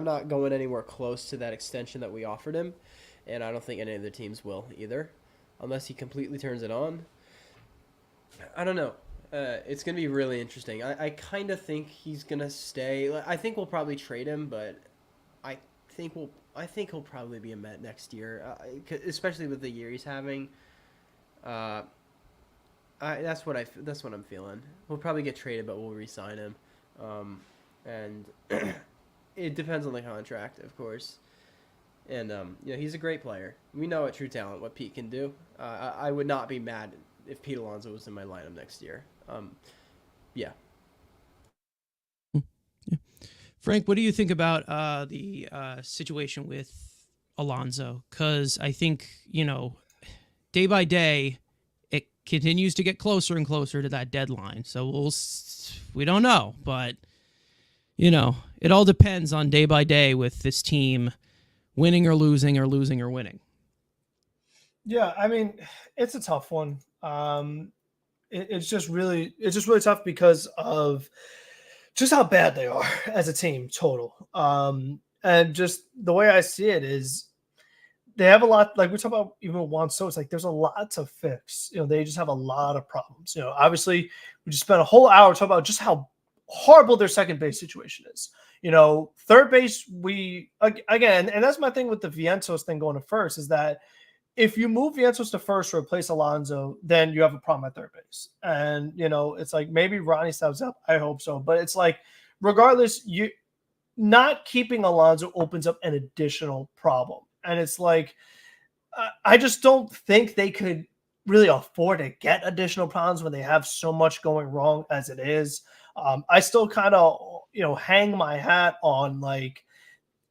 not going anywhere close to that extension that we offered him, and I don't think any of the teams will either, unless he completely turns it on. I don't know. It's gonna be really interesting. I kind of think he's gonna stay. I think we'll probably trade him, but I I think he'll probably be a Met next year, especially with the year he's having. That's what I'm feeling. We'll probably get traded, but we'll re-sign him. And it depends on the contract, of course. And he's a great player. We know at True Talent what Pete can do. I would not be mad if Pete Alonso was in my lineup next year. Yeah. Frank, what do you think about the situation with Alonso? Because I think, day by day, it continues to get closer and closer to that deadline. So we don't know, but, it all depends on day by day with this team winning or losing or winning. Yeah, I mean, it's a tough one. It's just really tough because of just how bad they are as a team total. And just the way I see it is they have a lot, like we talk about even with Juan Soto, it's like there's a lot to fix. They just have a lot of problems. Obviously we just spent a whole hour talking about just how horrible their second base situation is. Third base, again, and that's my thing with the Vientos thing going to first, is that if you move Vientos to first to replace Alonso, then you have a problem at third base. And, it's like maybe Ronnie steps up. I hope so. But it's like, regardless, you not keeping Alonso opens up an additional problem. And it's like, I just don't think they could really afford to get additional problems when they have so much going wrong as it is. I still kind of, hang my hat on, like,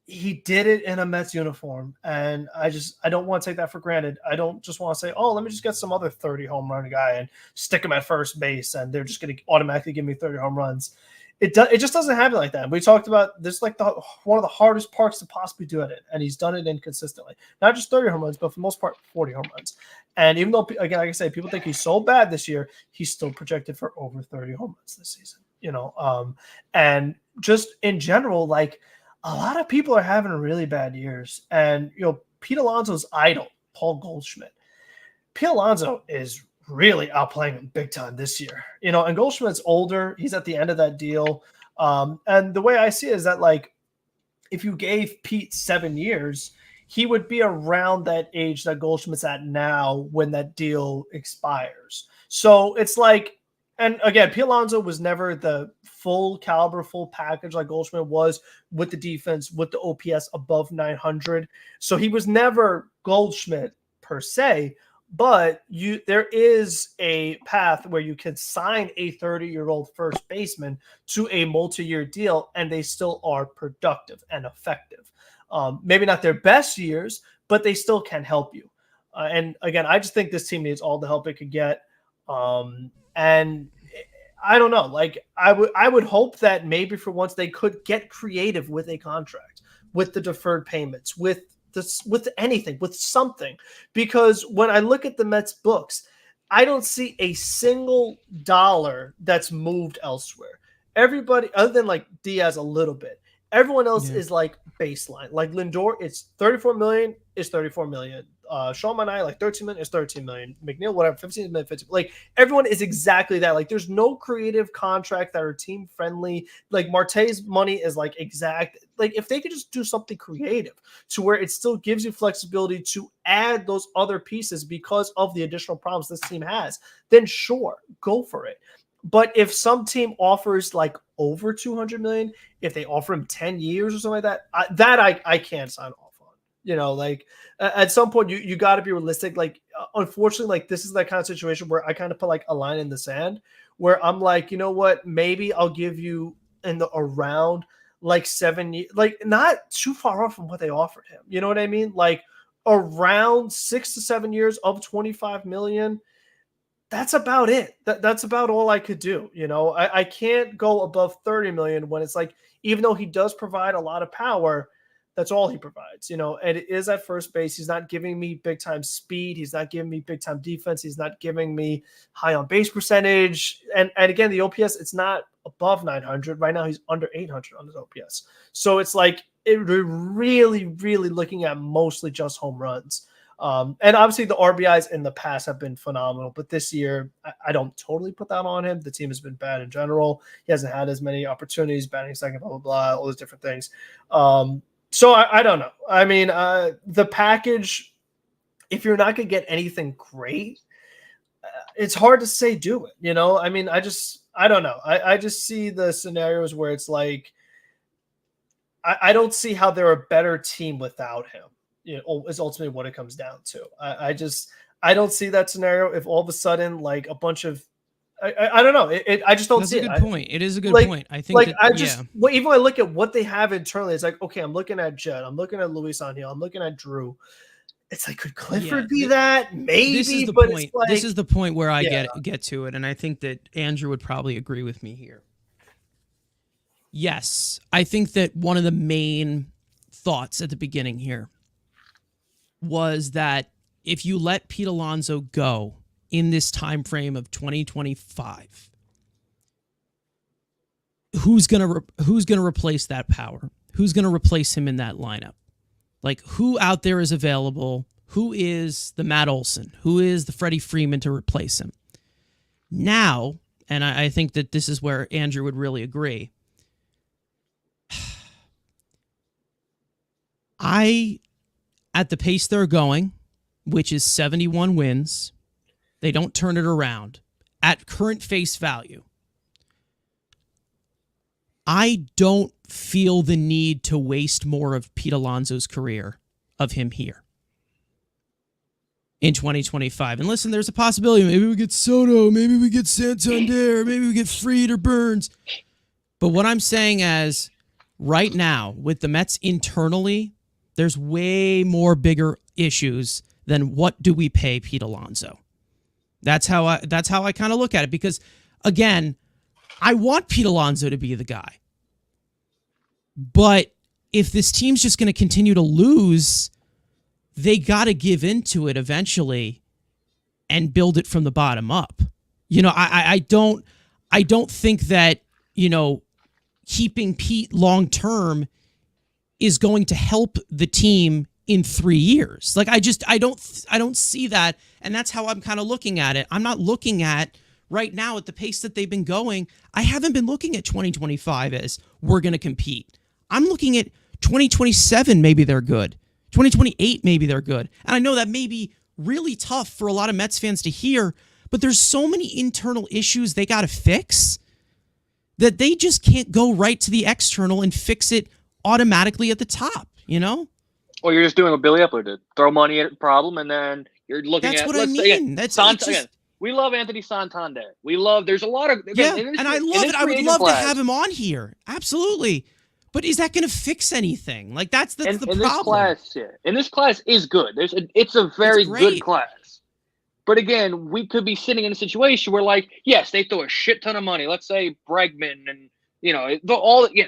he did it in a Mets uniform, and I don't want to take that for granted. I don't just want to say, oh, let me just get some other 30 home run guy and stick him at first base, and they're just going to automatically give me 30 home runs. It just doesn't happen like that. We talked about this, like one of the hardest parts to possibly do it, and he's done it inconsistently. Not just 30 home runs, but for the most part, 40 home runs. And even though, again, like I say, people think he's so bad this year, he's still projected for over 30 home runs this season. And just in general, like, a lot of people are having really bad years. And, Pete Alonso's idol, Paul Goldschmidt. Pete Alonso is really outplaying him big time this year. And Goldschmidt's older. He's at the end of that deal. And the way I see it is that, like, if you gave Pete 7 years, he would be around that age that Goldschmidt's at now when that deal expires. So it's like, and again, Pete Alonso was never the full caliber, full package like Goldschmidt was with the defense, with the OPS above 900. So he was never Goldschmidt per se, but there is a path where you can sign a 30-year-old first baseman to a multi-year deal, and they still are productive and effective. Maybe not their best years, but they still can help you. And again, I just think this team needs all the help it could get. And I don't know, like, I would hope that maybe for once they could get creative with a contract, with the deferred payments, with anything, with something, because when I look at the Mets books, I don't see a single dollar that's moved elsewhere. Everybody, other than like Diaz a little bit, everyone else is like baseline. Like Lindor, it's 34 million is 34 million. Sean Manaea, like 13 million is 13 million. McNeil, whatever, 15 million, 15. Like, everyone is exactly that. Like, there's no creative contract that are team friendly. Like, Marte's money is like exact. Like, if they could just do something creative to where it still gives you flexibility to add those other pieces because of the additional problems this team has, then sure, go for it. But if some team offers like over 200 million, if they offer him 10 years or something like that, I can't sign off on. Like, at some point you got to be realistic. Like, unfortunately, like, this is that kind of situation where I kind of put like a line in the sand where I'm like, you know what, maybe I'll give you around like 7 years, like not too far off from what they offered him. You know what I mean? Like around 6 to 7 years of 25 million. That's about it. That's about all I could do. I can't go above 30 million when it's like, even though he does provide a lot of power, that's all he provides, and it is at first base. He's not giving me big time speed. He's not giving me big time defense. He's not giving me high on base percentage. And again, the OPS, it's not above 900 right now. He's under 800 on his OPS. So it's like, we're really, really looking at mostly just home runs. And obviously the RBIs in the past have been phenomenal, but this year I don't totally put that on him. The team has been bad in general. He hasn't had as many opportunities, batting second, blah, blah, blah, all those different things. So I don't know. I mean, the package, if you're not going to get anything great, it's hard to say do it. You know, I mean, I don't know. I just see the scenarios where it's like, I don't see how they're a better team without him. You know, is ultimately what it comes down to. I don't see that scenario. If all of a sudden, like a bunch of, I don't know. I just don't see it. That's a good point. It is a good point. I think even when I look at what they have internally, it's like, okay, I'm looking at Jed, I'm looking at Luis Angel, I'm looking at Drew. It's like, could Clifford be that? Maybe, this is the but point. It's like, this is the point where I get to it, and I think that Andrew would probably agree with me here. Yes, I think that one of the main thoughts at the beginning here was that if you let Pete Alonso go in this time frame of 2025, who's gonna replace that power? Who's gonna replace him in that lineup? Like, who out there is available? Who is the Matt Olson? Who is the Freddie Freeman to replace him? Now, and I think that this is where Andrew would really agree. At the pace they're going, which is 71 wins, they don't turn it around. At current face value, I don't feel the need to waste more of Pete Alonso's career of him here in 2025. And listen, there's a possibility. Maybe we get Soto, maybe we get Santander, maybe we get Fried or Burns. But what I'm saying is, right now, with the Mets internally, there's way more bigger issues than what do we pay Pete Alonso. That's how I kind of look at it, because again, I want Pete Alonso to be the guy. But if this team's just going to continue to lose, they got to give into it eventually and build it from the bottom up. You know, I don't think that, you know, keeping Pete long term is going to help the team in 3 years. Like, I don't see that. And that's how I'm kind of looking at it. I'm not looking at right now at the pace that they've been going. I haven't been looking at 2025 as we're going to compete. I'm looking at 2027. Maybe they're good. 2028. Maybe they're good. And I know that may be really tough for a lot of Mets fans to hear, but there's so many internal issues they got to fix that they just can't go right to the external and fix it automatically at the top, you know? Or you're just doing what Billy Epler did. Throw money at a problem, and then you're looking That's at... what I mean. Again, we love Anthony Santander. There's a lot of... Again, and I love it. I would love to have him on here. Absolutely. But is that going to fix anything? Like, that's the problem. This class is good. It's a very good class. But again, we could be sitting in a situation where, like, yes, they throw a shit ton of money. Let's say Bregman and, you know,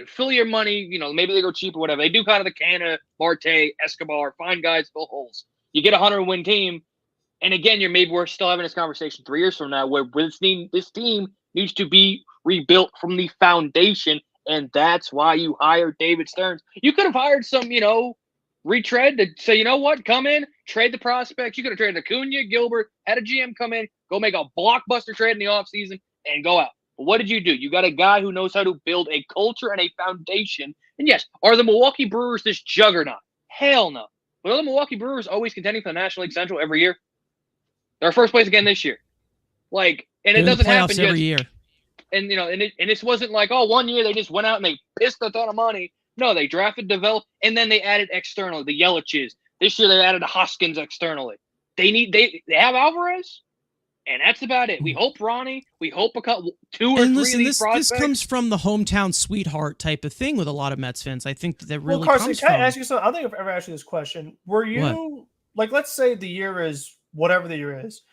fill your money. You know, maybe they go cheap or whatever. They do kind of the Canna, Marte, Escobar, find guys, fill holes. You get a 100-win team, and again, we're still having this conversation 3 years from now where this team needs to be rebuilt from the foundation, and that's why you hired David Stearns. You could have hired some, you know, retread to say, you know what, come in, trade the prospects. You could have traded Acuna, Gilbert, had a GM come in, go make a blockbuster trade in the offseason, and go out. But what did you do? You got a guy who knows how to build a culture and a foundation. And yes, are the Milwaukee Brewers this juggernaut? Hell no. But are the Milwaukee Brewers always contending for the National League Central every year? They're first place again this year. Like, and it doesn't happen every year. And you know, and this wasn't like, oh, 1 year they just went out and they pissed a ton of money. No, they drafted, developed, and then they added externally the Yelich's. This year they added Hoskins externally. They have Alvarez, and that's about it. We hope Ronnie. We hope two or three of these prospects. This comes from the hometown sweetheart type of thing with a lot of Mets fans. I think that really Carson, comes can from. I ask you something? I don't think I've ever asked you this question. Were you like, let's say the year is whatever the year is.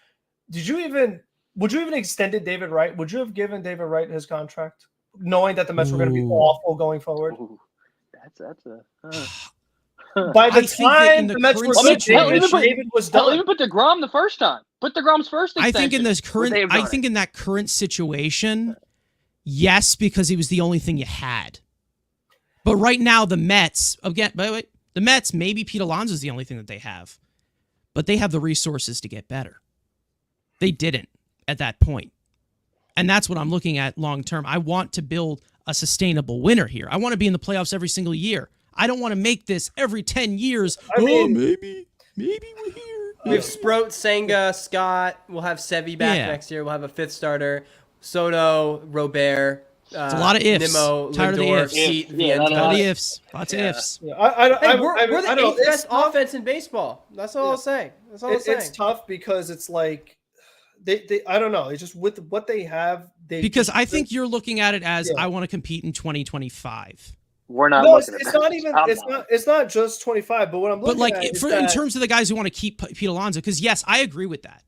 Would you even extended David Wright? Would you have given David Wright his contract, knowing that the Mets were going to be awful going forward? Ooh, that's a. By the time the Mets were good, David was done. I'll even put DeGrom the first time. Put DeGrom's first extension. I think in that current situation, yes, because he was the only thing you had. But right now, the Mets, again, by the way, the Mets, maybe Pete Alonso is the only thing that they have. but they have the resources to get better. They didn't at that point. And that's what I'm looking at long term. I want to build a sustainable winner here. I want to be in the playoffs every single year. I don't want to make this every 10 years. Maybe we're here. We have Sproat, Senga, Scott. We'll have Sevi back next year. We'll have a fifth starter. Soto, Robert. It's a lot of ifs. Nimmo, Tired Lindor, of the ifs. Heat, Yeah, A lot of Vientos. ifs. Lots of ifs. Yeah, We're the I don't know. eighth best offense in baseball. That's all I'll say. That's all I'm saying. It's tough because it's like they I don't know. It's just with what they have. Because I think you're looking at it as I want to compete in 2025. We're not. No, looking at it's that. not even. I'm It's not. It's not just 25. But what I'm looking But like at is in that, terms of the guys who want to keep Pete Alonso, because yes, I agree with that.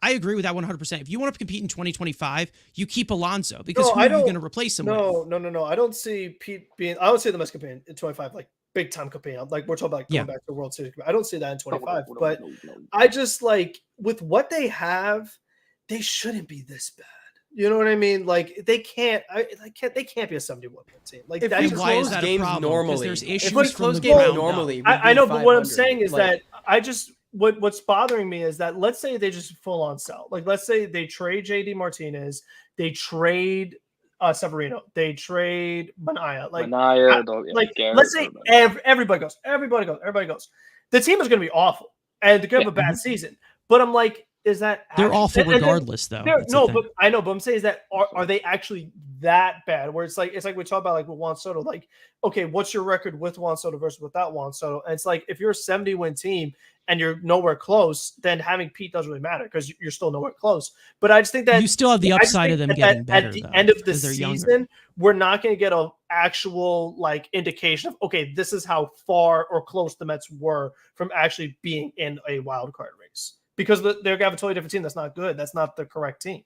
I agree with that 100%. If you want to compete in 2025, you keep Alonso because who are you going to replace him with? No. I don't see Pete being. I don't see the best campaign in 25, like big time campaign. Like we're talking about going back to the World Series. I don't see that in 25. But I just like with what they have, they shouldn't be this bad. You know what I mean? Like they can't. They can't be a 71 win team. Like If that's we just why is close that a games problem? 'Cause normally, there's if issues we from close the games ground up. normally, I know, but what I'm 500. saying is Like, that I just what's bothering me is that let's say they just full on sell. Like let's say they trade JD Martinez, they trade Severino, they trade Manaea. Like let's say everybody goes. The team is going to be awful and they're going to have a bad season. But I'm like, is that They're awful regardless, though. But I know. But I'm saying is that are they actually that bad? Where it's like we talk about like with Juan Soto. Like, okay, what's your record with Juan Soto versus without Juan Soto? And it's like if you're a 70-win team and you're nowhere close, then having Pete doesn't really matter because you're still nowhere close. But I just think that you still have the upside of them getting better. At the though, end of the 'cause they're season, younger. we're not going to get an actual like indication of okay, this is how far or close the Mets were from actually being in a wild card race. Because they're going to have a totally different team. That's not good. That's not the correct team.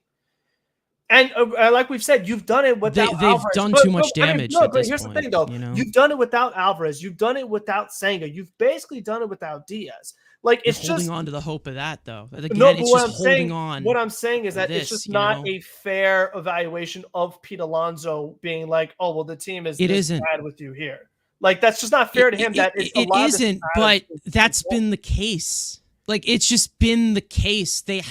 And like we've said, you've done it without They've Alvarez. done too much damage at this here's point, the thing, though. you know? You've done it without Alvarez. You've done it without Senga. You've basically done it without Diaz. Like it's You're holding just on to the hope of that, though. Again, but it's what just I'm holding saying, on. What I'm saying is that it's this, just not know? a fair evaluation of Pete Alonso being like, oh well, the team is It this isn't. bad with you here. Like that's just not fair to him. It isn't, but that's been the case. Like it's just been the case. They've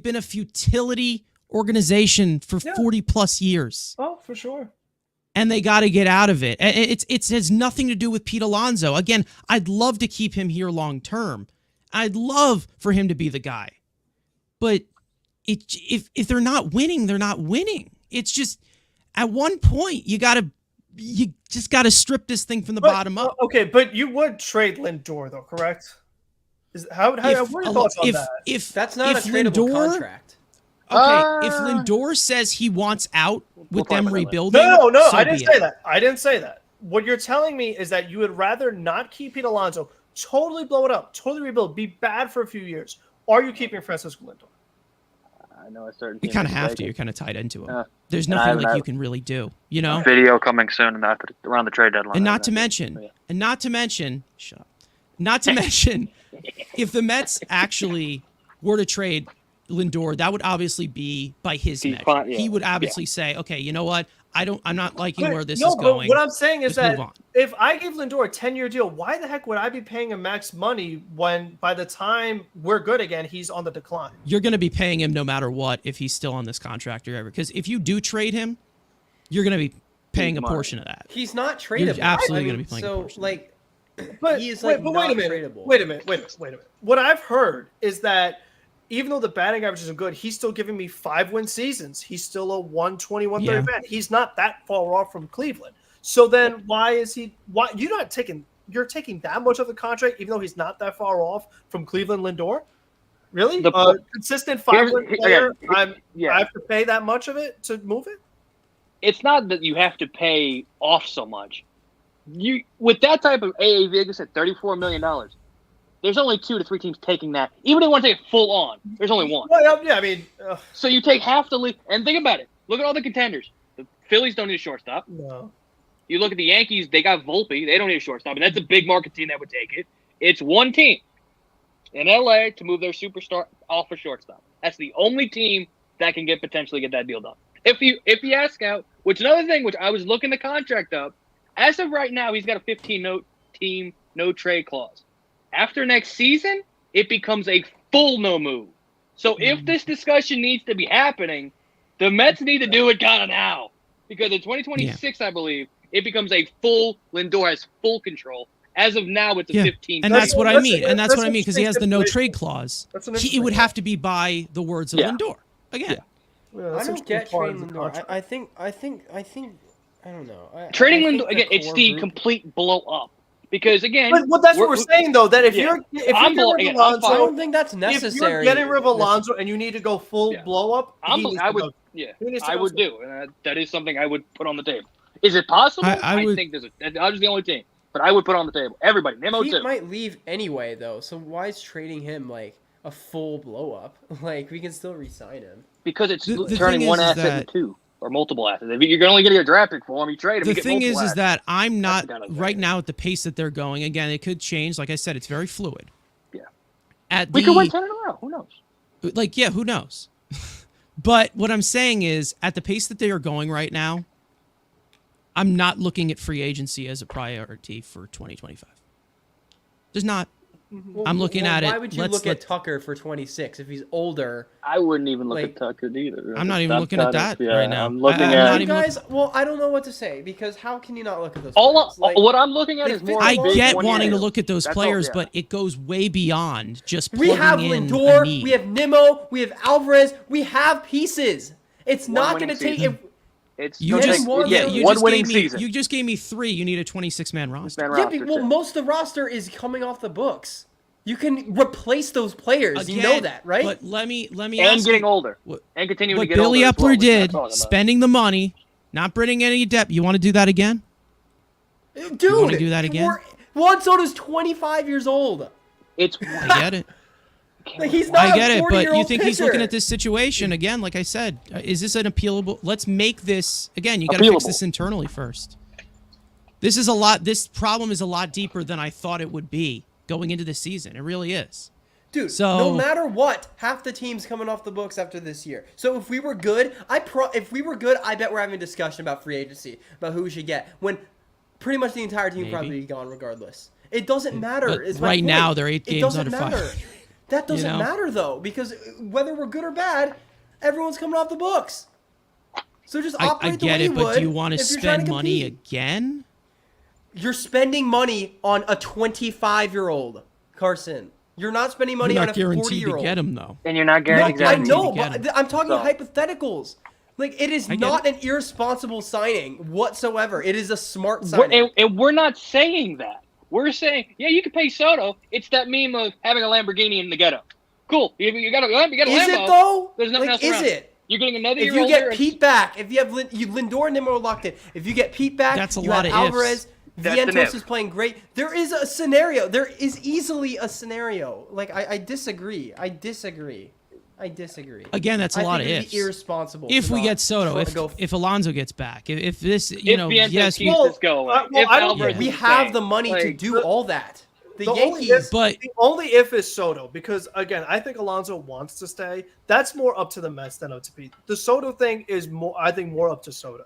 been a futility organization for 40 plus years. Oh, for sure. And they got to get out of it. It has nothing to do with Pete Alonso. Again, I'd love to keep him here long term. I'd love for him to be the guy. But if they're not winning, they're not winning. It's just at one point you just got to strip this thing from the bottom up. Okay, but you would trade Lindor though, correct? What are your thoughts on that? If that's not if a tradable Lindor, contract. Okay, if Lindor says he wants out with them rebuilding, no, so I didn't be say it. that. I didn't say that. What you're telling me is that you would rather not keep Pete Alonso, totally blow it up, totally rebuild, be bad for a few years. Are you keeping Francisco Lindor? I know a certain. You kind of have to. You're kind of tied into him. There's nothing like you can really do, you know. Video coming soon around the trade deadline. And not to mention, shut up. Not to mention, if the Mets actually were to trade Lindor, that would obviously be by his measure. He would obviously say, "Okay, you know what? I'm not liking where this is going." What I'm saying is Let's that move on. if I give Lindor a 10-year deal, why the heck would I be paying him max money when by the time we're good again, he's on the decline? You're going to be paying him no matter what if he's still on this contract or ever. Because if you do trade him, you're going to be paying a portion of that. He's not tradable. You're absolutely going to be playing a so portion. like, But he is like but not wait a minute. tradable. Wait a minute. What I've heard is that even though the batting average isn't good, he's still giving me 5-win seasons. He's still a 120, 130 bat. He's not that far off from Cleveland. So then why you're taking that much of the contract, even though he's not that far off from Cleveland Lindor? Really? Consistent 5-win player, I have to pay that much of it to move it? It's not that you have to pay off so much. You with that type of AAV, like I said, $34 million. There's only 2 to 3 teams taking that. Even if they want to take it full on, there's only one. Well, yeah, I mean, so you take half the league, and think about it. Look at all the contenders. The Phillies don't need a shortstop. no. You look at the Yankees; they got Volpe. They don't need a shortstop, and that's a big market team that would take it. It's one team in LA to move their superstar off a shortstop. That's the only team that can potentially get that deal done. If you ask out, which another thing, which I was looking the contract up, as of right now, he's got a 15 no trade clause. After next season, it becomes a full no move. So if this discussion needs to be happening, the Mets need to do it kind of now. Because in 2026, I believe, it becomes a full Lindor has full control. As of now, it's a 15. And that's what I mean. And that's what I mean, because he has the no interesting trade clause. That's an It interesting would have to be by the words of Lindor. Again. I don't get trading Lindor. I think I don't know. Trading I think Lindor again, the it's core the group- complete blow up. Because again, But that's what we're saying though. That if Yeah. you're getting I'm rid of again, I'm Alonso, fine. I don't think that's if necessary. you're getting rid of Alonso and you need to go full blow up, I would do, and that is something I would put on the table. Is it possible? I would- think Dodgers the only team, but I would put on the table. Everybody, Nemo He too. might leave anyway, though. So why is trading him like a full blow up? Like we can still re-sign him. Because it's The turning thing one is asset that- into two or multiple assets. If you're only getting a draft pick for him, you trade him. The you get thing multiple is assets. that I'm not kind of right thing. now at the pace that they're going. Again, it could change. Like I said, it's very fluid. Yeah. We could win 10 in a row. Who knows? Who knows? But what I'm saying is, at the pace that they are going right now, I'm not looking at free agency as a priority for 2025. There's not. Well, I'm looking at it. Why would you look at Tucker for 26 if he's older? I wouldn't even look Like- at Tucker either. I'm not even looking at that right now. I'm looking I'm at not You even guys, well, I don't know what to say because how can you not look at those? all. players? Like, What I'm looking at is more. I of a big get 1 wanting year. to look at those That's all, players, yeah. but it goes way beyond just we plugging have in a Lindor, need. we have Nimmo, we have Alvarez, we have pieces. It's One not winning going to take. season. It's You gonna just, take- one- yeah, yeah, you one just winning gave me, season. You just gave me 3. You need a 26-man roster. Man Yeah, roster, well, too. most of the roster is coming off the books. You can replace those players. You know that, right? But let me and ask getting you, older what- and continuing to what get Billy older. as well, Epler which I'm did, talking about. spending the money, not bringing any depth. You want to do that again? Dude, you wanna do that again? Juan Soto's 25 years old. It's I get it. Like, he's not I get a it, but 40-year-old you think he's looking pitcher. at this situation again? Like I said, is this an appealable? Let's make this again. You got to fix Appealable. this internally first. This is a lot. This problem is a lot deeper than I thought it would be going into the season. It really is. Dude, So- no matter what, half the team's coming off the books after this year. So if we were good, I bet we're having a discussion about free agency, about who we should get, when pretty much the entire team would Maybe. probably be gone regardless. It doesn't matter. But is my right point. now, they're 8 It games doesn't under matter. 500. That doesn't know? matter though, because whether we're good or bad, everyone's coming off the books. So just I operate the get way it, you but would do you want to if you're trying spend to money compete. again? You're spending money on a 25-year-old, Carson. You're not spending money You're on not a guaranteed to 40-year-old. get him though. and you're not No, guaranteed. I guaranteed know, to get but I'm talking So- hypotheticals. Like, it is I get not an irresponsible signing whatsoever. It is a smart signing. And we're not saying that. We're saying, yeah, you can pay Soto. It's that meme of having a Lamborghini in the ghetto. Cool. You got a Lambo. Is it though? There's nothing Like, else is around. it? You're getting another If year you older. get and- Pete back, if you have Lindor and Nimmo locked in, if you get Pete back, That's a you lot have of ifs. Alvarez. That's an Vientos if. is playing great. There is a scenario. There is easily a scenario. Like, I disagree. I disagree. Again, that's a I lot think of it'd ifs. be irresponsible. If to we not get Soto, go if Alonso gets back, if this, if you know, Vientos yes, keeps well, this going, well, if I don't- Alvarez we is have staying, the money to like, do all that. The only Yankees. but the only if is Soto, because again, I think Alonso wants to stay. That's more up to the Mets than up to Pete. The Soto thing is more, I think, more up to Soto.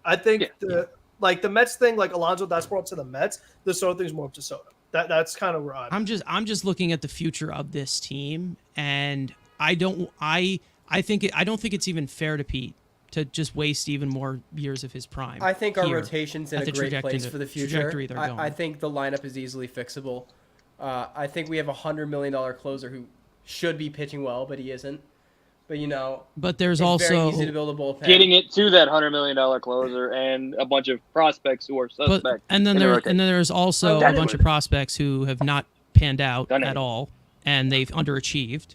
I think the Mets thing, like Alonso, that's more up to the Mets. The Soto thing is more up to Soto. That's kind of where I'm I'm just looking at the future of this team, and I don't think it's even fair to Pete to just waste even more years of his prime. I think our here rotation's in at a the great trajectory place that- for the future. trajectory they're going. I think the lineup is easily fixable. I think we have a $100 million closer who should be pitching well, but he isn't. But But there's it's also very easy to build a bullpen. getting it to that $100 million closer and a bunch of prospects who are suspect. but and then in the rotation. and then there's also Done a it bunch of with. prospects who have not panned out Done it. at all, and they've underachieved.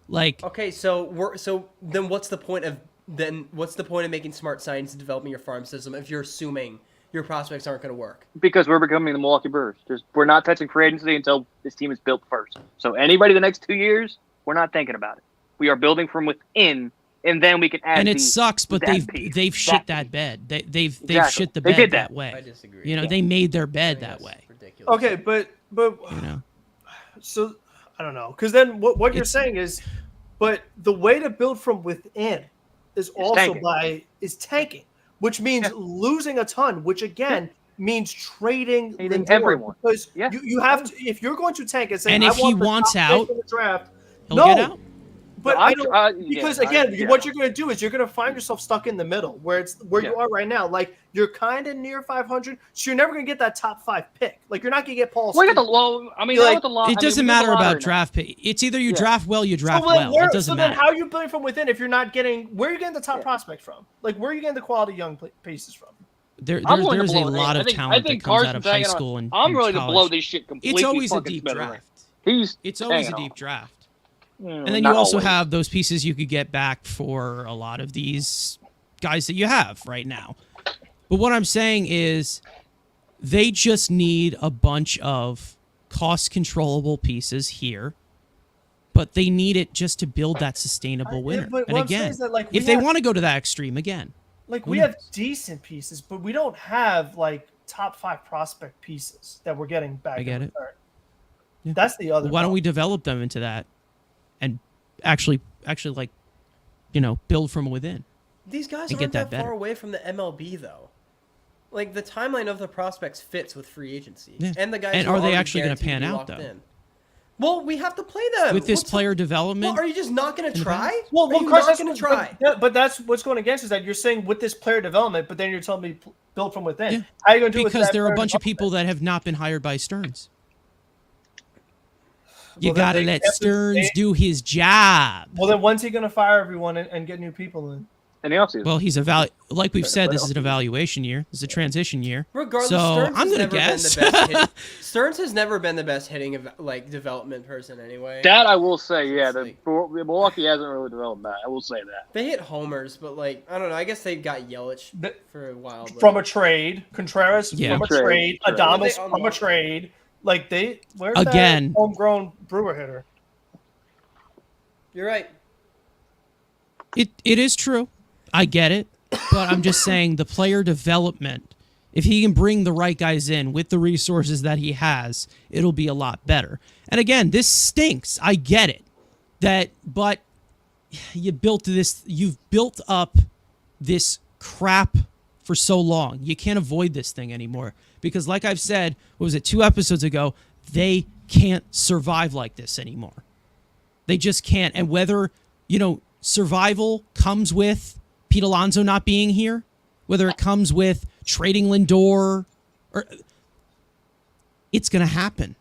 Like Okay, so then what's the point of making smart science and developing your farm system if you're assuming your prospects aren't going to work? Because we're becoming the Milwaukee Brewers. We're not touching free agency until this team is built first. So anybody the next 2 years, we're not thinking about it. We are building from within, and then we can add. and it sucks, but that piece. they've shit That that bed. They've Exactly. shit the They bed did that that. way. I disagree. They made their I bed think that that's way. ridiculous. okay, but You know. so I don't know, because then what you're saying is, but the way to build from within is also tanking. is tanking, which means losing a ton. Which again, means trading Lindor, everyone. because Yeah. you have to, if you're going to tank and say, And I if he want the wants top out, pick in the draft, he'll get out. But No, I don't, because again, yeah. what you're going to do is you're going to find yourself stuck in the middle where Yeah. you are right now. Like you're kind of near 500, so you're never going to get that top 5 pick. Like you're not going to get Paul. Well, you Stevens. got the low. I mean, You're now like, with the lot. It doesn't matter about draft pick. It's either you draft well, you draft well. It doesn't matter. Then how are you building from within if you're not getting? Where are you getting the top prospects from? Like where are you getting the quality young pieces from? There's I'm a willing to blow it. lot I of think- talent I think that comes out of Carson's high hanging on. school and I'm and willing to blow college. this shit completely. It's always a fucking deep smithereens. draft. It's always a hanging deep on. draft. Mm, And then you not also always. have those pieces you could get back for a lot of these guys that you have right now. But what I'm saying is they just need a bunch of cost controllable pieces here. But they need it just to build that sustainable winner. but And what I'm saying again, is that, like, if we they have- want to go to that extreme again, Like who we have knows? decent pieces, but we don't have like top 5 prospect pieces that we're getting back. I get in it. return. Yeah. That's the other. why don't we problem. develop them into that and actually like, build from within? These guys And aren't get that that far better. away from the MLB though. Like the timeline of the prospects fits with free agency, Yeah. and the guys. And who are they already actually gonna guaranteed pan be out, locked though? in. Well, we have to play them With this What's player the, development, Well, are you just not going to the try? Well, are you Carson, not going to try? But that's what's going against is that you're saying with this player development, but then you're telling me build from within. Yeah. How are you going to do it? because there are a bunch of people that have not been hired by Stearns. You Well, then gotta they let kept Stearns they- do his job. Well, then when's he going to fire everyone and get new people in? in the offseason. Well, he's like we've said, this is an evaluation year. This is a transition year. Regardless, So Stearns I'm has gonna never been guess. the best Stearns has never been the best hitting development person anyway. That I will say, yeah. The Like- Milwaukee hasn't really developed that. I will say that. They hit homers, but I don't know. I guess they got Yelich The- for a while. But From a trade, Contreras Yeah. from a Trade, trade, trade. Adames They from a unlocked- trade. Like where's Again. that homegrown Brewer hitter? you're right. It is true. I get it. But I'm just saying the player development, if he can bring the right guys in with the resources that he has, it'll be a lot better. And again, this stinks. I get it. But you've built up this crap for so long. You can't avoid this thing anymore. Because like I've said, what was it, 2 episodes ago, they can't survive like this anymore. They just can't. And whether, survival comes with Pete Alonso not being here, whether it comes with trading Lindor, it's going to happen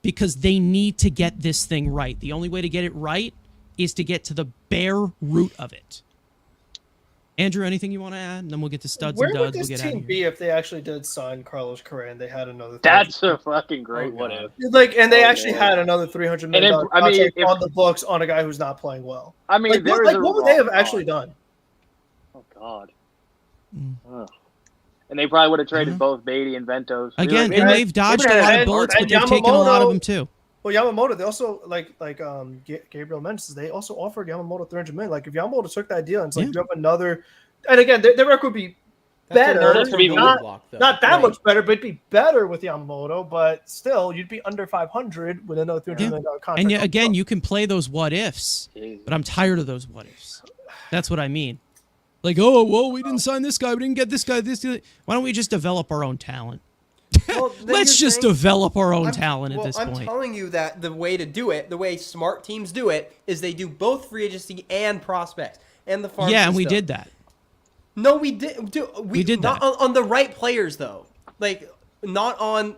because they need to get this thing right. The only way to get it right is to get to the bare root of it. Andrew, anything you want to add? And then we'll get to studs Where and would duds. We'll this get out team of be here. if they actually did sign Carlos Correa and they had another? That's a fucking great Oh, what God. if. And they Oh, actually Lord. had another $300 million And I mean, contract if- on the books on a guy who's not playing well. I mean, What would they have actually done? Oh God. Mm. Ugh. And they probably would have traded Mhm. both Beatty and Ventos. Again, They and would- they've dodged a they would lot have of bullets, but and they've taken a lot of Yamamoto- them too. Well, Yamamoto, they also Gabriel Mendes. They also offered Yamamoto $300 million. Like if Yamamoto took that deal and it's like Yeah. you have another, and again, their record would be That's a better, long-term be building not- block, though. not that Right. much better, but it'd be better with Yamamoto. But still, you'd be under 500 with another $300 million contract. And yet, on again, top. you can play those what ifs, Jesus. but I'm tired of those what ifs. That's what I mean. Like, oh, well, we didn't sign this guy. We didn't get this guy. Why don't we just develop our own talent? Well, then Let's you're just saying- develop our own I'm- talent at well, this I'm point. telling you that the way to do it, the way smart teams do it, is they do both free agency and prospects and the farm. Yeah, and we system. did that. No, we did. We did not that. on the right players though. Like not on.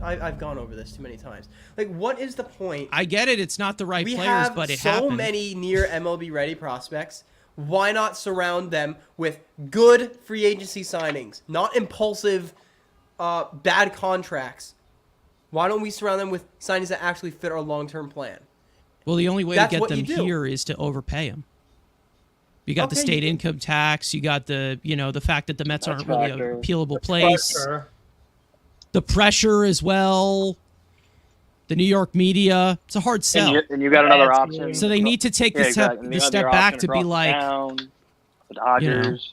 I've gone over this too many times. Like, what is the point? I get it. It's not the right We players, have but it so happened. many near MLB ready prospects. Why not surround them with good free agency signings, not impulsive, bad contracts? Why don't we surround them with signings that actually fit our long-term plan? Well, the only way That's to get what them you do. here is to overpay them. You got the Okay, state you- income tax. You got the fact that the Mets That's aren't really factor. a appealable place. Pressure. The pressure as well. The New York media. It's a hard sell. And you got another Yeah, option. So they need to take Yeah, the step, exactly. the You got step your back option to be across like, town, the Dodgers.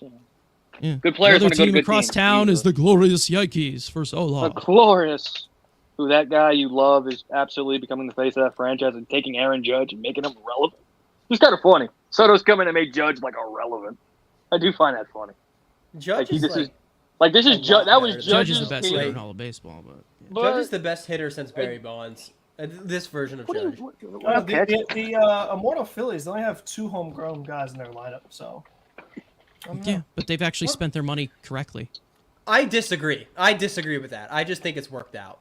yeah. Good players The want other to go to team good across teams. town is Jesus. the glorious Yankees for so The long. glorious. Who that guy you love is absolutely becoming the face of that franchise and taking Aaron Judge and making him relevant. It's kind of funny. Soto's coming to make Judge like irrelevant. I do find that funny. Judge Like, is this like is- Like this is that was better. Judge is Judge's the best team. hitter in all of baseball, but Judge is the best hitter since Barry Bonds. This version of Judge. The Immortal Phillies, they only have 2 homegrown guys in their lineup, so. yeah, but they've actually spent their money correctly. I disagree. I disagree with that. I just think it's worked out.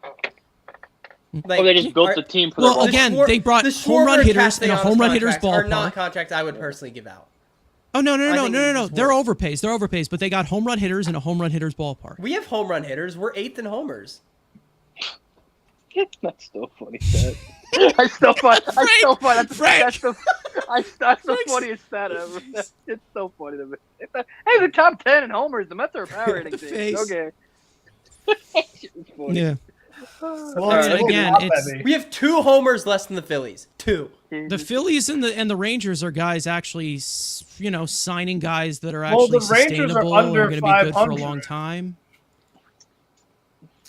Like, they just built the team for Well, the again, they brought home run hitters in a home run hitters ballpark. Are not contracts I would personally give out. Oh no! They're overpays, but they got home run hitters in a home run hitters ballpark. We have home run hitters. We're 8th in homers. That's still funny. That's still fun. That's still fun. That's the funniest stat ever. It's so funny to me. Hey, the top 10 in homers. The Mets are a power hitting team. Okay. Yeah. Well, again, we have 2 homers less than the Phillies. 2. The Phillies and the Rangers are guys actually, signing guys that are actually sustainable and going to be good for a long time.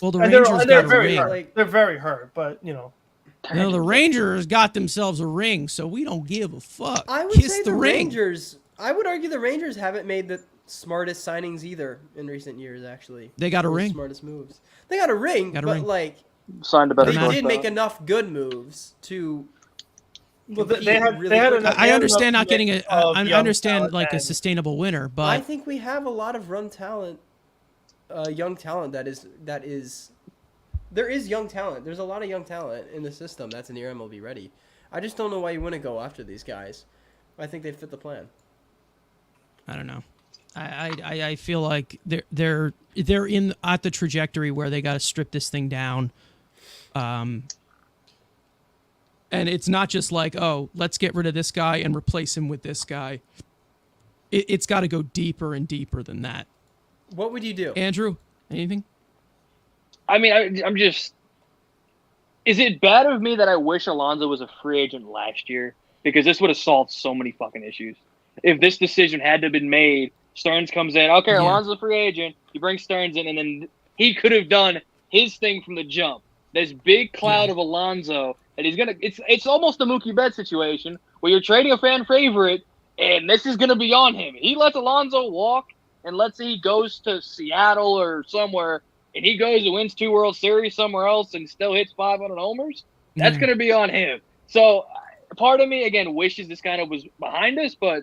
Well, the Rangers got a ring. They're very hurt, but the Rangers got themselves a ring, so we don't give a fuck. I would Kiss say the ring. Rangers. I would argue the Rangers haven't made the smartest signings either in recent years. Actually, they got a ring. Smartest moves. They got a ring, but signed a better. They did make enough good moves to. Well, they had I understand not getting a. I understand like a sustainable winner, but I think we have a lot of young talent. There is young talent. There's a lot of young talent in the system that's near MLB ready. I just don't know why you wouldn't go after these guys. I think they fit the plan. I don't know. I feel like they're in at the trajectory where they got to strip this thing down. And it's not just like, oh, let's get rid of this guy and replace him with this guy. It's got to go deeper and deeper than that. What would you do? Andrew, anything? I mean, I'm just... Is it bad of me that I wish Alonso was a free agent last year? Because this would have solved so many fucking issues. If this decision had to have been made, Stearns comes in, okay, Alonso's a free agent, you bring Stearns in, and then he could have done his thing from the jump. This big cloud of Alonso that he's gonna. It's almost a Mookie Betts situation where you're trading a fan favorite, and this is gonna be on him. He lets Alonso walk, and let's say he goes to Seattle or somewhere, and he goes and wins 2 World Series somewhere else and still hits 500 homers. That's gonna be on him. So part of me again wishes this kind of was behind us, but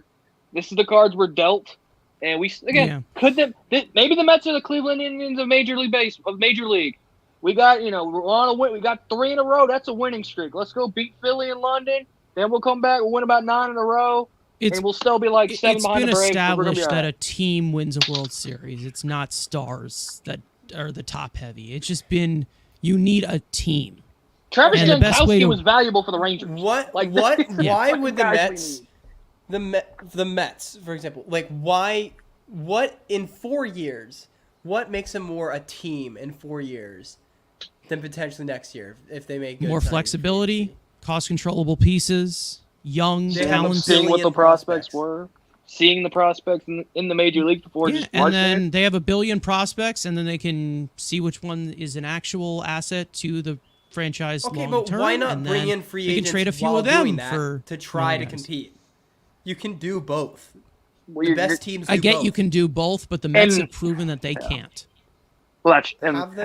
this is the cards we're dealt. And we maybe the Mets are the Cleveland Indians of Major League. We got, we're on a win. We got 3 in a row. That's a winning streak. Let's go beat Philly in London. Then we'll come back. We'll win about 9 in a row. And we'll still be like 7 behind the Braves. It's been established that a team wins a World Series. It's not stars that are the top heavy. It's just been you need a team. Travis Jankowski was valuable for the Rangers. What? Why would the Mets, for example, what in 4 years, what makes them more a team in 4 years than potentially next year if they make good more flexibility, cost controllable pieces, young talent, seeing what the prospects were, seeing the prospects in the major league before and then they have a billion prospects, and then they can see which one is an actual asset to the franchise long term. Okay, but why not bring in free agents? They can trade a few of them to try to compete. You can do both. The best teams do I get both. you can do both, but the Mets have proven that they can't. Well,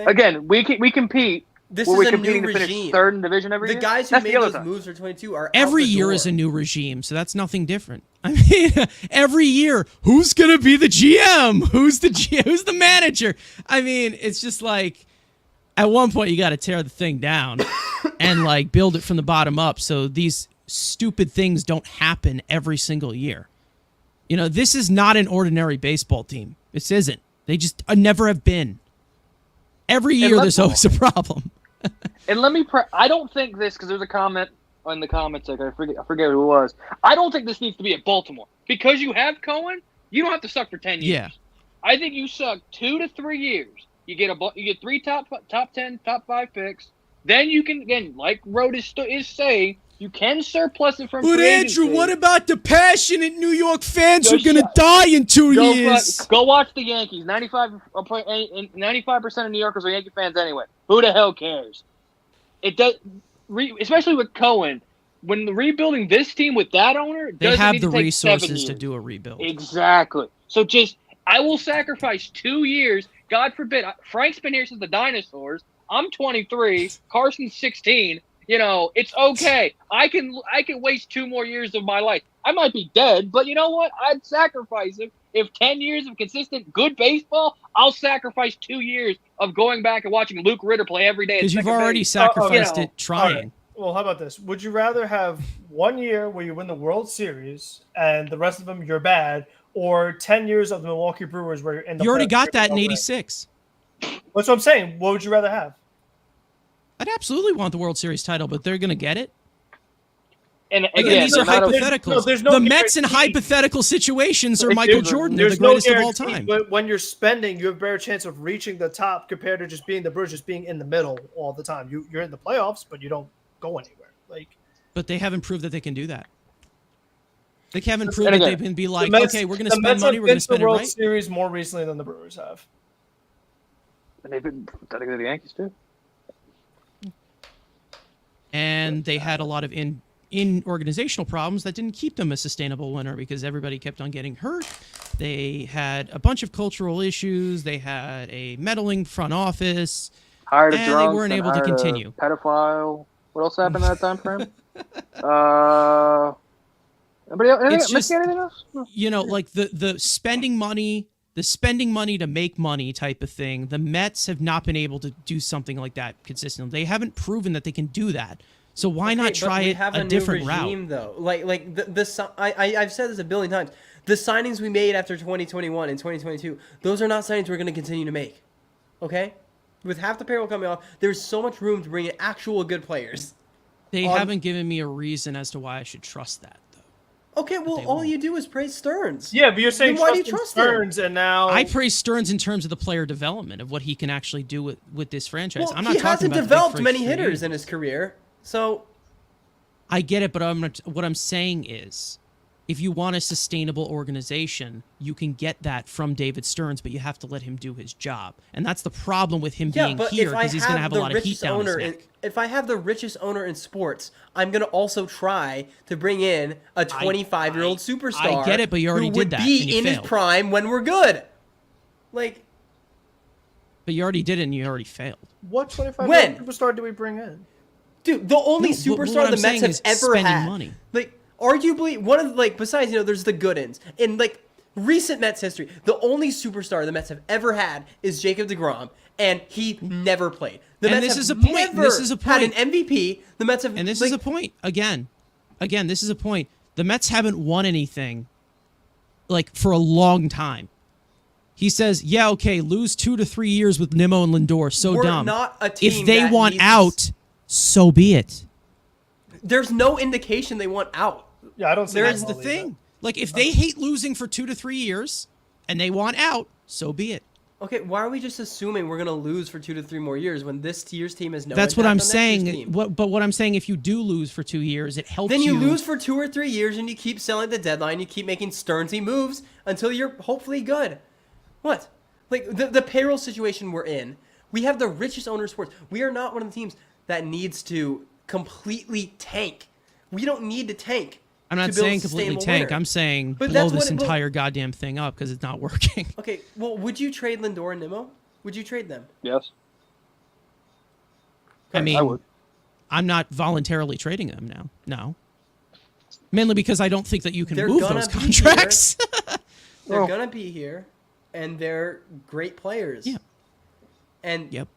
again, we compete. This is a new regime. regime. 3rd in division every year. The guys who made those moves for 22 are every year is a new regime, so that's nothing different. I mean, every year, who's gonna be the GM? Who's the manager? I mean, it's just like at one point you got to tear the thing down and build it from the bottom up, so these stupid things don't happen every single year. This is not an ordinary baseball team. This isn't. They just never have been. Every year there's always a problem. And let me I don't think this, because there's a comment in the comments, I forget who it was. I don't think this needs to be at Baltimore. Because you have Cohen, you don't have to suck for 10 years. Yeah. I think you suck 2 to 3 years. You get 3 top 10, top 5 picks. Then you can, again, like Rode is saying, you can surplus it from free agency. Andrew, what about the passionate New York fans who are going to die in 2 years? Go watch the Yankees. 95% of New Yorkers are Yankee fans anyway. Who the hell cares? It does, especially with Cohen. When rebuilding this team with that owner, they have the resources to do a rebuild. Exactly. So I will sacrifice 2 years God forbid, Frank's been here since the dinosaurs. I'm 23. Carson's 16. You know, it's okay. I can waste 2 more years of my life. I might be dead, but you know what? I'd sacrifice it. If 10 years of consistent good baseball, I'll sacrifice 2 years of going back and watching Luke Ritter play every day. Because you've already sacrificed it trying. Right. Well, how about this? Would you rather have 1 year where you win the World Series and the rest of them you're bad, or 10 years of the Milwaukee Brewers where you're in the You already playoffs, got that in over? '86. That's what I'm saying. What would you rather have? I'd absolutely want the World Series title, but they're going to get it. And Again, again, these are hypotheticals. there's no the Mets in guarantee. hypothetical situations are Michael Jordan. They're the There's no greatest of all guarantee, time. But when you're spending, you have a better chance of reaching the top compared to just being the Brewers, just being in the middle all the time. You're in the playoffs, but you don't go anywhere. But they haven't proved that they can do that. They haven't proved that they can be like, Mets, okay, we're going to spend money, we're going to spend the it World right. Series more recently than the Brewers have. And they've been technically the Yankees too. And they had a lot of in organizational problems that didn't keep them a sustainable winner because everybody kept on getting hurt. They had a bunch of cultural issues. They had a meddling front office. Hired a And drunk. they weren't able to continue. Pedophile. What else happened in that time frame? Anybody else? It's just, anything else? No. you know, like the spending money to make money type of thing. The Mets have not been able to do something like that consistently. They haven't proven that they can do that. So why not try it a different route? Though, I've said this a billion times. The signings we made after 2021 and 2022, those are not signings we're going to continue to make. Okay, with half the payroll coming off, there's so much room to bring in actual good players. They haven't given me a reason as to why I should trust that, though. Okay, well, all you do is praise Stearns. Yeah, but you're saying Then why do you trust Stearns, and now I praise Stearns in terms of the player development of what he can actually do with this franchise. Well, I'm not he talking hasn't about developed the big many freak hitters years. in his career, so I get it, but what I'm saying is, if you want a sustainable organization, you can get that from David Stearns, but you have to let him do his job. And that's the problem with him being here, because he's going to have a lot of heat down his neck. If I have the richest owner in sports, I'm going to also try to bring in a 25-year-old superstar. I get it, but you already did that, who would and be you in his failed. prime when we're good. Like, But you already did it, and you already failed. what 25 When? superstar do we bring in? dude, the only No, but superstar what the I'm Mets saying have is ever spending had. money. Like, arguably, one of the, like, besides, you know, there's the good ends. In, like, recent Mets history, the only superstar the Mets have ever had is Jacob deGrom, and he never played. The And Mets this have is a point. never This is a had an point. MVP. The Mets have, And this like, is a point. Again, this is a point. The Mets haven't won anything, like, for a long time. He says, yeah, okay, lose 2 to 3 years with Nimmo and Lindor. So We're dumb. not a team If they that want needs- out, so be it. There's no indication they want out. Yeah, I don't see That's them the all thing. Like, if they hate losing for 2 to 3 years and they want out, so be it. Okay, why are we just assuming we're going to lose for 2 to 3 more years when this year's team has no That's what impact I'm on next year's saying. team? But what I'm saying, if you do lose for 2 years, it helps Then you lose for 2 or 3 years and you keep selling at the deadline. You keep making Stearnsy moves until you're hopefully good. What? Like, the payroll situation we're in, we have the richest owner in sports. We are not one of the teams that needs to completely tank. We don't need to tank. I'm not to build a saying completely sustainable tank. winner. I'm saying But blow that's this what it- entire goddamn thing up because it's not working. Okay, well, would you trade Lindor and Nimmo? Would you trade them? Yes. I mean, I would. I'm not voluntarily trading them now. No. Mainly because I don't think that you can They're move gonna those be contracts. They're Oh. going to be here, and they're great players. Yeah. And Yep.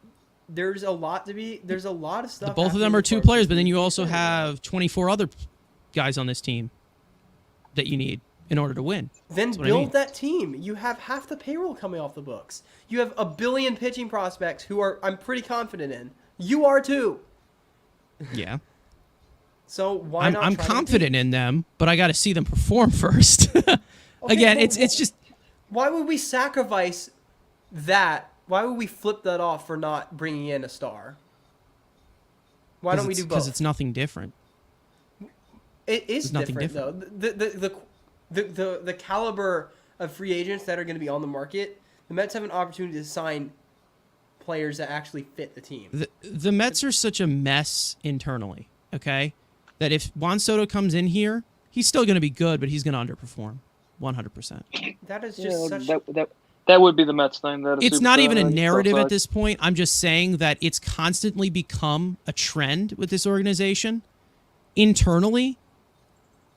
there's a lot of stuff. Both of them are 2 players, but then you also have 24 other guys on this team that you need in order to win. Then That's what I build mean. that team. You have half the payroll coming off the books. You have a billion pitching prospects who I'm pretty confident in. You are too. Yeah. So why I'm not? try to confident in them, but I got to see them perform first. Again, but it's just Why would we sacrifice that? Why would we flip that off for not bringing in a star? Why don't we do both? because it's nothing different. It is There's nothing different, though. The caliber of free agents that are going to be on the market, the Mets have an opportunity to sign players that actually fit the team. The Mets are such a mess internally, okay? That if Juan Soto comes in here, he's still going to be good, but he's going to underperform 100%. That is just such. That would be the Mets thing. That It's not even a narrative at this point. I'm just saying that it's constantly become a trend with this organization internally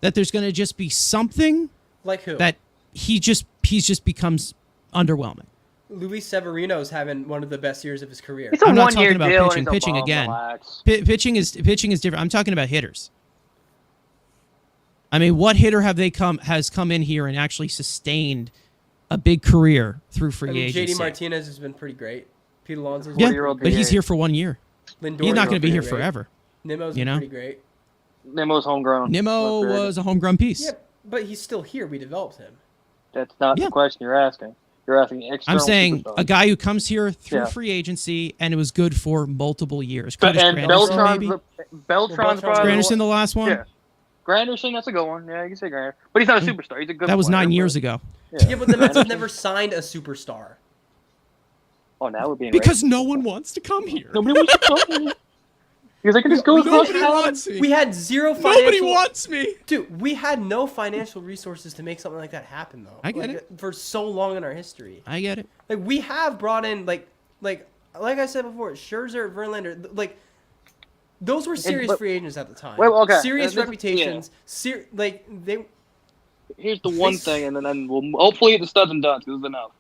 that there's going to just be something Like who? that he just becomes underwhelming. Luis Severino's having one of the best years of his career. It's a I'm not one-year talking about deal. pitching. And he's a Pitching bum, again. relax. Pitching is different. I'm talking about hitters. I mean, what hitter has come in here and actually sustained a big career through free agency? JD Martinez has been pretty great. Pete Alonso's Yeah, 40-year-old but he's DA. here for 1 year. Lindor He's not going to be here great. forever. Nimmo's You been know? pretty great. Nemo's homegrown. Nimmo was a homegrown piece. Yeah, but he's still here. We developed him. That's not Yeah. the question you're asking. You're asking external I'm saying superstars. a guy who comes here through Yeah. free agency and it was good for multiple years. But, Curtis and Granderson, maybe? Beltran's Beltran's probably Granderson, the last one? Yeah. Granderson, that's a good one. Yeah, you can say Granderson. But he's not a superstar. He's a good That was player, 9 years but- ago. Yeah, but the Mets have never signed a superstar. Oh, that would be Because no one wants to come here. nobody wants to come. Because I can just go across Nobody town. wants me. We had zero financial. Nobody wants me. Dude, we had no financial resources to make something like that happen, though. I get Like, it. For so long in our history. I get it. Like, we have brought in, like I said before, Scherzer, Verlander, like, those were serious but- free agents at the time. Well, okay, Serious this is- reputations. They. Here's the one thing, and then we'll hopefully get the studs and duds because it's enough.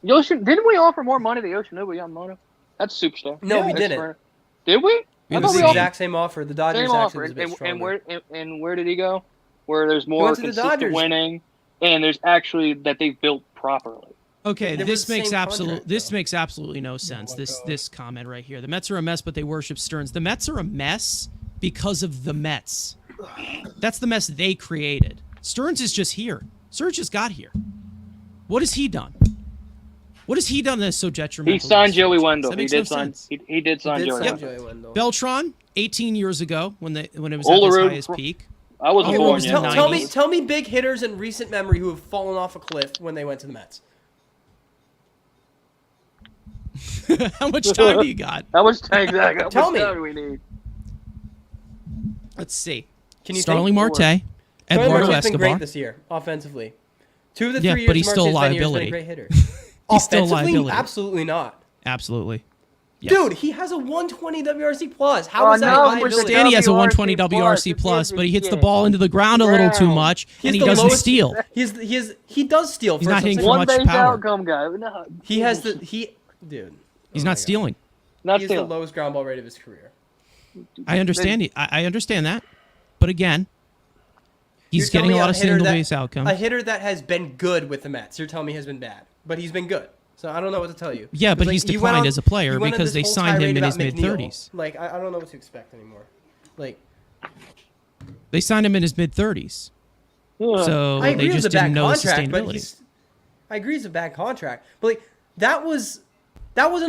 Yoshi, didn't we offer more money to Yoshinobu Yamamoto? That's a superstar. No, we That's didn't. fair. Did we? It I was thought The we the offered exact same offer. The Dodgers same actually offer. was a bit And stronger. where did he go? Where there's more went to the consistent Dodgers. winning, and there's actually that they've built properly. Okay, They were this the makes same absolute contract, this though. makes absolutely no sense. This comment right here. The Mets are a mess, but they worship Stearns. The Mets are a mess because of the Mets. That's the mess they created. Stearns is just here. Stearns just got here. What has he done? What has he done that's so detrimental? He signed to Joey Stearns? Wendell. That He makes did no sign. sense. He did sign Did Joey sign Wendell. Joey Wendell. Beltran, 18 years ago when it was at its Olerud highest fr- peak. I wasn't Okay, born well, yet. tell- Tell me big hitters in recent memory who have fallen off a cliff when they went to the Mets. How much time do you got? How much time exactly? How Tell much me. time do we need? Let's see. Can you Starling think? Marte, Charlie Eduardo Martinez been Escobar. great this year offensively. 2 of the Yeah, 3 years but he's still a Martinez been here, he's been liability. a great hitter. He's still a Offensively, liability. absolutely not. Absolutely. Yes. Dude, he has a 120 WRC plus. How Oh, is that no, a we're liability? still- Danny has a WRC 120 WRC plus, plus, but he hits the yeah. ball into the ground a little too much, and he the doesn't lowest- steal. He does steal. He's for not some hitting second. for One much base power. outcome guy. No, He has the dude. He's Oh my not God. stealing. not He has the stealing. lowest ground ball rate of his career. I understand. I understand that, but again, You're he's telling getting a me lot of hitter single that- base outcomes. A hitter that has been good with the Mets. You're telling me has been bad, but he's been good. So I don't know what to tell you. Yeah, but 'Cause, he's you went declined as a player you went on because this they whole signed him tirade in his about McNeil. mid-30s. Like I don't know what to expect anymore. Like They signed him in his mid-30s, Yeah. so I agree they it's just a bad didn't know the contract, but sustainability. I agree it's a bad contract, but like that wasn't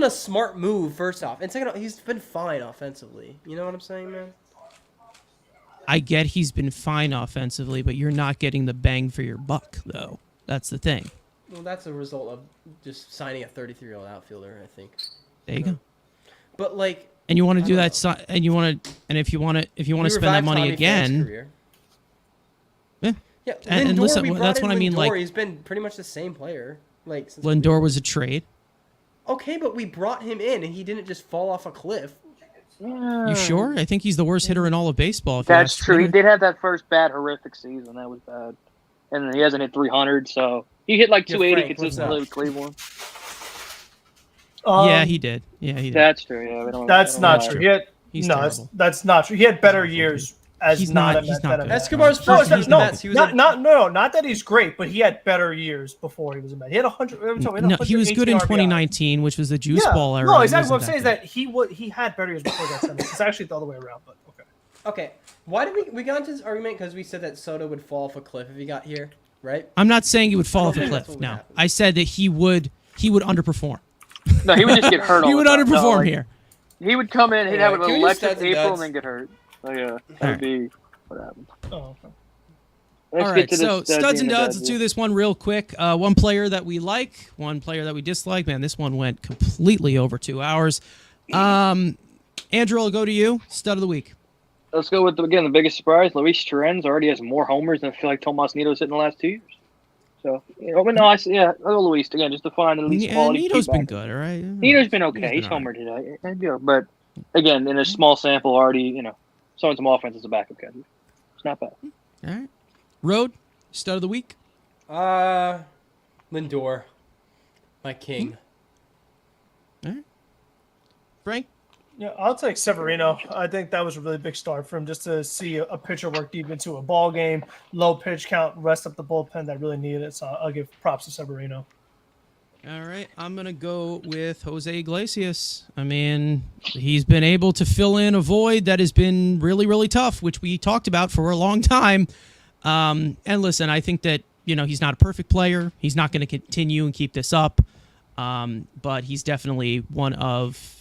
a smart move. First off, and second off, he's been fine offensively. You know what I'm saying, man? I get he's been fine offensively, but you're not getting the bang for your buck, though. That's the thing. Well, that's a result of just signing a 33-year-old outfielder, I think. There you go. But like, And you want to I do don't that, and you want to, and if you want to we spend that revived money Tommy Phanc's again, career. yeah. Yeah, And Lindor, listen, we that's brought what I in mean, Lindor, like- he's been pretty much the same player. Like since Lindor was a trade. okay, but we brought him in, and he didn't just fall off a cliff. You sure? I think he's the worst hitter in all of baseball. If you That's ask true. He Twitter. did have that first bad, horrific season. That was bad. And he hasn't hit 300, so he hit like Yeah, 280 Frank, what's consistently up? with Cleveland. Yeah, he did. Yeah, he did. That's true. Yeah, we don't, That's we don't not lie. true. He had, He's no, terrible. that's not true. He had better years as He's not not- a he's Met not than a good. Met. Escobar's No, first. it's not- He's no, the Mets. He was not that he's great, but he had better years before he was a Met. He had 100. No, he was good in 118 RBI. 2019, which was the juice Yeah, ball era. no, He exactly. What I'm wasn't saying is good. that he had better years before that. Sentence. It's actually the other way around, but okay. Okay, why did we got into this argument because we said that Soto would fall off a cliff if he got here, right? I'm not saying he would fall I off don't a think that's cliff. what would No, happen. I said that he would underperform. No, he would just get hurt all He would the time. No, underperform like, here. He would come in, he'd Yeah, have an can we just electric studs and April, duds? and then get hurt. So, yeah, that would Alright. be what happened. Oh, okay. Let's All get right, to so this, studs and team duds. Let's do this one real quick. One player that we like, one player that we dislike. Man, this one went completely over 2 hours. Andrew, I'll go to you. Stud of the week. Let's go with, again, the biggest surprise. Luis Torrens already has more homers than I feel like Tomas Nido's hit in the last 2 years. So, but no, Luis again, just to find at least Yeah, quality. Nito's been feedback. good, all right. Nito's been okay. He's all right. homered today. I do, but again, in a small sample, already showing some offense as a backup catcher. It's not bad. All right. Road, stud of the week. Lindor, my king. All right. Frank? Yeah, I'll take Severino. I think that was a really big start for him just to see a pitcher work deep into a ball game, low pitch count, rest up the bullpen that really needed it. So I'll give props to Severino. All right, I'm going to go with Jose Iglesias. I mean, he's been able to fill in a void that has been really, really tough, which we talked about for a long time. And listen, I think that, he's not a perfect player. He's not going to continue and keep this up. But he's definitely one of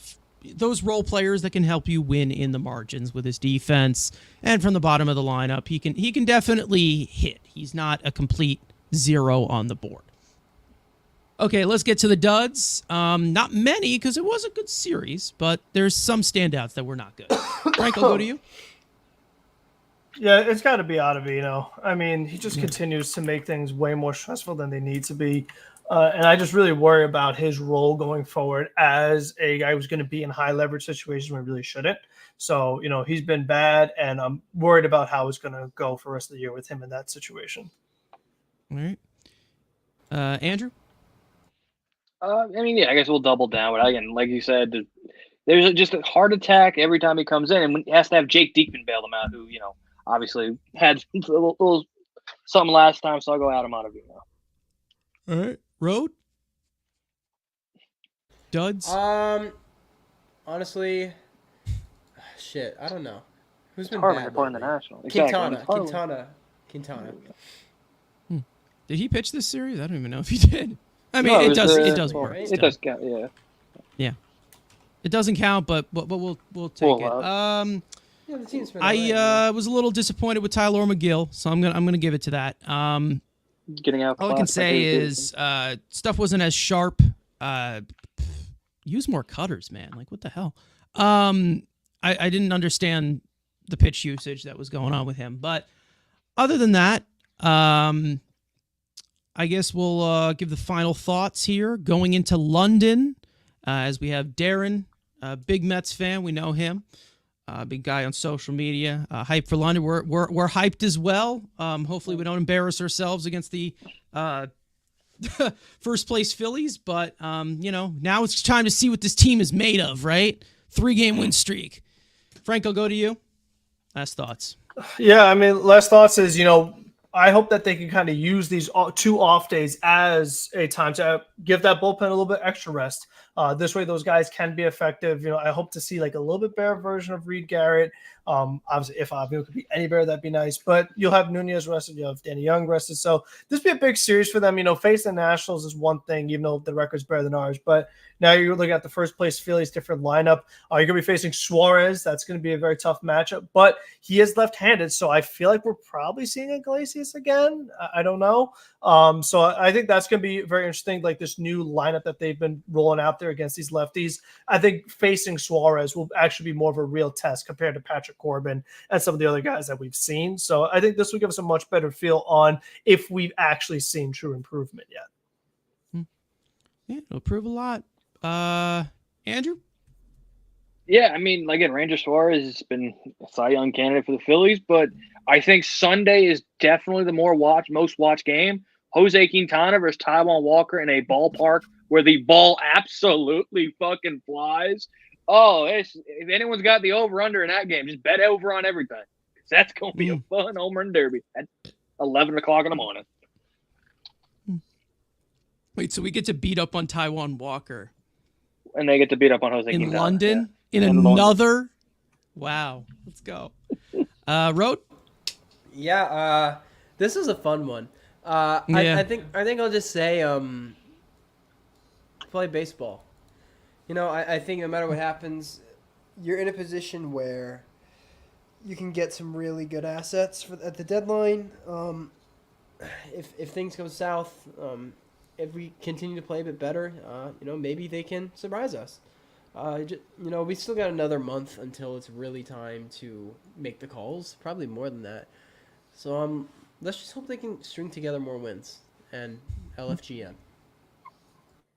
those role players that can help you win in the margins with his defense. And from the bottom of the lineup, he can definitely hit. He's not a complete zero on the board. Okay, let's get to the duds. Not many, because it was a good series, but there's some standouts that were not good. Frank, I'll go to you. Yeah, it's got to be Ottavino. I mean, he just continues to make things way more stressful than they need to be. And I just really worry about his role going forward as a guy who's going to be in high leverage situations when he really shouldn't. So, he's been bad, and I'm worried about how it's going to go for the rest of the year with him in that situation. All right. Andrew? I guess we'll double down. But again, like you said, there's just a heart attack every time he comes in, and he has to have Jake Diekman bail him out, who obviously had a little something last time. So I'll go Adam Ottavino. All right. Road? Duds? Honestly, shit, I don't know. Who's been hard bad when you're playing the lately? National. Exactly. Quintana. Did he pitch this series? I don't even know if he did. I mean, it does work. Right? It does count, yeah. Yeah. It doesn't count, but we'll take it. Yeah, the team's been I was a little disappointed with Tyler McGill, so I'm gonna give it to that. Getting out. All I can say is stuff wasn't as sharp. Use more cutters, man. Like, what the hell? I didn't understand the pitch usage that was going on with him. But other than that, I guess we'll give the final thoughts here. Going into London, as we have Darren, a big Mets fan. We know him. Big guy on social media. Hype for London. We're hyped as well. Hopefully we don't embarrass ourselves against the first place Phillies. But, now it's time to see what this team is made of, right? 3-game win streak. Frank, I'll go to you. Last thoughts. Yeah, I mean, last thoughts is, I hope that they can kind of use these 2 off days as a time to give that bullpen a little bit extra rest. This way, those guys can be effective. I hope to see like a little bit better version of Reed Garrett. Obviously, if Avila could be any better, that'd be nice. But you'll have Nunez rested, you'll have Danny Young rested. So this be a big series for them. Facing the Nationals is one thing, even though the record's better than ours. But now you're looking at the first place Phillies, different lineup. You're going to be facing Suarez. That's going to be a very tough matchup. But he is left-handed, so I feel like we're probably seeing Iglesias again. I don't know. So I think that's going to be very interesting, like this new lineup that they've been rolling out there against these lefties. I think facing Suarez will actually be more of a real test compared to Patrick Corbin and some of the other guys that we've seen. So I think this will give us a much better feel on if we've actually seen true improvement yet. Yeah, it'll prove a lot. Andrew? Yeah, again, Ranger Suarez has been a Cy Young candidate for the Phillies, but I think Sunday is definitely the most watched game. Jose Quintana versus Taijuan Walker in a ballpark where the ball absolutely fucking flies. Oh, if anyone's got the over-under in that game, just bet over on everything. Because that's going to be a fun home run derby at 11 o'clock in the morning. Wait, so we get to beat up on Taijuan Walker. And they get to beat up on Jose Quintana. In London? Yeah. In another? Wow. Let's go. Road? Yeah, this is a fun one. I think I'll just say play baseball. I think no matter what happens, you're in a position where you can get some really good assets at the deadline. If things go south, if we continue to play a bit better, maybe they can surprise us. We still got another month until it's really time to make the calls. Probably more than that. So let's just hope they can string together more wins. and LFGM.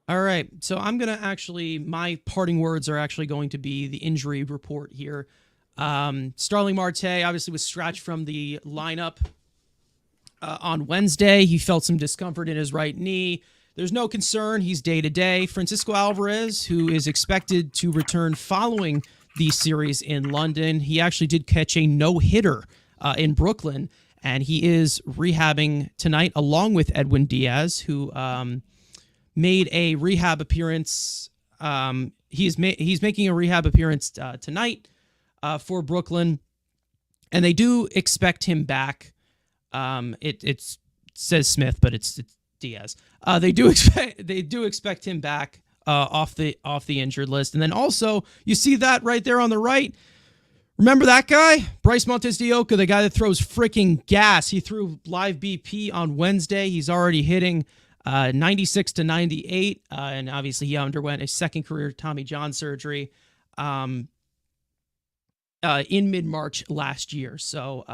All right. So I'm going to my parting words are actually going to be the injury report here. Starling Marte obviously was scratched from the lineup on Wednesday. He felt some discomfort in his right knee. There's no concern. He's day-to-day. Francisco Alvarez, who is expected to return following the series in London, he actually did catch a no-hitter in Brooklyn, and he is rehabbing tonight along with Edwin Diaz, who made a rehab appearance. He's making a rehab appearance tonight for Brooklyn, and they do expect him back. It says Smith, but it's Diaz. They do expect him back off the injured list. And then also you see that right there on the right. Remember that guy, Bryce Montes de Oca, the guy that throws freaking gas. He threw live BP on Wednesday. He's already hitting 96 to 98, and obviously he underwent a second career Tommy John surgery in mid-March last year. So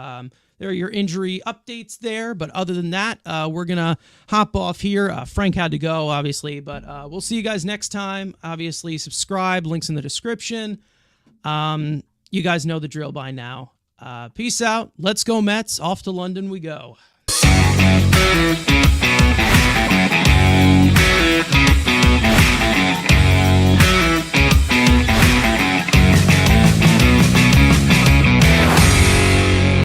there are your injury updates there. But other than that, we're going to hop off here. Frank had to go, obviously, but we'll see you guys next time. Obviously, subscribe. Links in the description. You guys know the drill by now. Peace out. Let's go Mets. Off to London we go.